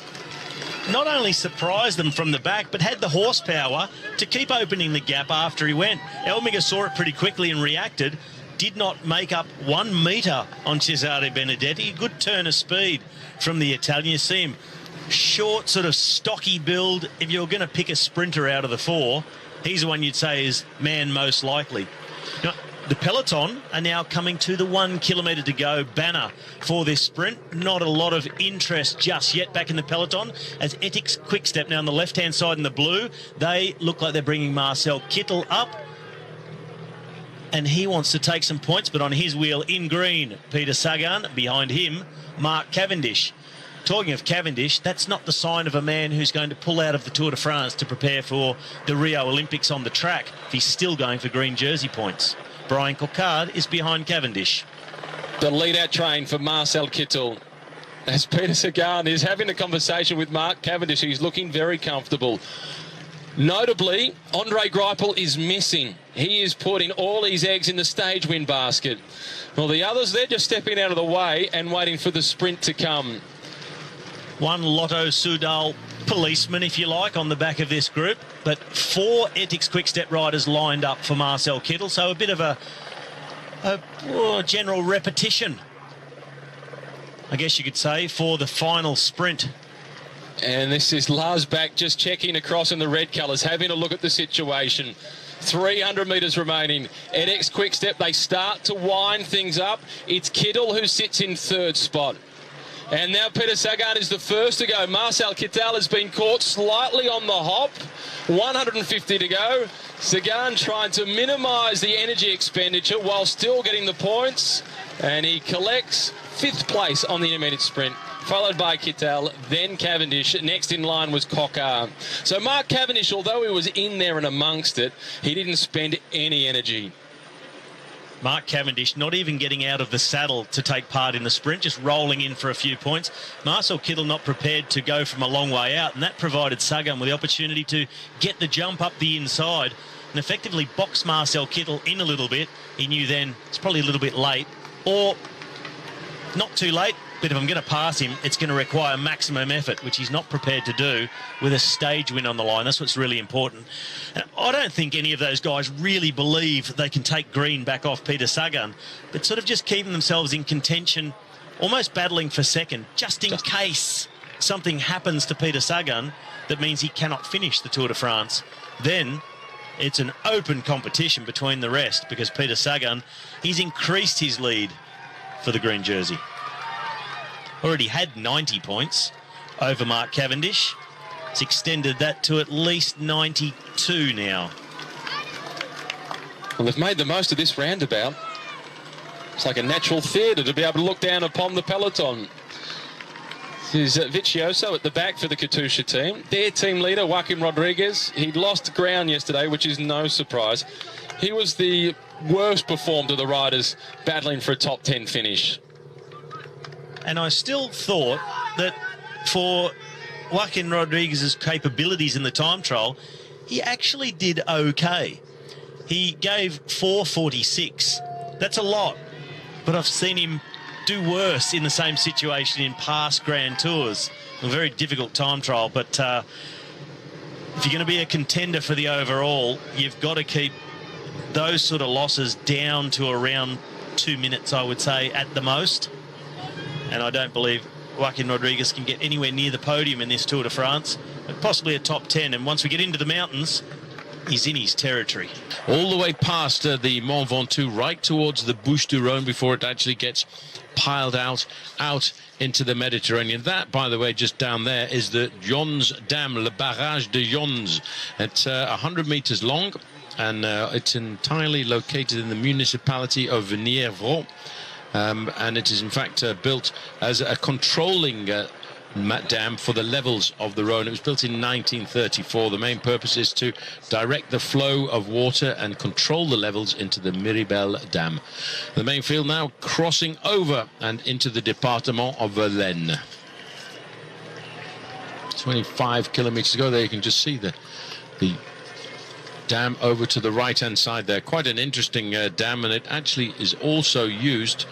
Not only surprised them from the back, but had the horsepower to keep opening the gap after he went. Elmiger saw it pretty quickly and reacted. Did not make up 1 metre on Cesare Benedetti. Good turn of speed from the Italian. You see him short, sort of stocky build. If you're going to pick a sprinter out of the 4, he's the one you'd say is man most likely. Now, the peloton are now coming to the 1 kilometre to go banner for this sprint. Not a lot of interest just yet back in the peloton as Ethics Quickstep now on the left-hand side in the blue. They look like they're bringing Marcel Kittel up. And he wants to take some points, but on his wheel in green, Peter Sagan. Behind him, Mark Cavendish. Talking of Cavendish, that's not the sign of a man who's going to pull out of the Tour de France to prepare for the Rio Olympics on the track. He's still going for green jersey points. Brian Coquard is behind Cavendish. The lead-out train for Marcel Kittel. As Peter Sagan is having a conversation with Mark Cavendish, he's looking very comfortable. Notably, Andre Greipel is missing. He is putting all his eggs in the stage win basket. Well, the others, they're just stepping out of the way and waiting for the sprint to come. One Lotto Soudal policeman, if you like, on the back of this group, but 4 Ethics Quickstep riders lined up for Marcel Kittel, so a bit of a general repetition, I guess you could say, for the final sprint. And this is Lars Bak just checking across in the red colours, having a look at the situation. 300 metres remaining. Ethics Quickstep, they start to wind things up. It's Kittel who sits in 3rd spot. And now Peter Sagan is the first to go. Marcel Kittel has been caught slightly on the hop. 150 to go. Sagan trying to minimise the energy expenditure while still getting the points. And he collects 5th place on the intermediate sprint, followed by Kittel, then Cavendish. Next in line was Coquard. So Mark Cavendish, although he was in there and amongst it, he didn't spend any energy. Mark Cavendish not even getting out of the saddle to take part in the sprint, just rolling in for a few points. Marcel Kittel not prepared to go from a long way out, and that provided Sagan with the opportunity to get the jump up the inside and effectively box Marcel Kittel in a little bit. He knew then it's probably a little bit late, or not too late, but if I'm going to pass him, it's going to require maximum effort, which he's not prepared to do with a stage win on the line. That's what's really important. And I don't think any of those guys really believe they can take green back off Peter Sagan, but sort of just keeping themselves in contention, almost battling for second, just in case something happens to Peter Sagan that means he cannot finish the Tour de France. Then it's an open competition between the rest because Peter Sagan, he's increased his lead for the green jersey. Already had 90 points over Mark Cavendish. It's extended that to at least 92 now. Well, they've made the most of this roundabout. It's like a natural theatre to be able to look down upon the peloton. There's Vicioso at the back for the Katusha team. Their team leader, Joaquin Rodriguez, he lost ground yesterday, which is no surprise. He was the worst performed of the riders battling for a top 10 finish. And I still thought that for Joaquin Rodriguez's capabilities in the time trial, he actually did okay. He gave 4:46. That's a lot, but I've seen him do worse in the same situation in past Grand Tours. A very difficult time trial, but if you're going to be a contender for the overall, you've got to keep those sort of losses down to around 2 minutes, I would say, at the most. And I don't believe Joaquin Rodriguez can get anywhere near the podium in this Tour de France, but possibly a top 10. And once we get into the mountains, he's in his territory. All the way past the Mont Ventoux, right towards the Bouches du Rhône before it actually gets piled out into the Mediterranean. That, by the way, just down there is the Yons Dam, Le Barrage de Yons. It's 100 meters long, and it's entirely located in the municipality of Veniervaux. And it is in fact built as a controlling dam for the levels of the Rhône. It was built in 1934. The main purpose is to direct the flow of water and control the levels into the Miribel Dam. The main field now crossing over and into the Département of Verlaine. 25 kilometers to go. There you can just see the dam over to the right hand side there. Quite an interesting dam, and it actually is also used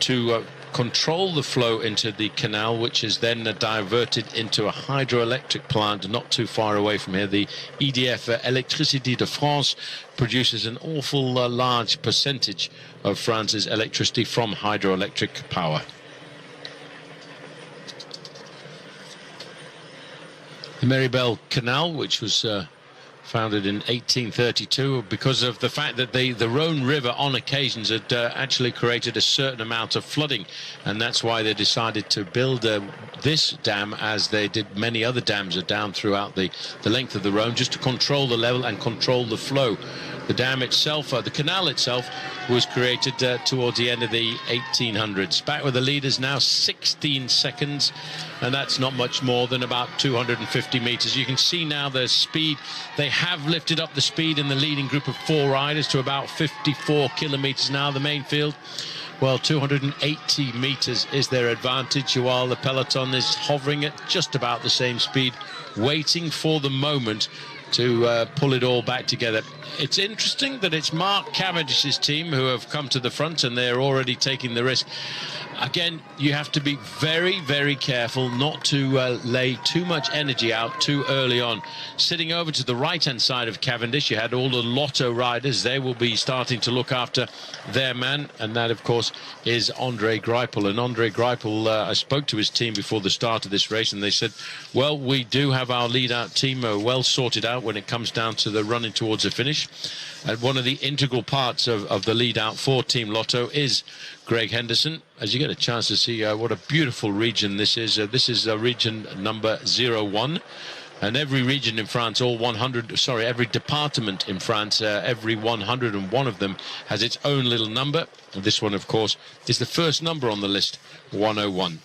to control the flow into the canal, which is then diverted into a hydroelectric plant not too far away from here. The EDF, Électricité de France, produces an awful large percentage of France's electricity from hydroelectric power. The Miribel Canal, which was founded in 1832, because of the fact that the Rhône River on occasions had actually created a certain amount of flooding, and that's why they decided to build this dam, as they did many other dams down throughout the length of the Rhône, just to control the level and control the flow. The dam itself, the canal itself, was created towards the end of the 1800s. Back with the leaders now, 16 seconds, and that's not much more than about 250 meters. You can see now the speed. They have lifted up the speed in the leading group of 4 riders to about 54 kilometers now. The main field, well, 280 meters is their advantage, while the peloton is hovering at just about the same speed, waiting for the moment to pull it all back together. It's interesting that it's Mark Cavendish's team who have come to the front, and they're already taking the risk. Again, you have to be very, very careful not to lay too much energy out too early on. Sitting over to the right-hand side of Cavendish, you had all the Lotto riders. They will be starting to look after their man, and that, of course, is Andre Greipel. And Andre Greipel, I spoke to his team before the start of this race, and they said, well, we do have our lead-out team well sorted out when it comes down to the running towards the finish. And one of the integral parts of the lead-out for Team Lotto is Greg Henderson. As you get a chance to see what a beautiful region this is region number 01. And every region in France, every department in France, every 101 of them has its own little number. And this one, of course, is the first number on the list, 101.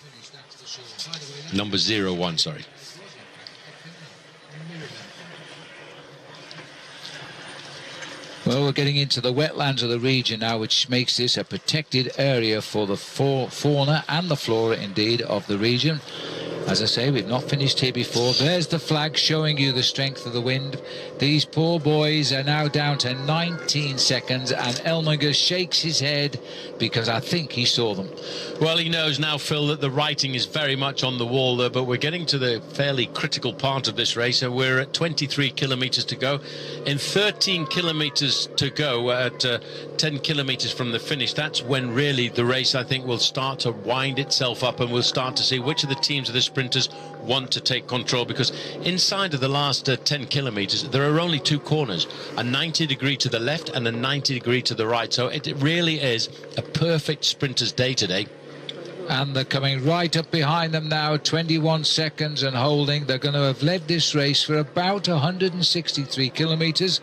Number 01, sorry. Well, we're getting into the wetlands of the region now, which makes this a protected area for the fauna and the flora, indeed, of the region. As I say, we've not finished here before. There's the flag showing you the strength of the wind. These poor boys are now down to 19 seconds, and Elminger shakes his head because I think he saw them. Well, he knows now, Phil, that the writing is very much on the wall there, but we're getting to the fairly critical part of this race, and we're at 23 kilometers to go. In 13 kilometers to go, at 10 kilometers from the finish, that's when really the race, I think, will start to wind itself up, and we'll start to see which of the teams of the sprinters want to take control, because inside of the last 10 kilometers there are only 2 corners, a 90 degree to the left and a 90 degree to the right, so it really is a perfect sprinter's day today. And they're coming right up behind them now, 21 seconds and holding. They're going to have led this race for about 163 kilometers,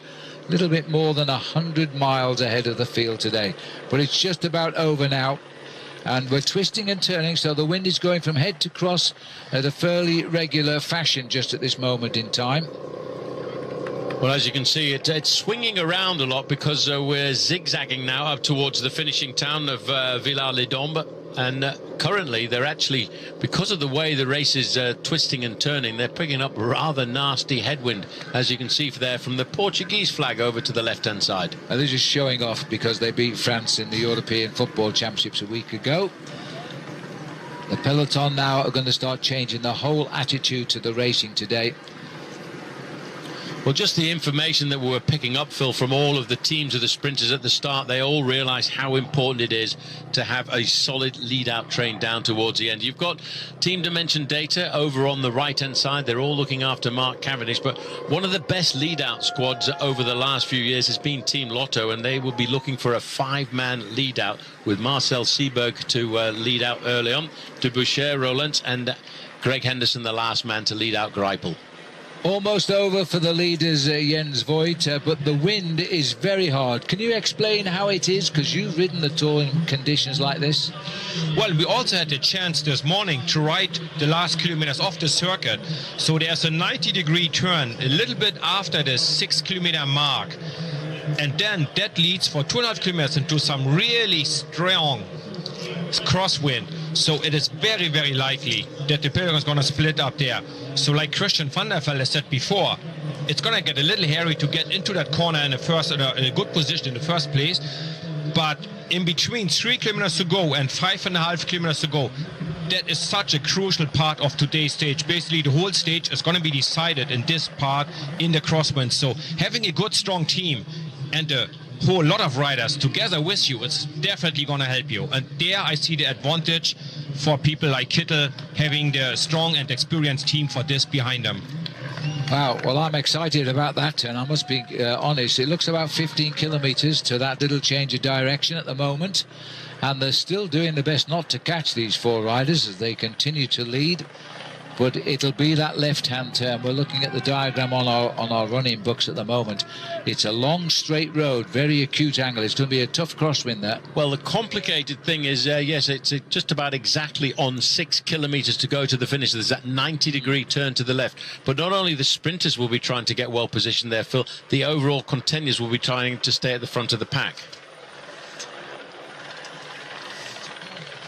a little bit more than 100 miles ahead of the field today, but it's just about over now. and we're twisting and turning, so the wind is going from head to cross at a fairly regular fashion just at this moment in time. Well, as you can see, it's swinging around a lot because we're zigzagging now up towards the finishing town of Villars-les-Dombes. And currently, they're actually, because of the way the race is twisting and turning, they're picking up rather nasty headwind, as you can see there from the Portuguese flag over to the left-hand side. And they're just showing off because they beat France in the European Football Championships a week ago. The peloton now are going to start changing the whole attitude to the racing today. Well, just the information that we were picking up, Phil, from all of the teams of the sprinters at the start, they all realise how important it is to have a solid lead-out train down towards the end. You've got team dimension data over on the right-hand side. They're all looking after Mark Cavendish, but one of the best lead-out squads over the last few years has been Team Lotto, and they will be looking for a 5-man lead-out with Marcel Seeberg to lead out early on, de Boucher, Roland, and Greg Henderson, the last man to lead out Greipel. Almost over for the leaders, Jens Voigt, but the wind is very hard. Can you explain how it is? Because you've ridden the Tour in conditions like this. Well, we also had the chance this morning to ride the last kilometers of the circuit. So there's a 90-degree turn a little bit after the 6-kilometer mark. And then that leads for 2.5 kilometers into some really strong crosswind. So it is very, very likely that the peloton is going to split up there. So like Christian van der Velde said before, it's going to get a little hairy to get into that corner in a good position in the first place. But in between 3 kilometers to go and 5.5 kilometers to go, that is such a crucial part of today's stage. Basically, the whole stage is going to be decided in this part in the crosswind. So having a good, strong team and a whole lot of riders together with you, it's definitely going to help you. And there I see the advantage for people like Kittel having the strong and experienced team for this behind them. Wow, well, I'm excited about that, and I must be honest, it looks about 15 kilometers to that little change of direction at the moment, and they're still doing their best not to catch these 4 riders as they continue to lead. But it'll be that left-hand turn. We're looking at the diagram on our running books at the moment. It's a long, straight road, very acute angle. It's going to be a tough crosswind there. Well, the complicated thing is, yes, it's just about exactly on 6 kilometers to go to the finish. There's that 90-degree turn to the left. But not only the sprinters will be trying to get well positioned there, Phil, the overall contenders will be trying to stay at the front of the pack.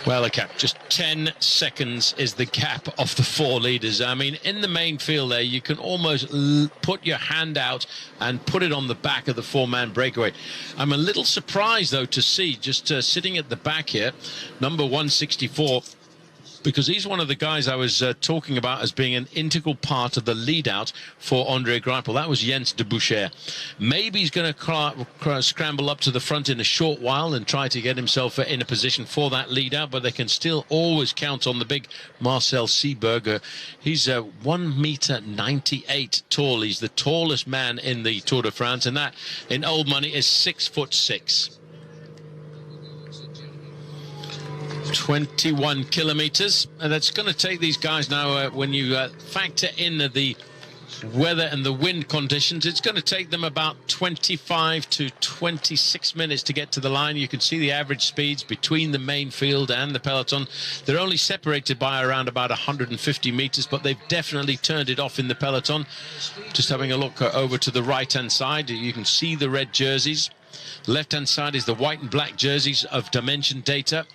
Well, okay, just 10 seconds is the gap of the 4 leaders. I mean, in the main field there, you can almost put your hand out and put it on the back of the 4-man breakaway. I'm a little surprised, though, to see, just sitting at the back here, number 164, because he's one of the guys I was talking about as being an integral part of the lead-out for André Greipel. That was Jens de Boucher. Maybe he's going to scramble up to the front in a short while and try to get himself in a position for that lead-out, but they can still always count on the big Marcel Seeberg. He's 1.98 meters tall. He's the tallest man in the Tour de France, and that, in old money, is 6'6". 21 kilometers, and that's going to take these guys now, when you factor in the weather and the wind conditions, it's going to take them about 25 to 26 minutes to get to the line. You can see the average speeds between the main field and the peloton. They're only separated by around about 150 meters, but they've definitely turned it off in the peloton. Just having a look over to the right hand side, you can see the red jerseys. Left hand side is the white and black jerseys of Dimension Data.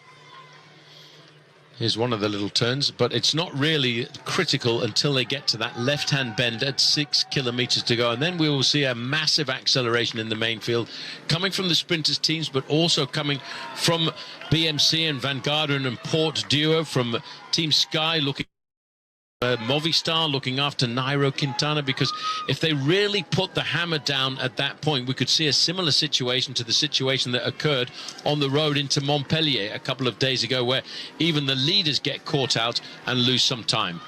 Here's one of the little turns, but it's not really critical until they get to that left-hand bend at 6 kilometers to go. And then we will see a massive acceleration in the main field, coming from the sprinters teams, but also coming from BMC and Van Garderen and Port Duo, from Team Sky, looking Movistar, looking after Nairo Quintana, because if they really put the hammer down at that point, we could see a similar situation to the situation that occurred on the road into Montpellier a couple of days ago, where even the leaders get caught out and lose some time.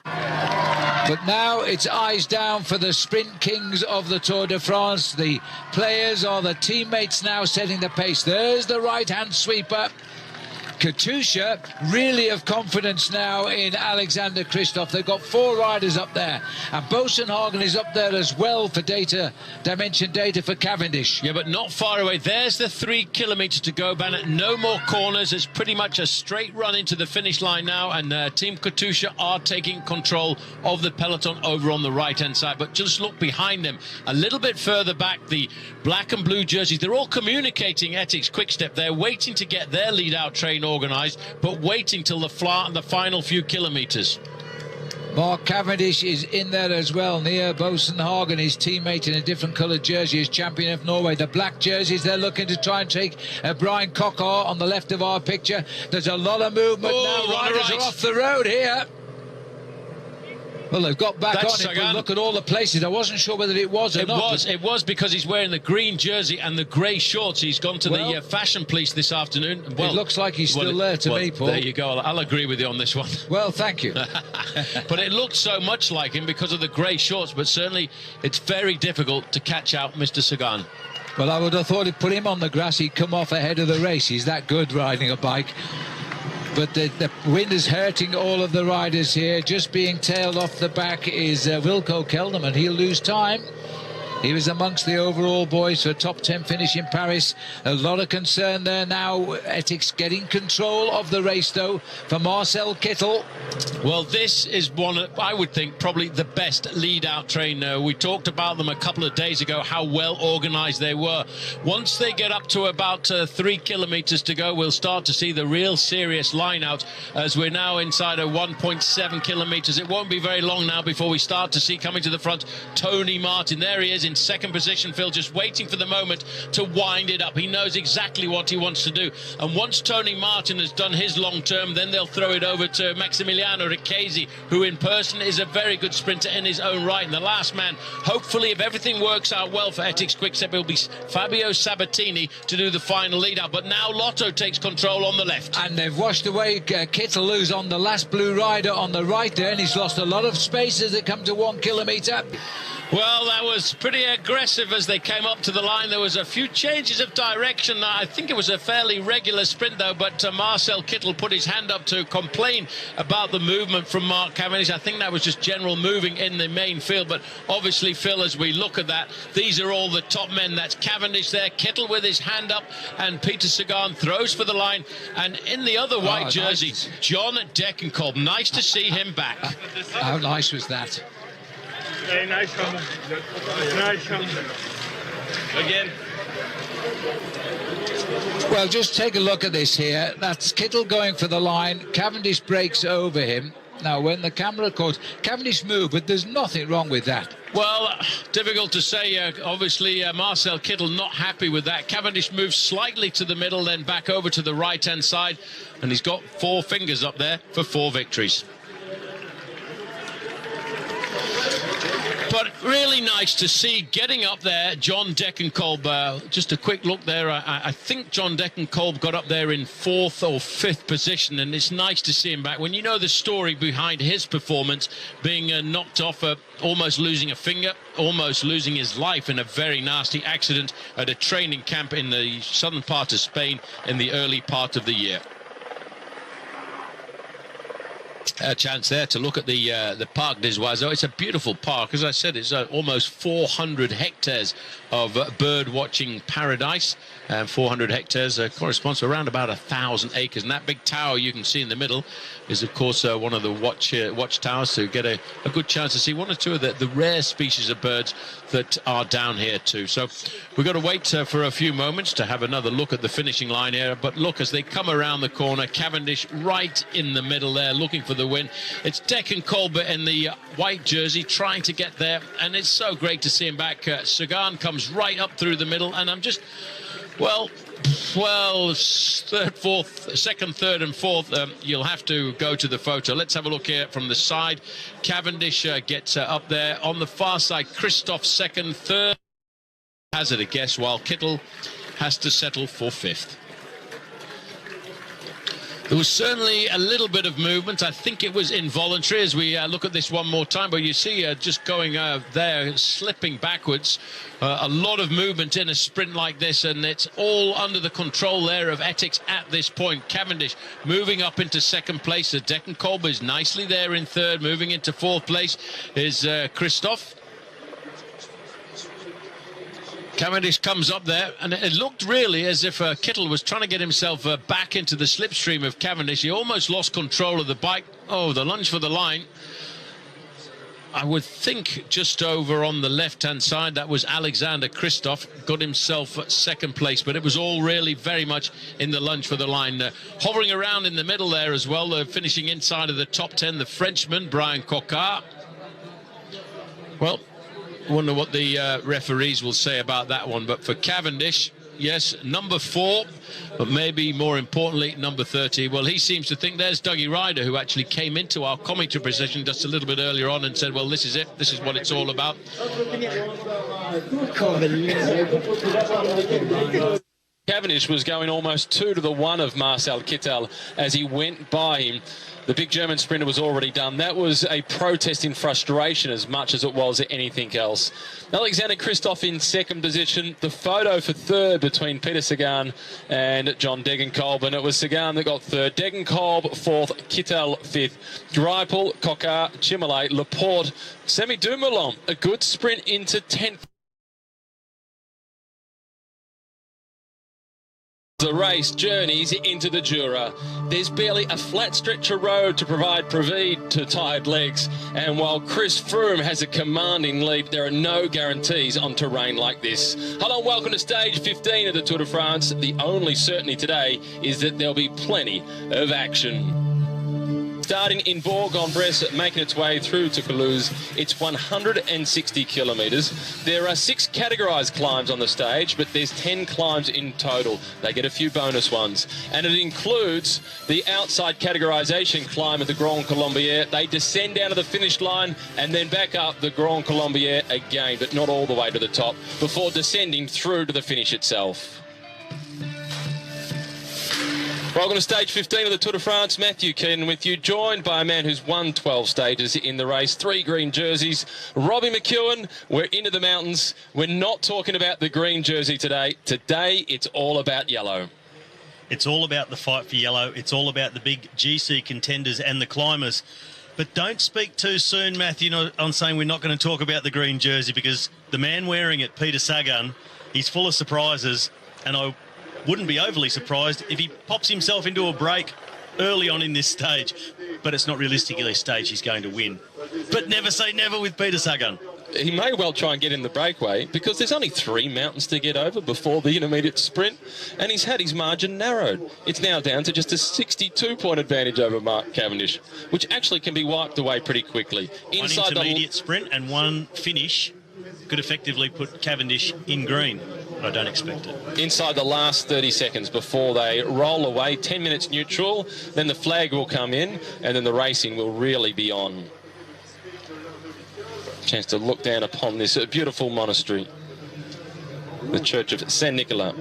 But now it's eyes down for the sprint kings of the Tour de France. The players or the teammates now setting the pace. There's the right-hand sweeper. Katusha really have confidence now in Alexander Kristoff. They've got 4 riders up there, and Bosenhagen is up there as well for dimension data for Cavendish. Yeah, but not far away. There's the 3 kilometres to go, Bennett. No more corners. It's pretty much a straight run into the finish line now, and Team Katusha are taking control of the peloton over on the right-hand side. But just look behind them, a little bit further back, the black and blue jerseys. They're all communicating Etixx Quick-Step. They're waiting to get their lead-out train organised, but waiting till the final few kilometres. Mark Cavendish is in there as well, near Bosenhagen, his teammate in a different coloured jersey, is champion of Norway. The black jerseys, they're looking to try and take Brian Cockar on the left of our picture. There's a lot of movement now. Riders are off the road here. Well, they've got back on it, but look at all the places. I wasn't sure whether it was or not. It was because he's wearing the green jersey and the grey shorts. He's gone to the fashion police this afternoon. Well, it looks like he's still there to me, Paul. There you go. I'll agree with you on this one. Well, thank you. But it looks so much like him because of the grey shorts, but certainly it's very difficult to catch out Mr. Sagan. Well, I would have thought he'd put him on the grass, he'd come off ahead of the race. He's that good riding a bike. But the wind is hurting all of the riders here. Just being tailed off the back is Wilco Kelderman. He'll lose time. He was amongst the overall boys for a top 10 finish in Paris. A lot of concern there now. Etixx getting control of the race, though, for Marcel Kittel. Well, this is one, I would think, probably the best lead-out train. We talked about them a couple of days ago, how well organised they were. Once they get up to about 3 kilometres to go, we'll start to see the real serious line-out, as we're now inside of 1.7 kilometres. It won't be very long now before we start to see coming to the front Tony Martin. There he is in second position, Phil, just waiting for the moment to wind it up. He knows exactly what he wants to do. And once Tony Martin has done his long term, then they'll throw it over to Maximiliano Ricchesi, who in person is a very good sprinter in his own right. And the last man, hopefully, if everything works out well for Etixx Quick-Step, it will be Fabio Sabatini to do the final lead out. But now Lotto takes control on the left. And they've washed away Kittel, who's on the last blue rider on the right there, and he's lost a lot of space as they come to 1 kilometre. Well, that was pretty aggressive as they came up to the line. There was a few changes of direction. I think it was a fairly regular sprint, though, but Marcel Kittel put his hand up to complain about the movement from Mark Cavendish. I think that was just general moving in the main field, but obviously, Phil, as we look at that, these are all the top men. That's Cavendish there, Kittel with his hand up, and Peter Sagan throws for the line. And in the other white jersey, nice. John Degenkolb. Nice to see him back. How nice was that? Hey, nice one. Nice one. Again. Well, just take a look at this here. That's Kittel going for the line. Cavendish breaks over him. Now, when the camera caught, Cavendish moved, but there's nothing wrong with that. Well, difficult to say. Obviously, Marcel Kittel not happy with that. Cavendish moves slightly to the middle, then back over to the right-hand side, and he's got 4 fingers up there for 4 victories. But really nice to see getting up there John Degenkolb. Just a quick look there. I think John Degenkolb got up there in 4th or 5th position, and it's nice to see him back. When you know the story behind his performance, being knocked off, almost losing a finger, almost losing his life in a very nasty accident at a training camp in the southern part of Spain in the early part of the year. A chance there to look at the Parc des Oiseaux. It's a beautiful park. As I said, it's almost 400 hectares of bird watching paradise, and 400 hectares corresponds to around about 1,000 acres. And that big tower you can see in the middle is, of course, one of the watch towers to get a good chance to see 1 or 2 of the rare species of birds that are down here too. So we've got to wait for a few moments to have another look at the finishing line here. But look, as they come around the corner, Cavendish right in the middle there, looking for the win. It's Degenkolb in the white jersey trying to get there, and it's so great to see him back. Sagan comes right up through the middle, and I'm just, well, second, third and fourth, you'll have to go to the photo. Let's have a look here from the side. Cavendish gets up there. On the far side, Kristoff second, third. Hazard a guess, while Kittel has to settle for 5th. There was certainly a little bit of movement. I think it was involuntary as we look at this one more time. But you see just going there, slipping backwards. A lot of movement in a sprint like this, and it's all under the control there of Etix at this point. Cavendish moving up into second place. Degenkolb is nicely there in third. Moving into fourth place is Christophe. Cavendish comes up there, and it looked really as if Kittel was trying to get himself back into the slipstream of Cavendish. He almost lost control of the bike. Oh, the lunge for the line. I would think just over on the left-hand side, that was Alexander Christophe, got himself second place, but it was all really very much in the lunge for the line. Hovering around in the middle there as well, finishing inside of the top 10, the Frenchman, Brian Coquart. Well, I wonder what the referees will say about that one. But for Cavendish, yes, number 4, but maybe more importantly, number 30. Well, he seems to think there's Dougie Ryder, who actually came into our commentary position just a little bit earlier on and said, well, this is it. This is what it's all about. Cavendish was going almost 2-1 of Marcel Kittel as he went by him. The big German sprinter was already done. That was a protest in frustration as much as it was anything else. Alexander Christophe in second position. The photo for third between Peter Sagan and John Degenkolb, and it was Sagan that got third. Degenkolb fourth, Kittel fifth. Greipel, Coquart, Chimolay, Laporte, Semi Dumoulin. A good sprint into 10th. The race journeys into the Jura. There's barely a flat stretch of road to provide provide to tired legs, and while Chris Froome has a commanding lead, there are no guarantees on terrain like this. Hello and welcome to stage 15 of the Tour de France. The only certainty today is that there'll be plenty of action. Starting in Bourg-en-Bresse, making its way through to Toulouse, it's 160 kilometres. There are 6 categorised climbs on the stage, but there's 10 climbs in total. They get a few bonus ones. And it includes the outside categorisation climb of the Grand Colombier. They descend down to the finish line and then back up the Grand Colombier again, but not all the way to the top, before descending through to the finish itself. Welcome to stage 15 of the Tour de France. Matthew Keaton with you, joined by a man who's won 12 stages in the race, 3 green jerseys. Robbie McEwen, we're into the mountains. We're not talking about the green jersey today. Today, it's all about yellow. It's all about the fight for yellow. It's all about the big GC contenders and the climbers. But don't speak too soon, Matthew, on saying we're not going to talk about the green jersey, because the man wearing it, Peter Sagan, he's full of surprises, and I wouldn't be overly surprised if he pops himself into a break early on in this stage. But it's not realistically a stage he's going to win. But never say never with Peter Sagan. He may well try and get in the breakaway, because there's only 3 mountains to get over before the intermediate sprint, and he's had his margin narrowed. It's now down to just a 62-point advantage over Mark Cavendish, which actually can be wiped away pretty quickly. Inside one intermediate sprint and one finish could effectively put Cavendish in green. I don't expect it. Inside the last 30 seconds before they roll away, 10 minutes neutral, then the flag will come in, and then the racing will really be on. Chance to look down upon this beautiful monastery, the Church of Saint Nicolas.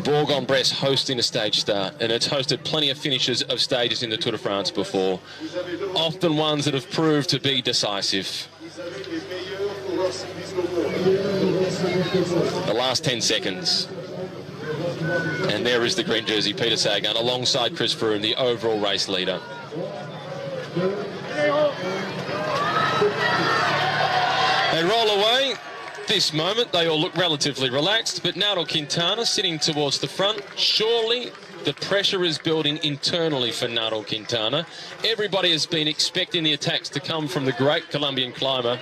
Bourg-en-Bresse hosting a stage start, and it's hosted plenty of finishes of stages in the Tour de France before, often ones that have proved to be decisive. The last 10 seconds. And there is the green jersey, Peter Sagan, alongside Chris Froome, the overall race leader. They roll away. This moment, they all look relatively relaxed, but Nairo Quintana sitting towards the front. Surely the pressure is building internally for Nairo Quintana. Everybody has been expecting the attacks to come from the great Colombian climber,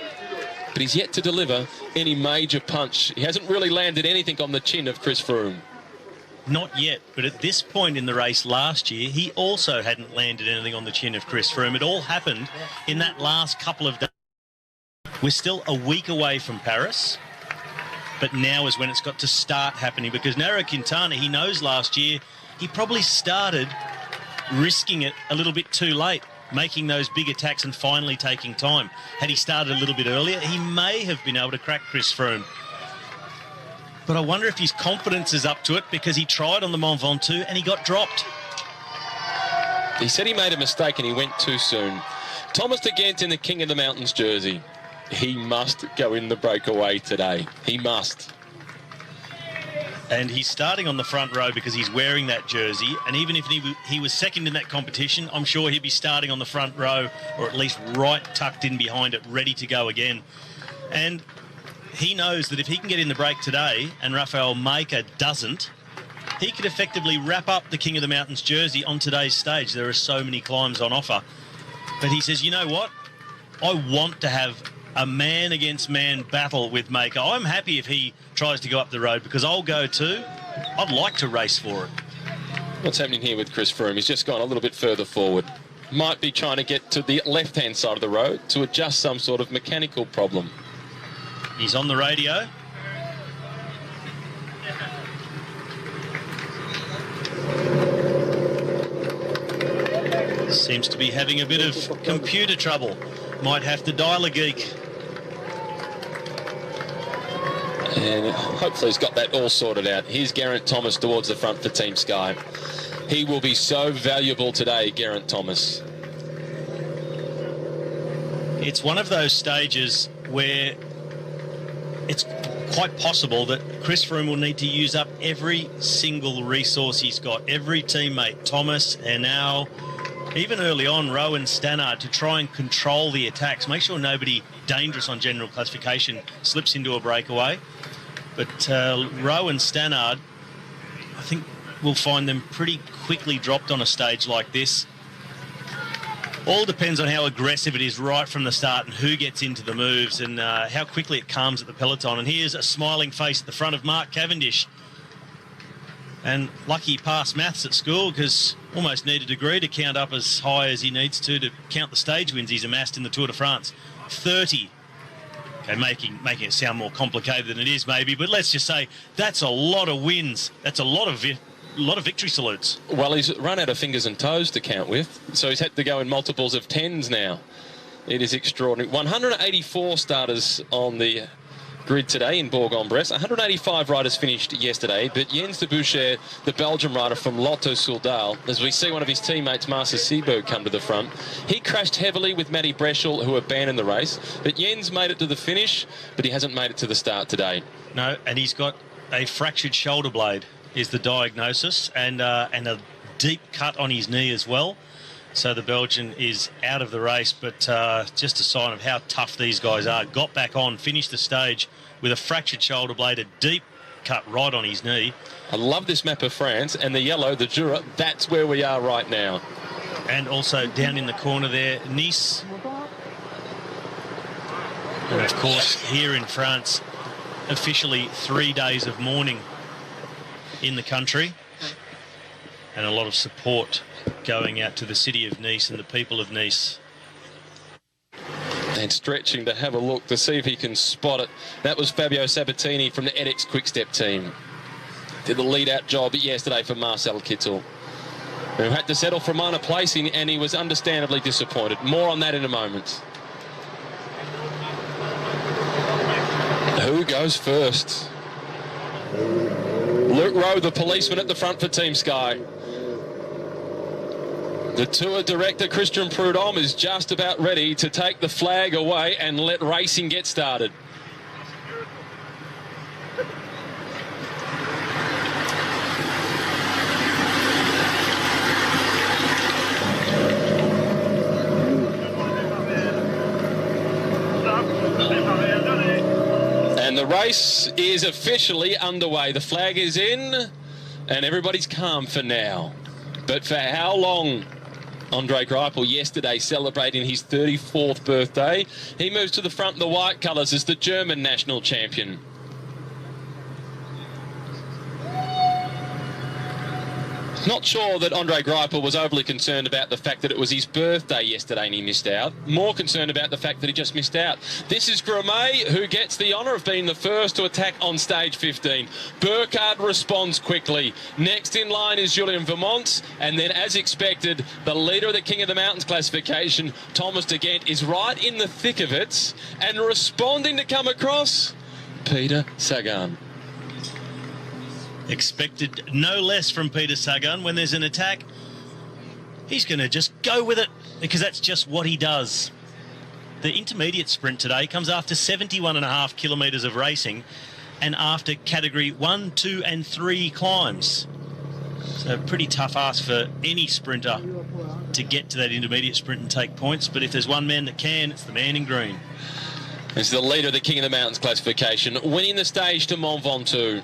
but he's yet to deliver any major punch. He hasn't really landed anything on the chin of Chris Froome. Not yet, but at this point in the race last year, he also hadn't landed anything on the chin of Chris Froome. It all happened in that last couple of days. We're still a week away from Paris, but now is when it's got to start happening, because Nairo Quintana, he knows last year, he probably started risking it a little bit too late, making those big attacks and finally taking time. Had he started a little bit earlier, he may have been able to crack Chris Froome. But I wonder if his confidence is up to it, because he tried on the Mont Ventoux and he got dropped. He said he made a mistake and he went too soon. Thomas de Gendt in the King of the Mountains jersey. He must go in the breakaway today. He must. And he's starting on the front row because he's wearing that jersey. And even if he was second in that competition, I'm sure he'd be starting on the front row, or at least right tucked in behind it, ready to go again. And he knows that if he can get in the break today and Rafael Maker doesn't, he could effectively wrap up the King of the Mountains jersey on today's stage. There are so many climbs on offer. But he says, you know what? I want to have a man-against-man battle with Maker. I'm happy if he tries to go up the road because I'll go too. I'd like to race for it. What's happening here with Chris Froome? He's just gone a little bit further forward. Might be trying to get to the left-hand side of the road to adjust some sort of mechanical problem. He's on the radio. Seems to be having a bit of computer trouble. Might have to dial a geek. And hopefully he's got that all sorted out. Here's Geraint Thomas towards the front for Team Sky. He will be so valuable today, Geraint Thomas. It's one of those stages where it's quite possible that Chris Froome will need to use up every single resource he's got, every teammate, Thomas, Henao, even early on, Rowan Stannard, to try and control the attacks, make sure nobody dangerous on general classification slips into a breakaway. But Rowan Stannard, I think we'll find them pretty quickly dropped on a stage like this. All depends on how aggressive it is right from the start and who gets into the moves and how quickly it calms at the peloton. And here's a smiling face at the front of Mark Cavendish. And lucky he passed maths at school because almost need a degree to count up as high as he needs to count the stage wins he's amassed in the Tour de France. 30. Okay, making it sound more complicated than it is maybe, but let's just say that's a lot of wins. That's a lot of victory salutes. Well, he's run out of fingers and toes to count with, so he's had to go in multiples of 10s now. It is extraordinary. 184 starters on the grid today in Bourg-en-Bresse. 185 riders finished yesterday, but Jens de Boucher, the Belgian rider from Lotto Soudal, as we see one of his teammates, Marcel Seeberg, come to the front, he crashed heavily with Matty Breschel, who abandoned the race, but Jens made it to the finish, but he hasn't made it to the start today. No, and he's got a fractured shoulder blade is the diagnosis, and a deep cut on his knee as well. So the Belgian is out of the race, but just a sign of how tough these guys are. Got back on, finished the stage with a fractured shoulder blade, a deep cut right on his knee. I love this map of France, and the yellow, the Jura, that's where we are right now. And also down in the corner there, Nice. And of course, here in France, officially 3 days of mourning in the country, and a lot of support going out to the city of Nice and the people of Nice. And stretching to have a look to see if he can spot it. That was Fabio Sabatini from the edX Quick-Step team. Did the lead-out job yesterday for Marcel Kittel, who had to settle for minor placing, and he was understandably disappointed. More on that in a moment. Who goes first? Luke Rowe, the policeman at the front for Team Sky. The Tour director, Christian Prudhomme, is just about ready to take the flag away and let racing get started. And the race is officially underway. The flag is in and everybody's calm for now. But for how long? Andre Greipel yesterday celebrating his 34th birthday. He moves to the front in the white colours as the German national champion. Not sure that Andre Greipel was overly concerned about the fact that it was his birthday yesterday and he missed out. More concerned about the fact that he just missed out. This is Grimet, who gets the honour of being the first to attack on stage 15. Burkhardt responds quickly. Next in line is Julien Vermont. And then, as expected, the leader of the King of the Mountains classification, Thomas de Gendt, is right in the thick of it and responding to come across Peter Sagan. Expected no less from Peter Sagan. When there's an attack, He's going to just go with it because that's just what he does. The intermediate sprint today comes after 71.5 kilometres of racing and after category 1, 2 and 3 climbs. So pretty tough ask for any sprinter to get to that intermediate sprint and take points. But if there's one man that can, it's the man in green. This is the leader of the King of the Mountains classification, winning the stage to Mont Ventoux.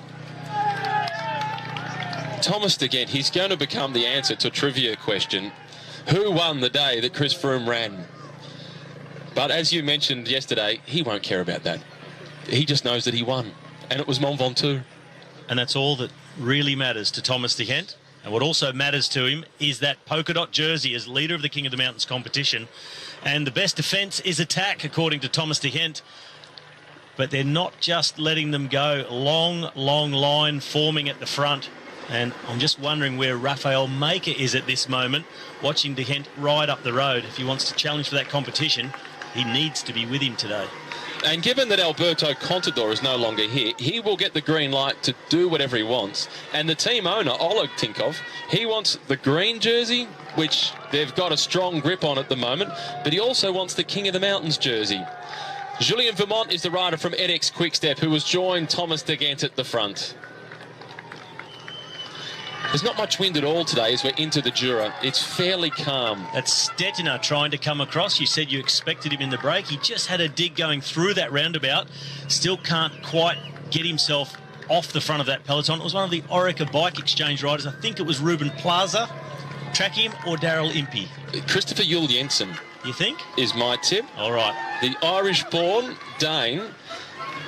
Thomas De Gendt, he's going to become the answer to a trivia question. Who won the day that Chris Froome ran? But as you mentioned yesterday, he won't care about that. He just knows that he won, and it was Mont Ventoux. And that's all that really matters to Thomas De Gendt. And what also matters to him is that polka dot jersey as leader of the King of the Mountains competition. And the best defence is attack, according to Thomas De Gendt. But they're not just letting them go. Long, long line forming at the front. And I'm just wondering where Raphael Maker is at this moment, watching De Gendt ride up the road. If he wants to challenge for that competition, he needs to be with him today. And given that Alberto Contador is no longer here, he will get the green light to do whatever he wants. And the team owner, Oleg Tinkov, he wants the green jersey, which they've got a strong grip on at the moment, but he also wants the King of the Mountains jersey. Julien Vermont is the rider from edX Quickstep who has joined Thomas De Gendt at the front. There's not much wind at all today as we're into the Jura. It's fairly calm. That's Stettiner trying to come across. You said you expected him in the break. He just had a dig going through that roundabout. Still can't quite get himself off the front of that peloton. It was one of the Orica Bike Exchange riders. I think it was Ruben Plaza. Track him or Daryl Impey? Christopher Yule Jensen. You think? Is my tip. All right. The Irish-born Dane,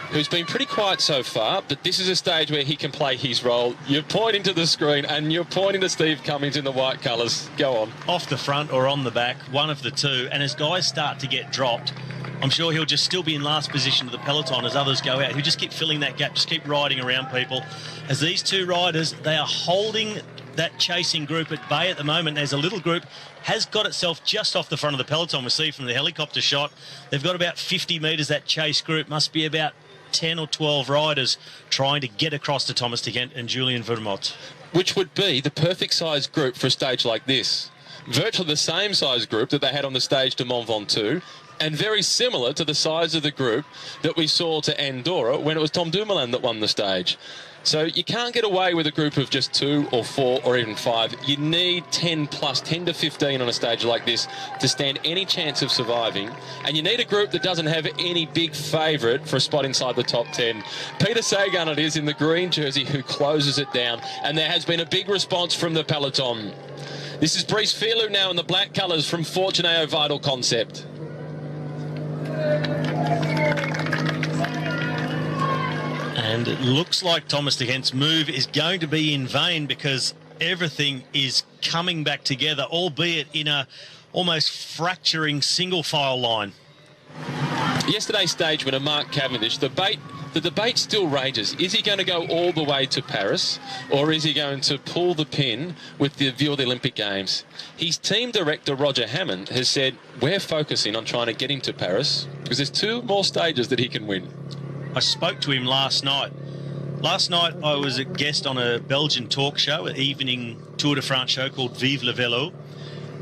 who's been pretty quiet so far, but this is a stage where he can play his role. You're pointing to the screen and you're pointing to Steve Cummings in the white colours. Go on. Off the front or on the back, one of the two. And as guys start to get dropped, I'm sure he'll just still be in last position to the peloton as others go out. He'll just keep filling that gap, just keep riding around people. As these two riders, they are holding that chasing group at bay at the moment. There's a little group has got itself just off the front of the peloton. We see from the helicopter shot, they've got about 50 metres. That chase group must be about 10 or 12 riders trying to get across to Thomas De Gendt and Julien Vermont. Which would be the perfect size group for a stage like this. Virtually the same size group that they had on the stage to Mont Ventoux, and very similar to the size of the group that we saw to Andorra when it was Tom Dumoulin that won the stage. So you can't get away with a group of just 2 or 4 or even 5. You need 10 plus, 10 to 15 on a stage like this to stand any chance of surviving. And you need a group that doesn't have any big favourite for a spot inside the top 10. Peter Sagan it is in the green jersey who closes it down. And there has been a big response from the peloton. This is Brice Filou now in the black colours from Fortunato Vital Concept. And it looks like Thomas De Gendt's move is going to be in vain because everything is coming back together, albeit in a almost fracturing single file line. Yesterday's stage winner, Mark Cavendish, the debate still rages. Is he going to go all the way to Paris or is he going to pull the pin with the view of the Olympic Games? His team director, Roger Hammond, has said, we're focusing on trying to get him to Paris because there's 2 more stages that he can win. I spoke to him last night. Last night I was a guest on a Belgian talk show, an evening Tour de France show called Vive le Vélo,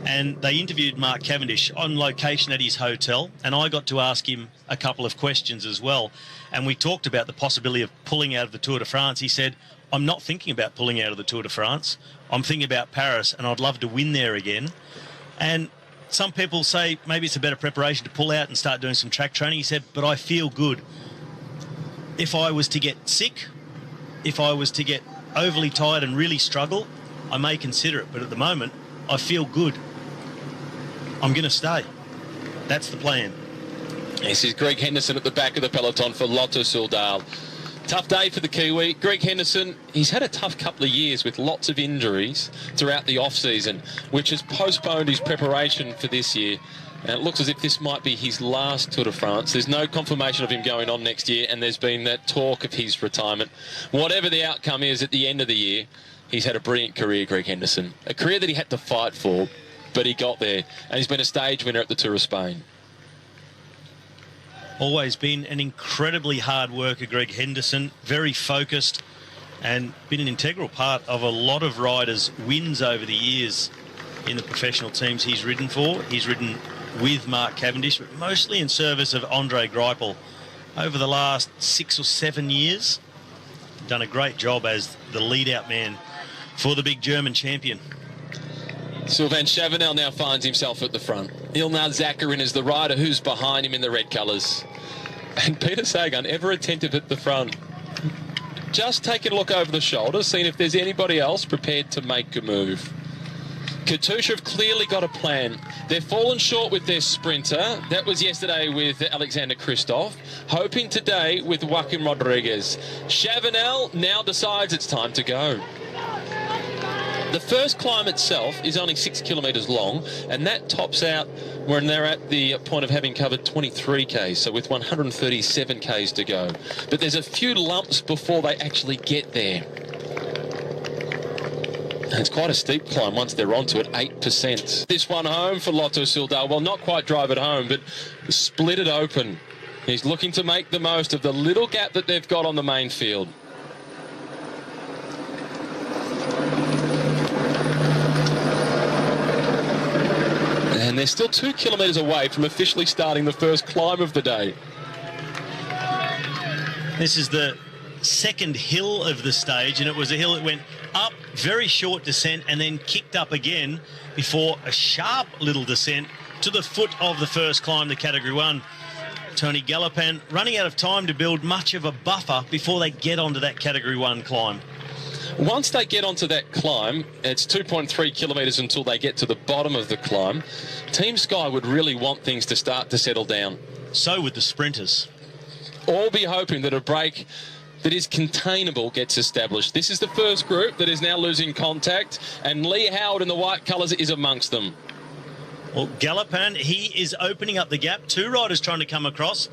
and they interviewed Mark Cavendish on location at his hotel, and I got to ask him a couple of questions as well. And we talked about the possibility of pulling out of the Tour de France. He said, I'm not thinking about pulling out of the Tour de France. I'm thinking about Paris, and I'd love to win there again. And some people say maybe it's a better preparation to pull out and start doing some track training. He said, but I feel good. If I was to get sick, if I was to get overly tired and really struggle, I may consider it. But at the moment, I feel good. I'm going to stay. That's the plan. This is Greg Henderson at the back of the peloton for Lotto Soudal. Tough day for the Kiwi. Greg Henderson, he's had a tough couple of years with lots of injuries throughout the off-season, which has postponed his preparation for this year. And it looks as if this might be his last Tour de France. There's no confirmation of him going on next year, and there's been that talk of his retirement. Whatever the outcome is at the end of the year, he's had a brilliant career, Greg Henderson. A career that he had to fight for, but he got there. And he's been a stage winner at the Tour of Spain. Always been an incredibly hard worker, Greg Henderson. Very focused and been an integral part of a lot of riders' wins over the years. in the professional teams he's ridden for. He's ridden with Mark Cavendish, but mostly in service of Andre Greipel over the last 6 or 7 years. Done a great job as the lead-out man for the big German champion. Sylvain Chavanel now finds himself at the front. Ilnar Zakarin is the rider who's behind him in the red colours. And Peter Sagan, ever attentive at the front, just taking a look over the shoulder, seeing if there's anybody else prepared to make a move. Katusha have clearly got a plan. They've fallen short with their sprinter. That was yesterday with Alexander Kristoff. Hoping today with Joaquim Rodriguez. Chavanel now decides it's time to go. The first climb itself is only 6 kilometres long, and that tops out when they're at the point of having covered 23 Ks, so with 137 Ks to go. But there's a few lumps before they actually get there. And it's quite a steep climb once they're onto it, 8%. This one home for Lotto Soudal. Well, not quite drive it home, but split it open. He's looking to make the most of the little gap that they've got on the main field. And they're still 2 kilometres away from officially starting the first climb of the day. This is the second hill of the stage, and it was a hill that went up, very short descent, and then kicked up again before a sharp little descent to the foot of the first climb, the Category 1. Tony Gallopin running out of time to build much of a buffer before they get onto that Category 1 climb. Once they get onto that climb, it's 2.3 kilometres until they get to the bottom of the climb. Team Sky would really want things to start to settle down. So would the sprinters. All be hoping that a break that is containable gets established. This is the first group that is now losing contact, and Lee Howard in the white colours is amongst them. Well, Gallopin, he is opening up the gap. 2 riders trying to come across.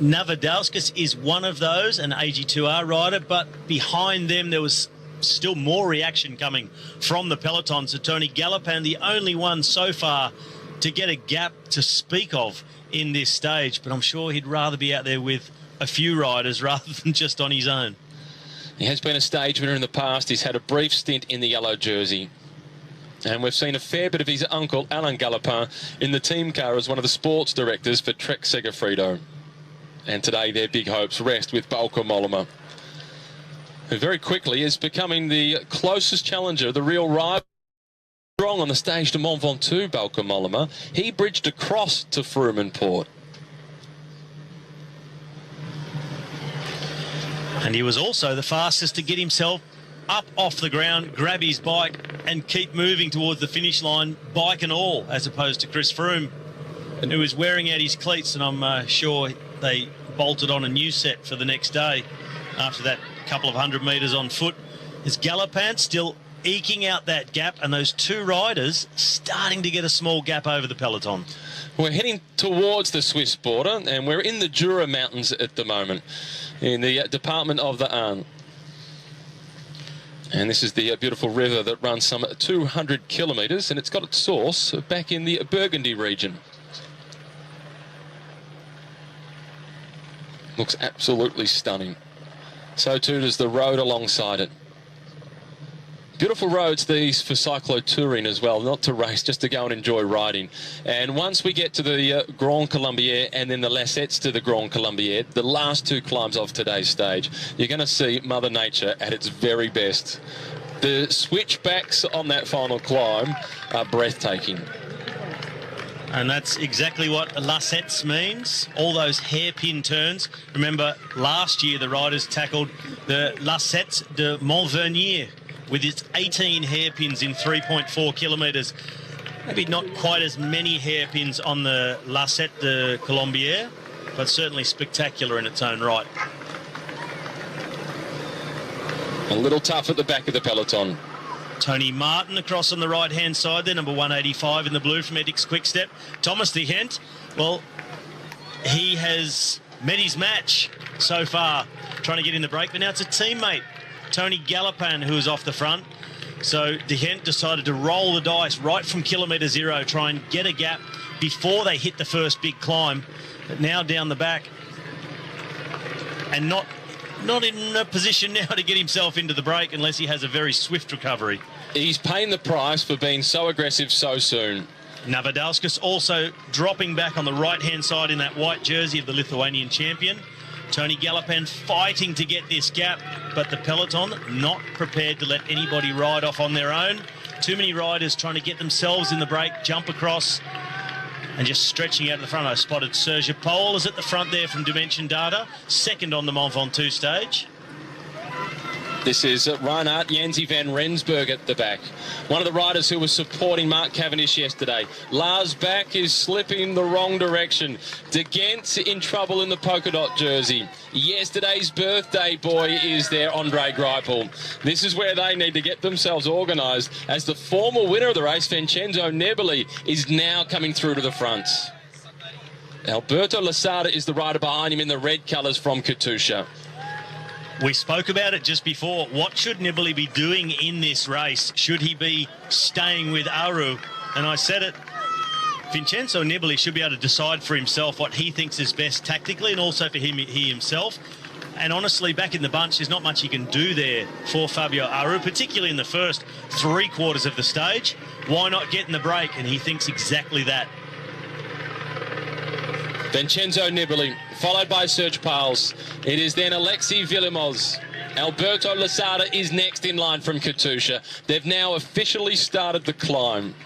Navadauskas is one of those, an AG2R rider, but behind them there was still more reaction coming from the peloton. So Tony Gallopin, the only one so far to get a gap to speak of in this stage, but I'm sure he'd rather be out there with a few riders rather than just on his own. He has been a stage winner in the past. He's had a brief stint in the yellow jersey. And we've seen a fair bit of his uncle, Alain Gallopin, in the team car as one of the sports directors for Trek Segafredo. And today their big hopes rest with Bauke Mollema, who very quickly is becoming the closest challenger, the real rival. Strong on the stage to Mont Ventoux, Bauke Mollema. He bridged across to Froome and Port. And he was also the fastest to get himself up off the ground, grab his bike and keep moving towards the finish line, bike and all, as opposed to Chris Froome, who was wearing out his cleats, and I'm sure they bolted on a new set for the next day after that couple of 100 metres on foot. Is Gallopin still eking out that gap, and those 2 riders starting to get a small gap over the peloton? We're heading towards the Swiss border, and we're in the Jura Mountains at the moment, in the department of the Ain. And this is the beautiful river that runs some 200 kilometres, and it's got its source back in the Burgundy region. Looks absolutely stunning. So too does the road alongside it. Beautiful roads these for cyclo-touring as well, not to race, just to go and enjoy riding. And once we get to the Grand Colombier and then the Lassettes to the Grand Colombier, the last 2 climbs of today's stage, you're going to see Mother Nature at its very best. The switchbacks on that final climb are breathtaking. And that's exactly what Lassettes means, all those hairpin turns. Remember, last year the riders tackled the Lassettes de Montvernier with its 18 hairpins in 3.4 kilometres. Maybe not quite as many hairpins on the Lasset de Colombier, but certainly spectacular in its own right. A little tough at the back of the peloton. Tony Martin across on the right-hand side there, number 185 in the blue from Ethics Quickstep. Thomas de Gent, well, he has met his match so far, trying to get in the break, but now it's a teammate, Tony Gallopin, who is off the front. So de Gent decided to roll the dice right from kilometre 0, try and get a gap before they hit the first big climb. But now down the back, and not not in a position now to get himself into the break unless he has a very swift recovery. He's paying the price for being so aggressive so soon. Navadauskas also dropping back on the right-hand side in that white jersey of the Lithuanian champion. Tony Galibier fighting to get this gap, but the peloton not prepared to let anybody ride off on their own. Too many riders trying to get themselves in the break, jump across, and just stretching out of the front. I spotted Serge Paul is at the front there from Dimension Data, second on the Mont Ventoux stage. This is Reinhard Jensi van Rensburg at the back. One of the riders who was supporting Mark Cavendish yesterday. Lars Bak is slipping the wrong direction. De Gent in trouble in the polka dot jersey. Yesterday's birthday boy is there, Andre Greipel. This is where they need to get themselves organised, as the former winner of the race, Vincenzo Nibali, is now coming through to the front. Alberto Lasada is the rider behind him in the red colours from Katusha. We spoke about it just before. What should Nibali be doing in this race? Should he be staying with Aru? And I said it, Vincenzo Nibali should be able to decide for himself what he thinks is best tactically, and also for he himself. And honestly, back in the bunch, there's not much he can do there for Fabio Aru, particularly in the first 3/4 of the stage. Why not get in the break? And he thinks exactly that. Vincenzo Nibali, followed by Serge Pauls. It is then Alexei Villimos. Alberto Lasada is next in line from Katusha. They've now officially started the climb.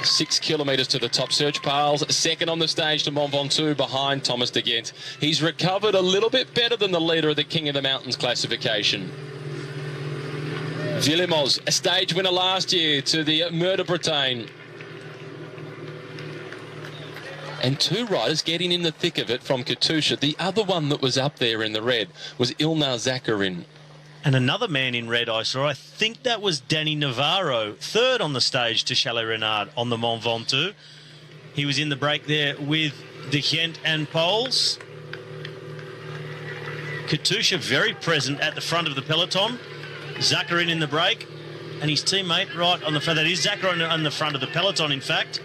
6 kilometres to the top. Serge Pauls, second on the stage to Mont Ventoux behind Thomas de Gent. He's recovered a little bit better than the leader of the King of the Mountains classification. Villimos, a stage winner last year to the Mur de Bretagne. And two riders getting in the thick of it from Katusha. The other one that was up there in the red was Ilnar Zakarin. And another man in red I saw, I think that was Danny Navarro, third on the stage to Chalet Renard on the Mont Ventoux. He was in the break there with De Gent and Poles. Katusha very present at the front of the peloton. Zakarin in the break, and his teammate right on the front. That is Zakarin on the front of the peloton, in fact.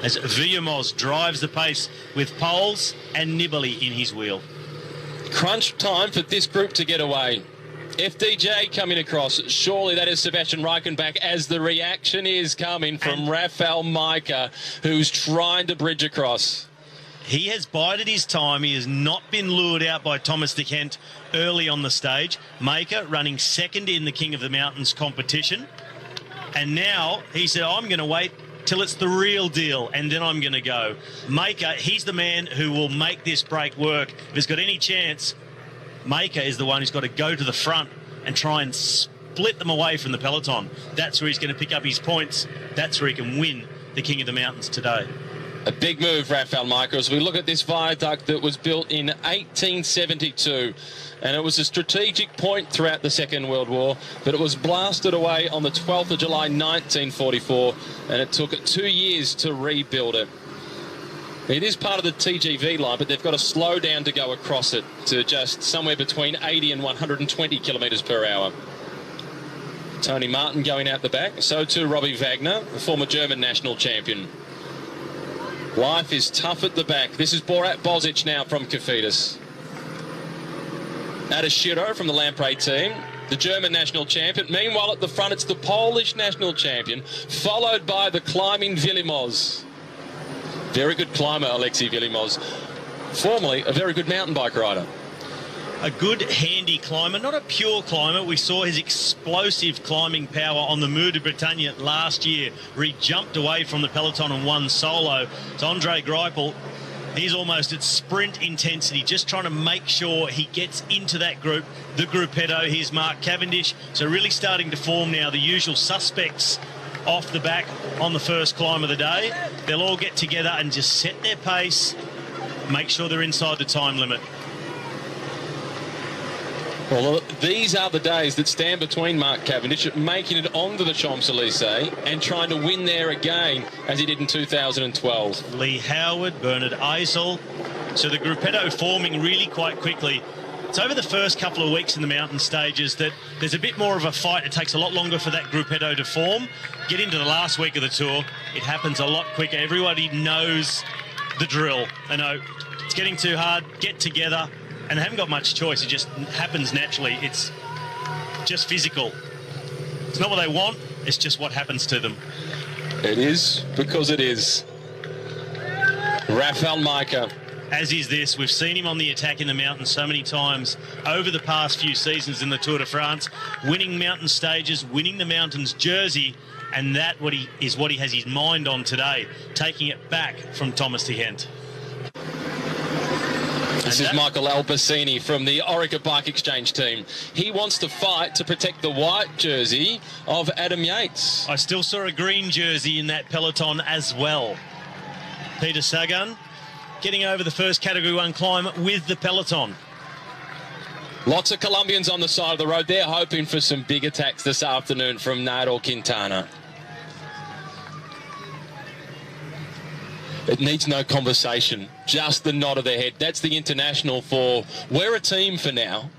As Villimos drives the pace with Poles and Nibali in his wheel. Crunch time for this group to get away. FDJ coming across. Surely that is Sebastian Reichenbach, as the reaction is coming from Rafael Majka, who's trying to bridge across. He has bided his time. He has not been lured out by Thomas de Gent early on the stage. Majka running second in the King of the Mountains competition. And now he said, I'm going to wait till it's the real deal, and then I'm going to go. Majka, he's the man who will make this break work. If he's got any chance, Majka is the one who's got to go to the front and try and split them away from the peloton. That's where he's going to pick up his points. That's where he can win the King of the Mountains today. A big move, Rafael Majka, as we look at this viaduct that was built in 1872. And it was a strategic point throughout the Second World War, but it was blasted away on the 12th of July 1944, and it took 2 years to rebuild it. It is part of the TGV line, but they've got to slow down to go across it to just somewhere between 80 and 120 kilometres per hour. Tony Martin going out the back, so too Robbie Wagner, the former German national champion. Life is tough at the back. This is Borat Bozic now from Cofidis. Adashiro from the Lamprey team, the German national champion. Meanwhile, at the front, it's the Polish national champion, followed by the climbing Villimos. Very good climber, Alexei Villimos. Formerly a very good mountain bike rider. A good, handy climber, not a pure climber. We saw his explosive climbing power on the Mur de Bretagne last year, where he jumped away from the peloton and won solo. It's Andre Greipel. He's almost at sprint intensity, just trying to make sure he gets into that group, the gruppetto. Here's Mark Cavendish. So really starting to form now the usual suspects off the back on the first climb of the day. They'll all get together and just set their pace, make sure they're inside the time limit. Well, these are the days that stand between Mark Cavendish making it onto the Champs-Elysees and trying to win there again, as he did in 2012. Lee Howard, Bernard Eisel. So the gruppetto forming really quite quickly. It's over the first couple of weeks in the mountain stages that there's a bit more of a fight. It takes a lot longer for that gruppetto to form. Get into the last week of the tour, it happens a lot quicker. Everybody knows the drill. They know it's getting too hard, get together, and they haven't got much choice. It just happens naturally. It's just physical. It's not what they want, it's just what happens to them. It is because it is. Rafael Majka. As is this. We've seen him on the attack in the mountains so many times over the past few seasons in the Tour de France, winning mountain stages, winning the mountains jersey, and that is what he has his mind on today, taking it back from Thomas de Gent. This is Michael Albacini from the Orica Bike Exchange team. He wants to fight to protect the white jersey of Adam Yates. I still saw a green jersey in that peloton as well. Peter Sagan getting over the first Category 1 climb with the peloton. Lots of Colombians on the side of the road. They're hoping for some big attacks this afternoon from Nairo Quintana. It needs no conversation, just the nod of the head. That's the international for we're a team for now.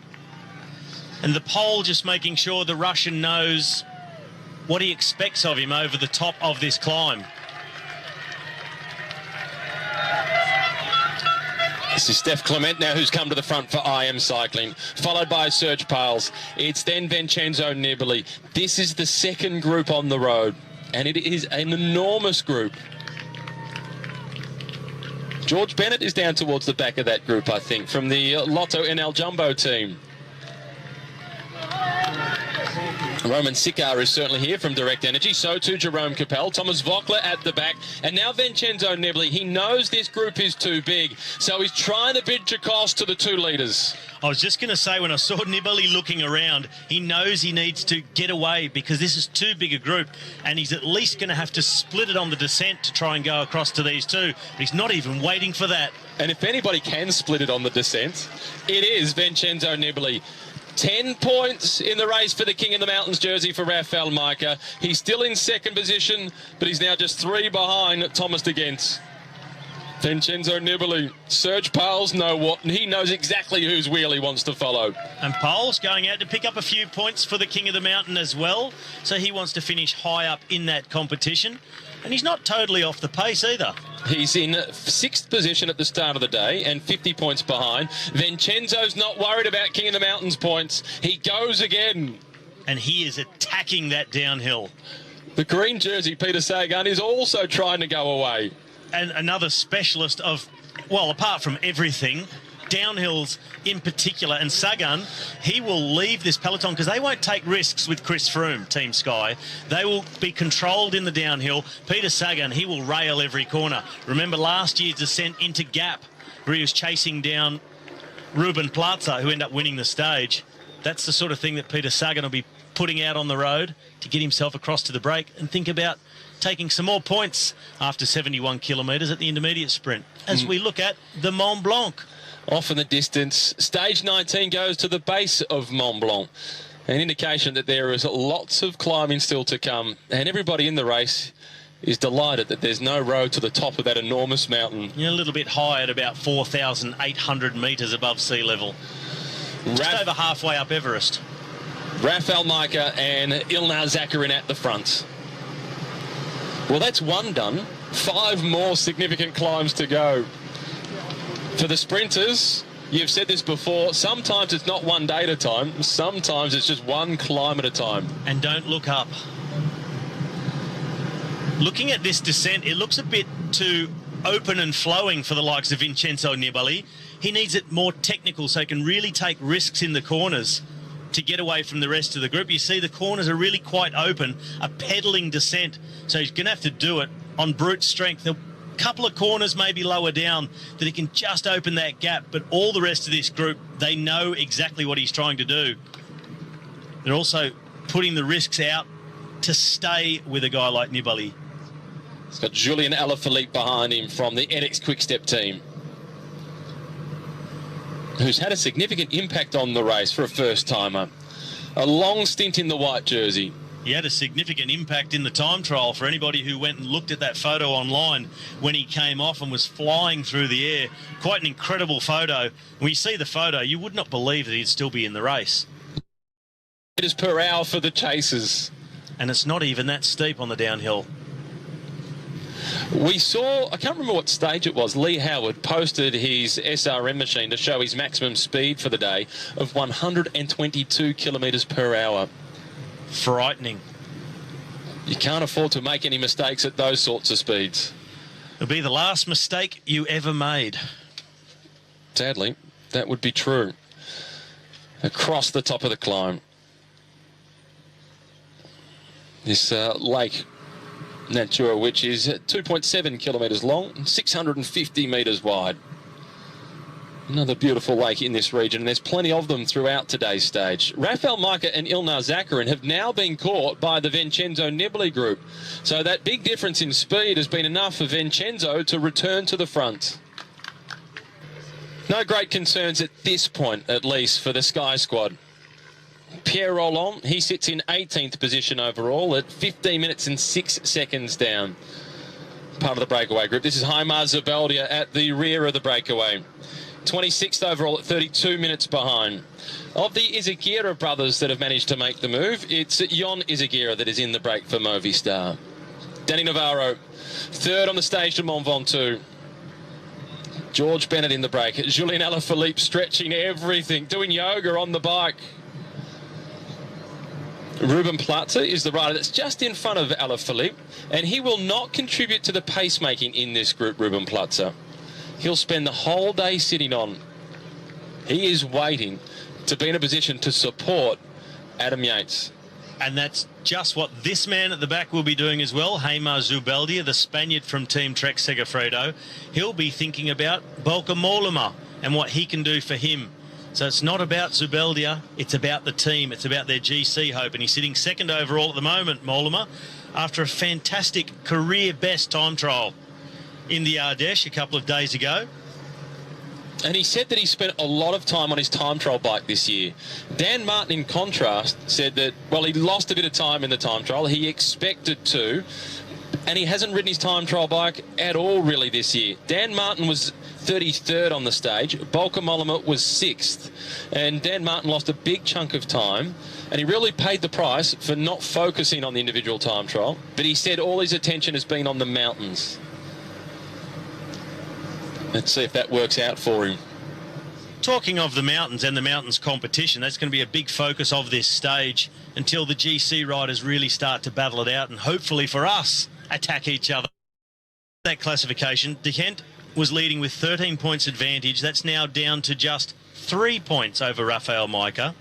And the pole just making sure the Russian knows what he expects of him over the top of this climb. This is Steph Clement now, who's come to the front for IM Cycling, followed by Serge Pales. It's then Vincenzo Nibali. This is the second group on the road, and it is an enormous group. George Bennett is down towards the back of that group, I think, from the Lotto NL Jumbo team. Roman Sikar is certainly here from Direct Energy. So too Jerome Capel, Thomas Vockler at the back, and now Vincenzo Nibali. He knows this group is too big, so he's trying to bid across to the 2 leaders. I was just going to say, when I saw Nibali looking around, he knows he needs to get away because this is too big a group, and he's at least going to have to split it on the descent to try and go across to these two. But he's not even waiting for that. And if anybody can split it on the descent, it is Vincenzo Nibali. 10 points in the race for the King of the Mountains jersey for Rafael Majka. He's still in second position, but he's now just 3 behind Thomas de Gent. Vincenzo Nibali. Serge Pales he knows exactly whose wheel he wants to follow. And Pales going out to pick up a few points for the King of the Mountain as well. So he wants to finish high up in that competition. And he's not totally off the pace either. He's in 6th position at the start of the day and 50 points behind. Vincenzo's not worried about King of the Mountains points. He goes again. And he is attacking that downhill. The green jersey, Peter Sagan, is also trying to go away. And another specialist of, well, apart from everything, downhills in particular. And Sagan, he will leave this peloton because they won't take risks with Chris Froome, Team Sky. They will be controlled in the downhill. Peter Sagan, he will rail every corner. Remember last year's descent into Gap, where he was chasing down Ruben Plaza, who ended up winning the stage. That's the sort of thing that Peter Sagan will be putting out on the road to get himself across to the break and think about taking some more points after 71 kilometres at the intermediate sprint. As we look at the Mont Blanc. Off in the distance, stage 19 goes to the base of Mont Blanc. An indication that there is lots of climbing still to come, and everybody in the race is delighted that there's no road to the top of that enormous mountain. Yeah, a little bit high at about 4,800 metres above sea level. Just over halfway up Everest. Rafael Majka and Ilnaz Zakarin at the front. Well, that's one done. 5 more significant climbs to go. For the sprinters, you've said this before, sometimes it's not one day at a time, sometimes it's just one climb at a time. And don't look up. Looking at this descent, it looks a bit too open and flowing for the likes of Vincenzo Nibali. He needs it more technical so he can really take risks in the corners to get away from the rest of the group. You see the corners are really quite open, a pedalling descent. So he's going to have to do it on brute strength. A couple of corners maybe lower down that he can just open that gap, but all the rest of this group, they know exactly what he's trying to do. They're also putting the risks out to stay with a guy like Nibali. He's got Julian Alaphilippe behind him from the NX Quick-Step team, who's had a significant impact on the race for a first-timer. A long stint in the white jersey. He had a significant impact in the time trial for anybody who went and looked at that photo online when he came off and was flying through the air. Quite an incredible photo. When you see the photo, you would not believe that he'd still be in the race. Meters per hour for the chasers. And it's not even that steep on the downhill. We saw, I can't remember what stage it was, Lee Howard posted his SRM machine to show his maximum speed for the day of 122 kilometres per hour. Frightening. You can't afford to make any mistakes at those sorts of speeds. It'll be the last mistake you ever made. Sadly, that would be true. Across the top of the climb. This lake, Natura, which is 2.7 kilometres long, 650 metres wide. Another beautiful lake in this region, and there's plenty of them throughout today's stage. Rafael Majka and Ilnar Zakarin have now been caught by the Vincenzo Nibali group. So that big difference in speed has been enough for Vincenzo to return to the front. No great concerns at this point, at least, for the Sky Squad. Pierre Roland, he sits in 18th position overall at 15 minutes and 6 seconds down. Part of the breakaway group. This is Haimar Zubeldia at the rear of the breakaway. 26th overall at 32 minutes behind. Of the Izagirre brothers that have managed to make the move, it's Jon Izagirre that is in the break for Movistar. Danny Navarro, third on the stage to Mont Ventoux. George Bennett in the break. Julien Alaphilippe stretching everything, doing yoga on the bike. Ruben Platzer is the rider that's just in front of Alaphilippe, and he will not contribute to the pacemaking in this group, Ruben Platzer. He'll spend the whole day sitting on. He is waiting to be in a position to support Adam Yates. And that's just what this man at the back will be doing as well. Haimar Zubeldia, the Spaniard from Team Trek Segafredo. He'll be thinking about Bauke Mollema and what he can do for him. So it's not about Zubeldia, it's about the team, it's about their GC hope. And he's sitting second overall at the moment, Mollema, after a fantastic career best time trial in the Ardèche a couple of days ago. And he said that he spent a lot of time on his time trial bike this year. Dan Martin, in contrast, said that, well, he lost a bit of time in the time trial. He expected to, and he hasn't ridden his time trial bike at all, really, this year. Dan Martin was 33rd on the stage. Bauke Mollema was 6th. And Dan Martin lost a big chunk of time, and he really paid the price for not focusing on the individual time trial. But he said all his attention has been on the mountains. Let's see if that works out for him. Talking of the mountains and the mountains competition, that's going to be a big focus of this stage until the GC riders really start to battle it out and hopefully for us attack each other. That classification, De Gent was leading with 13 points advantage. That's now down to just 3 points over Rafael Majka.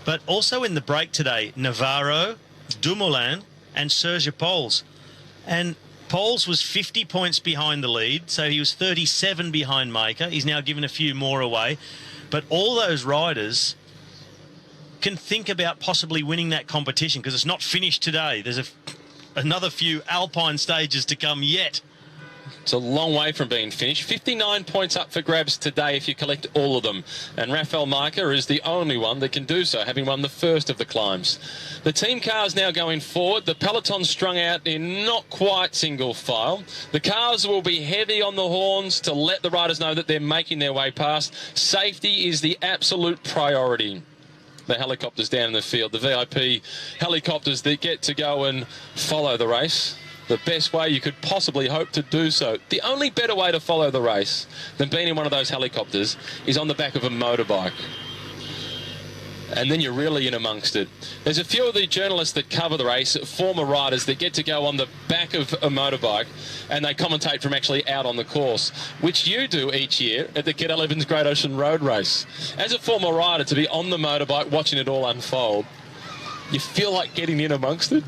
But also in the break today, Navarro, Dumoulin and Serge Pauls. And Pauls was 50 points behind the lead, so he was 37 behind Majka. He's now given a few more away. But all those riders can think about possibly winning that competition because it's not finished today. There's another few Alpine stages to come yet. It's a long way from being finished. 59 points up for grabs today if you collect all of them. And Rafael Majka is the only one that can do so, having won the first of the climbs. The team cars now going forward. The peloton strung out in not quite single file. The cars will be heavy on the horns to let the riders know that they're making their way past. Safety is the absolute priority. The helicopters down in the field, the VIP helicopters that get to go and follow the race. The best way you could possibly hope to do so. The only better way to follow the race than being in one of those helicopters is on the back of a motorbike. And then you're really in amongst it. There's a few of the journalists that cover the race, former riders that get to go on the back of a motorbike and they commentate from actually out on the course, which you do each year at the Cadel Evans Great Ocean Road Race. As a former rider, to be on the motorbike watching it all unfold, you feel like getting in amongst it.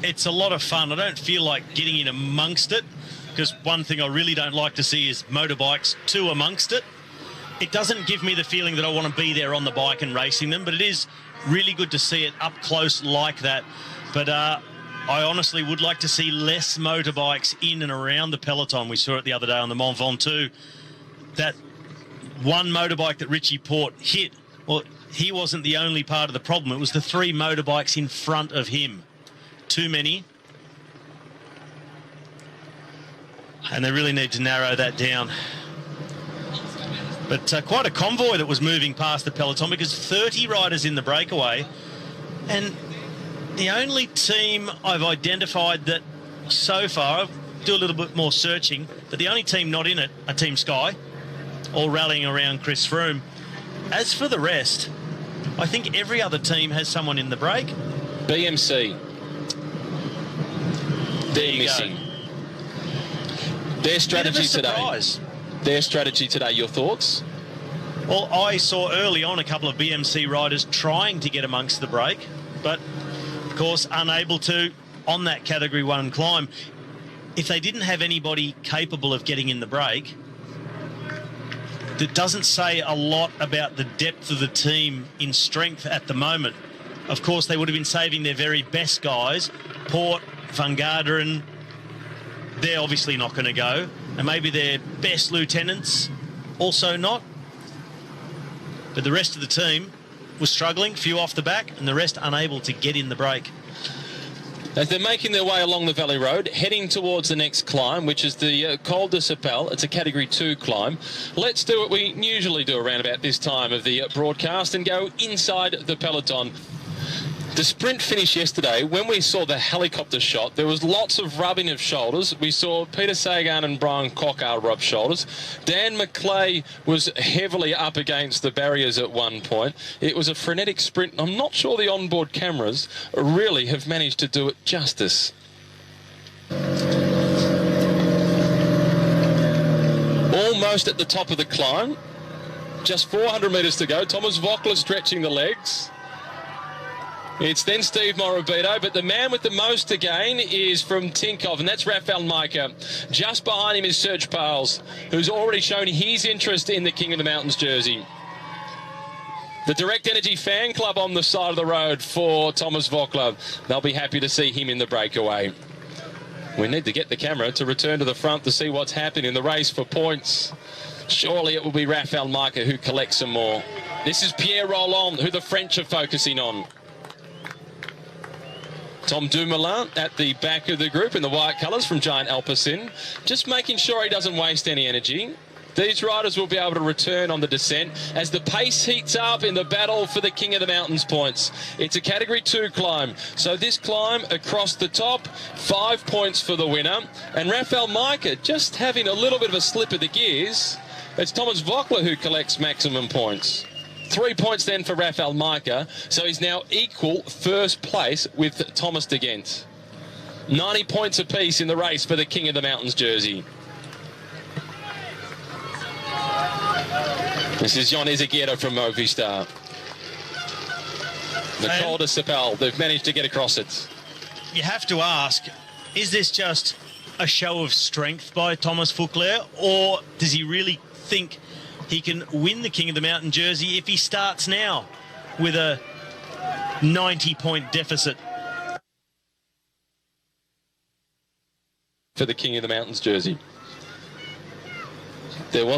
It's a lot of fun. I don't feel like getting in amongst it because one thing I really don't like to see is motorbikes too amongst it. It doesn't give me the feeling that I want to be there on the bike and racing them, but it is really good to see it up close like that. But I honestly would like to see less motorbikes in and around the peloton. We saw it the other day on the Mont Ventoux. That one motorbike that Richie Porte hit, well, he wasn't the only part of the problem. It was the 3 motorbikes in front of him. Too many. And they really need to narrow that down. But quite a convoy that was moving past the peloton because 30 riders in the breakaway. And the only team I've identified that so far, I'll do a little bit more searching, but the only team not in it are Team Sky, all rallying around Chris Froome. As for the rest, I think every other team has someone in the break. BMC. They're missing. Their strategy today. Their strategy today, your thoughts? Well, I saw early on a couple of BMC riders trying to get amongst the break, but of course unable to on that Category 1 climb. If they didn't have anybody capable of getting in the break, that doesn't say a lot about the depth of the team in strength at the moment. Of course, they would have been saving their very best guys. Port, Van Garderen, they're obviously not going to go. And maybe their best lieutenants also not. But the rest of the team was struggling, few off the back, and the rest unable to get in the break. As they're making their way along the Valley Road, heading towards the next climb, which is the Col de Sapel. It's a Category 2 climb. Let's do what we usually do around about this time of the broadcast and go inside the peloton. The sprint finish yesterday, when we saw the helicopter shot, there was lots of rubbing of shoulders. We saw Peter Sagan and Brian Cockar rub shoulders. Dan McClay was heavily up against the barriers at one point. It was a frenetic sprint. I'm not sure the onboard cameras really have managed to do it justice. Almost at the top of the climb. Just 400 metres to go. Thomas Voeckler stretching the legs. It's then Steve Morabito, but the man with the most to gain is from Tinkoff, and that's Rafael Majka. Just behind him is Serge Pales, who's already shown his interest in the King of the Mountains jersey. The Direct Energy fan club on the side of the road for Thomas Voeckler. They'll be happy to see him in the breakaway. We need to get the camera to return to the front to see what's happening in the race for points. Surely it will be Rafael Majka who collects some more. This is Pierre Rolland, who the French are focusing on. Tom Dumoulin at the back of the group in the white colours from Giant Alpecin, just making sure he doesn't waste any energy. These riders will be able to return on the descent as the pace heats up in the battle for the King of the Mountains points. It's a Category 2 climb, so this climb across the top, 5 points for the winner. And Rafael Majka just having a little bit of a slip of the gears. It's Thomas Voeckler who collects maximum points. 3 points then for Rafael Majka, so he's now equal first place with Thomas de Gendt. 90 points apiece in the race for the King of the Mountains jersey. This is Jon Izagirre from Movistar. The Col de Sapel, they've managed to get across it. You have to ask, is this just a show of strength by Thomas Voeckler, or does he really think he can win the King of the Mountain jersey if he starts now with a 90-point deficit? For the King of the Mountains jersey. There was